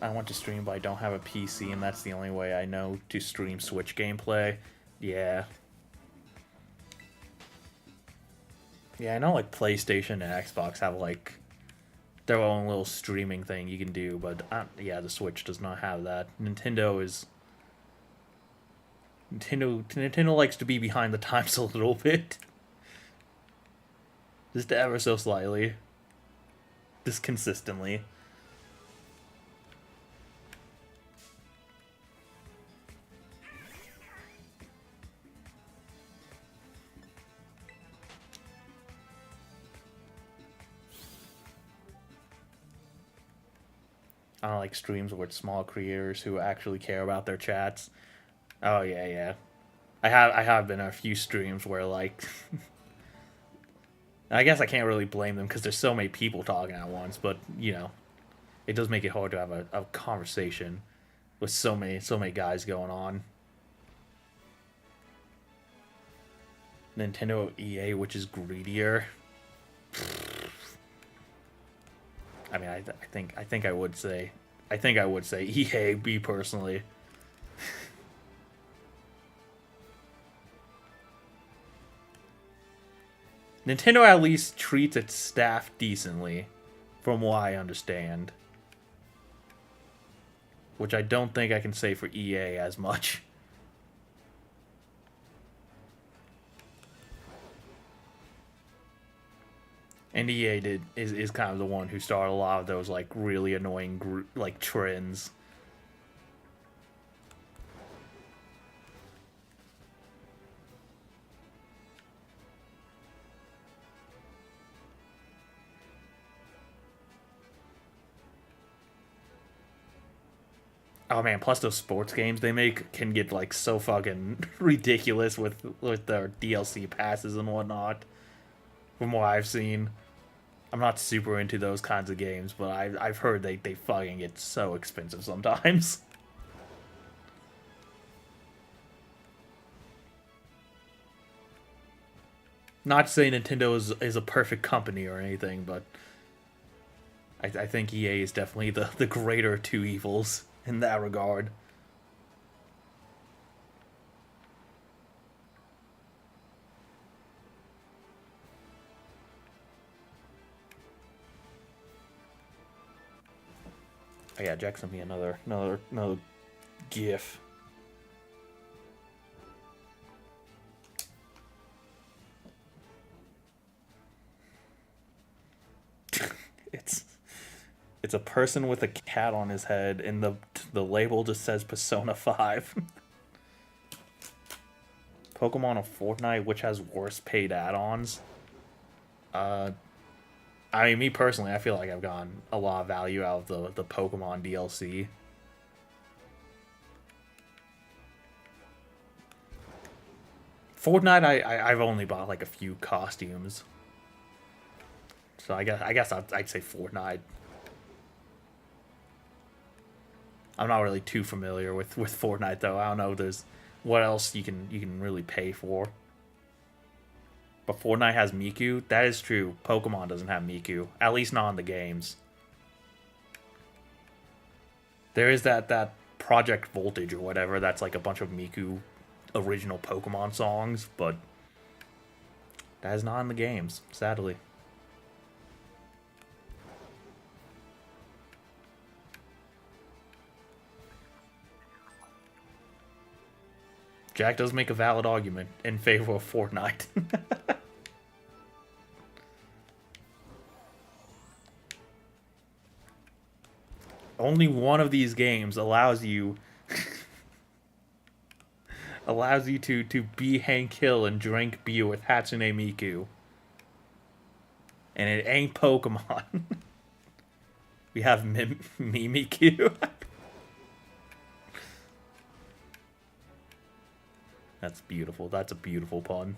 I want to stream, but I don't have a PC, and that's the only way I know to stream Switch gameplay. Yeah. Yeah, I know like PlayStation and Xbox have like their own little streaming thing you can do, but yeah, the Switch does not have that. Nintendo likes to be behind the times a little bit. Just ever so slightly. Just consistently. I don't like streams with small creators who actually care about their chats. Oh yeah, yeah. I have been a few streams where like I guess I can't really blame them because there's so many people talking at once, but you know, it does make it hard to have a conversation with so many guys going on. Nintendo EA, which is greedier. I mean, I think I would say EA. Me personally. Nintendo at least treats its staff decently, from what I understand. Which I don't think I can say for EA as much. And EA is kind of the one who started a lot of those like really annoying like trends. Oh man, plus those sports games they make can get like so fucking ridiculous with their DLC passes and whatnot. From what I've seen, I'm not super into those kinds of games, but I've heard they fucking get so expensive sometimes. Not to say Nintendo is a perfect company or anything, but I think EA is definitely the greater two evils in that regard. Oh yeah, Jack sent me another GIF. It's it's a person with a cat on his head, and the label just says Persona 5. Pokemon of Fortnite, which has worse paid add-ons. Uh, I mean, me personally, I feel like I've gotten a lot of value out of the Pokemon DLC. Fortnite, I've only bought like a few costumes, so I guess I'd say Fortnite. I'm not really too familiar with Fortnite though. I don't know. There's what else you can really pay for. But Fortnite has Miku. That is true. Pokemon doesn't have Miku, at least not in the games. There is that Project Voltage or whatever. That's like a bunch of Miku original Pokemon songs, but that is not in the games, sadly. Jack does make a valid argument in favor of Fortnite. Only one of these games allows you to be Hank Hill and drink beer with Hatsune Miku. And it ain't Pokemon. We have Mimikyu. That's beautiful. That's a beautiful pun.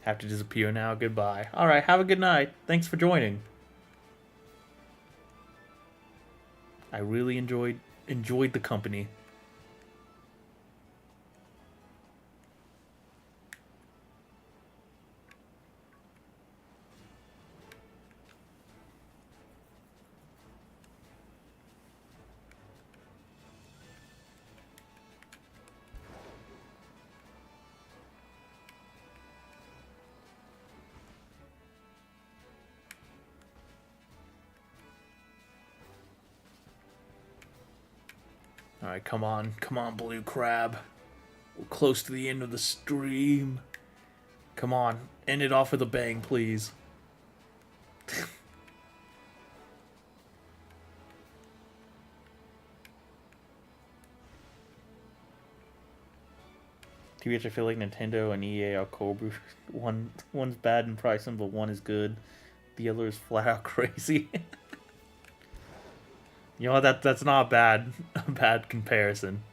Have to disappear now. Goodbye. All right. Have a good night. Thanks for joining. I really enjoyed the company. All right, come on, Blue Crab. We're close to the end of the stream. Come on, end it off with a bang, please. TBH, I feel like Nintendo and EA are Cobra. One's bad in pricing, but one is good. The other is flat out crazy. You know what? That's not a bad comparison.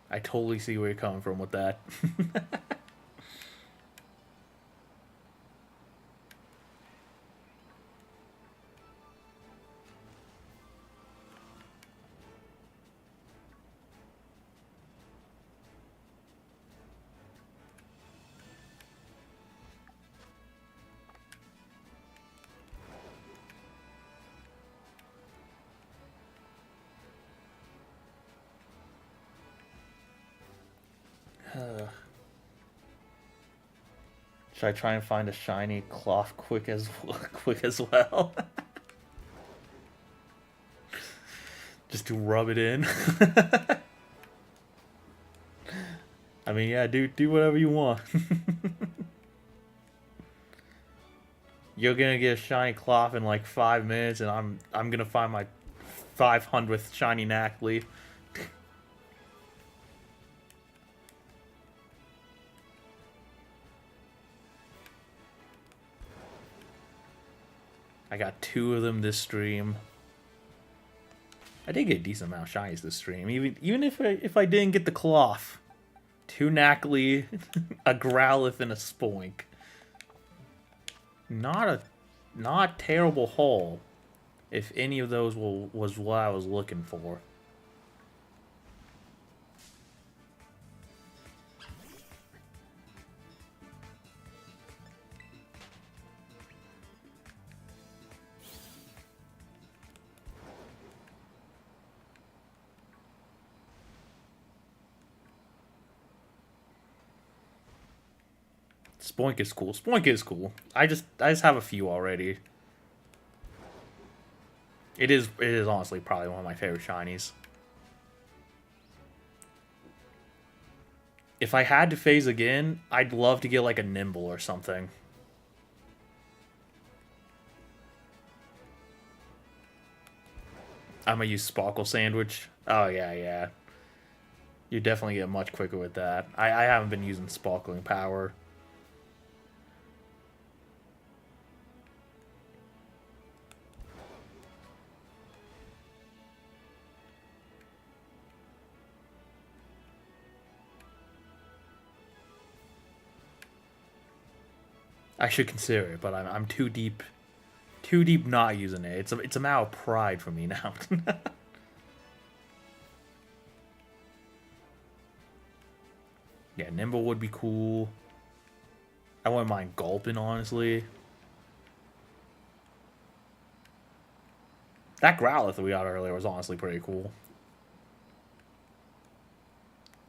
I totally see where you're coming from with that. Should I try and find a shiny cloth quick as well? Just to rub it in. I mean, yeah, do whatever you want. You're gonna get a shiny cloth in like 5 minutes, and I'm gonna find my 500th shiny Knackley. I got 2 of them this stream. I did get a decent amount of shinies this stream, even if I didn't get the cloth. 2 Knackley, a Growlithe, and a Spoink. Not a terrible haul, if any of those was what I was looking for. Spoink is cool. Spoink is cool. I just have a few already. It is honestly probably one of my favorite shinies. If I had to phase again, I'd love to get like a Nimble or something. I'm gonna use Sparkle Sandwich. Oh yeah. You definitely get much quicker with that. I haven't been using Sparkling Power. I should consider it, but I'm too deep not using it. It's a matter of pride for me now. Yeah, Nimble would be cool. I wouldn't mind Gulpin, honestly. That Growlithe that we got earlier was honestly pretty cool.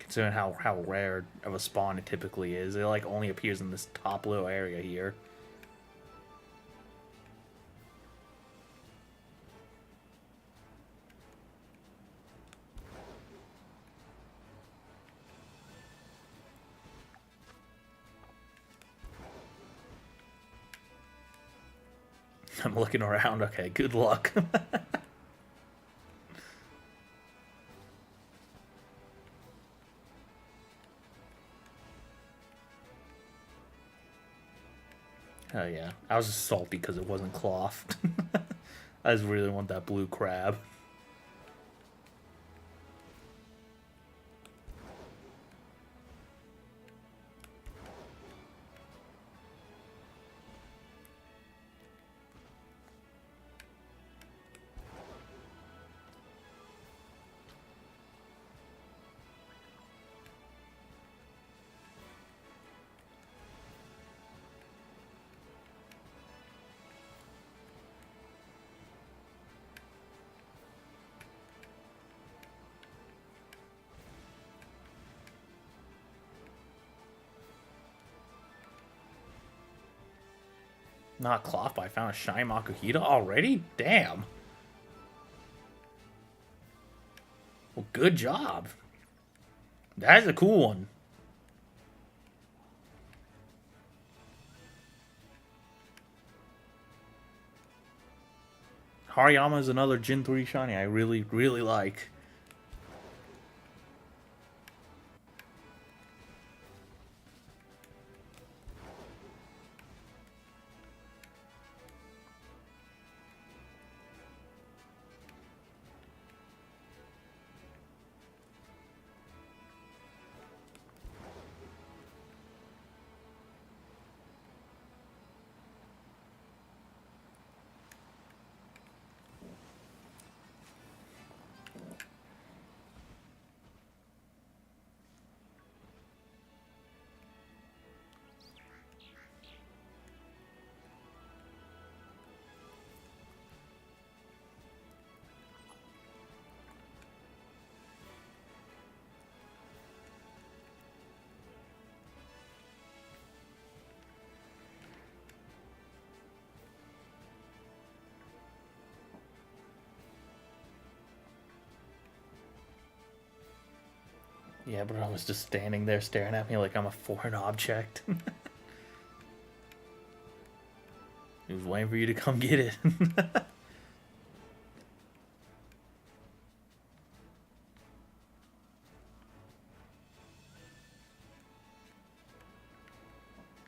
Considering how rare of a spawn it typically is. It like only appears in this top little area here. I'm looking around. Okay, good luck. Oh yeah, I was just salty because it wasn't clothed. I just really want that blue crab. Not cloth, but I found a shiny Makuhita already? Damn. Well, good job. That's a cool one. Hariyama is another Gen 3 shiny I really, really like. Yeah, but I was just standing there staring at me like I'm a foreign object. He was waiting for you to come get it.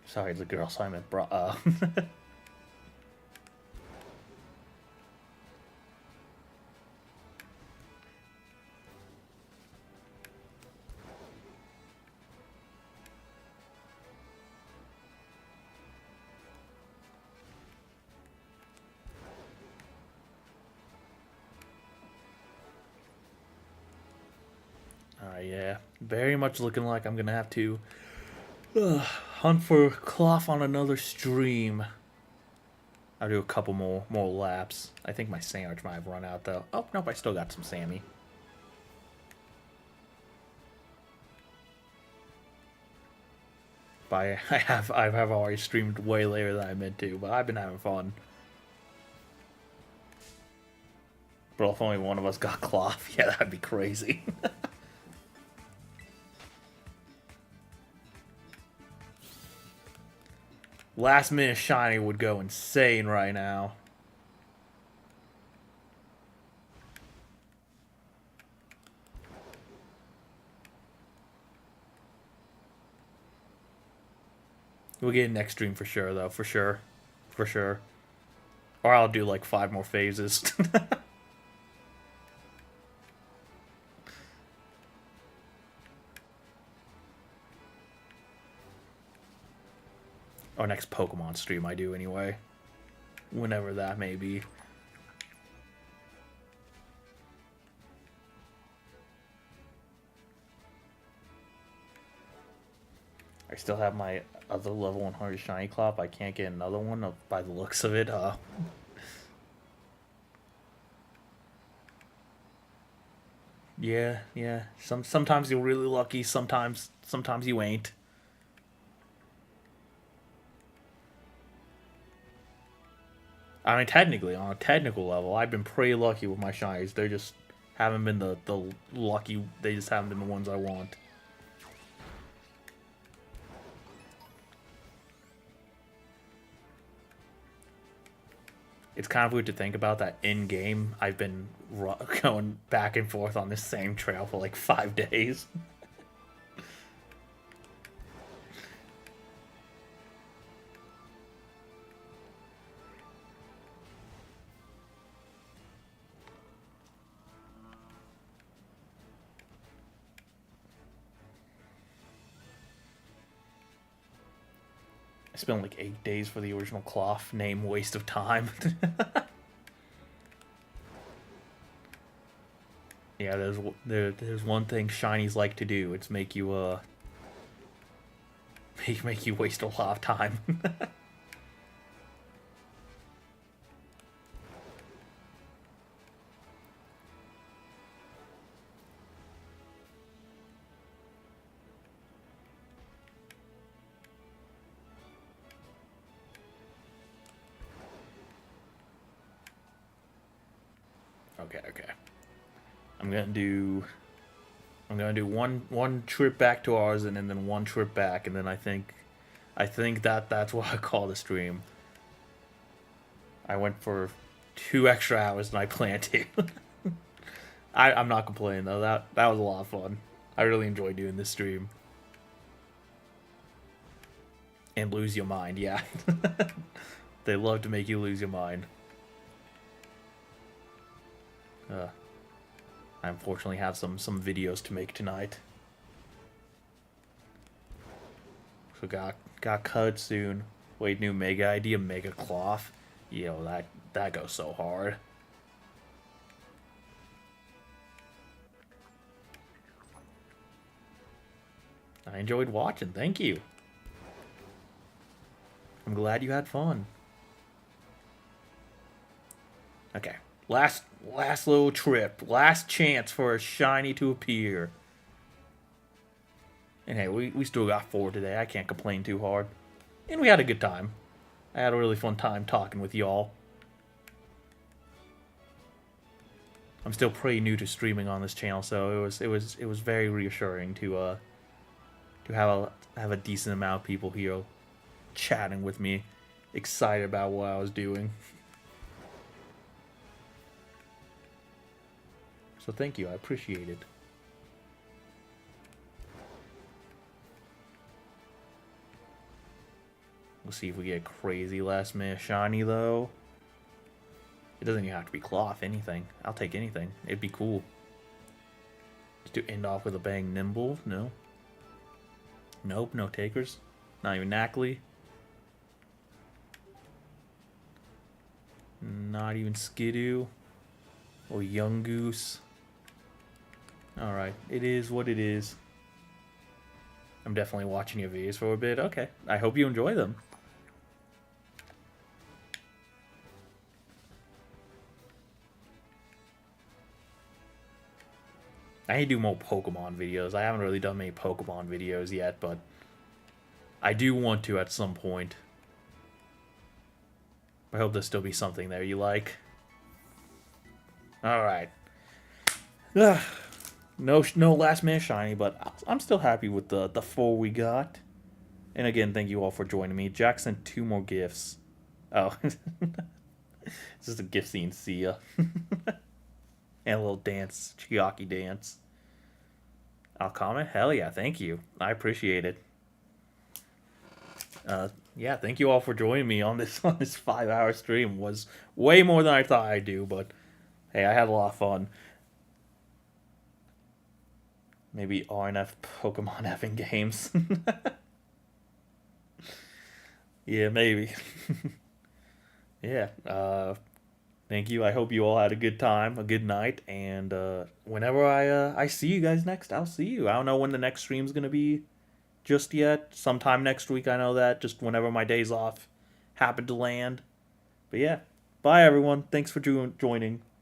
Sorry, the girl Simon brought. Yeah, very much looking like I'm gonna have to hunt for cloth on another stream. I'll do a couple more laps. I think my sandwich might have run out though. Oh nope, I still got some Sammy. But I have already streamed way later than I meant to, but I've been having fun. But if only one of us got cloth, yeah, that'd be crazy. Last minute shiny would go insane right now. We'll get an next stream for sure, though. For sure. For sure. Or I'll do like 5 more phases. Or next Pokemon stream I do anyway. Whenever that may be. I still have my other level 100 shiny clop. I can't get another one by the looks of it. Yeah. Sometimes you're really lucky. Sometimes you ain't. I mean, technically, on a technical level, I've been pretty lucky with my shinies. They just haven't been the lucky. They just haven't been the ones I want. It's kind of weird to think about that in game. I've been going back and forth on this same trail for like 5 days. I spent like 8 days for the original cloth. Name waste of time. Yeah, there's one thing shinies like to do. It's make you make you waste a lot of time. Okay. I'm gonna do one trip back to ours and then one trip back, and then I think that's what I call the stream. I went for 2 extra hours than I planned to. I'm not complaining though. That was a lot of fun. I really enjoyed doing this stream. And lose your mind, yeah. They love to make you lose your mind. I unfortunately have some videos to make tonight. So got cut soon. Wait, new Mega ID, a Mega Cloth. Yo, that goes so hard. I enjoyed watching. Thank you. I'm glad you had fun. Okay. Last little trip. Last chance for a shiny to appear. And hey, we still got 4 today. I can't complain too hard. And we had a good time. I had a really fun time talking with y'all. I'm still pretty new to streaming on this channel, so it was very reassuring to have a decent amount of people here chatting with me, excited about what I was doing. So thank you, I appreciate it. We'll see if we get a crazy last minute shiny though. It doesn't even have to be cloth, anything. I'll take anything. It'd be cool. Just to end off with a bang. Nimble? No. Nope, no takers. Not even Knackley. Not even Skidoo. Or Young Goose. Alright, it is what it is. I'm definitely watching your videos for a bit. Okay, I hope you enjoy them. I need to do more Pokemon videos. I haven't really done many Pokemon videos yet, but I do want to at some point. I hope there'll still be something there you like. Alright. No last minute shiny, but I'm still happy with the 4 we got. And again, thank you all for joining me. Jack sent 2 more gifts. Oh. It's just a gift scene. See ya. And a little dance. Chiaki dance. I'll comment? Hell yeah, thank you. I appreciate it. Yeah, thank you all for joining me on this 5-hour stream. It was way more than I thought I'd do, but hey, I had a lot of fun. Maybe RNF Pokemon having games. Yeah, maybe. Yeah, thank you. I hope you all had a good time, a good night, and whenever I see you guys next, I'll see you. I don't know when the next stream's gonna be just yet. Sometime next week, I know that. Just whenever my days off happen to land. But yeah, bye everyone. Thanks for joining.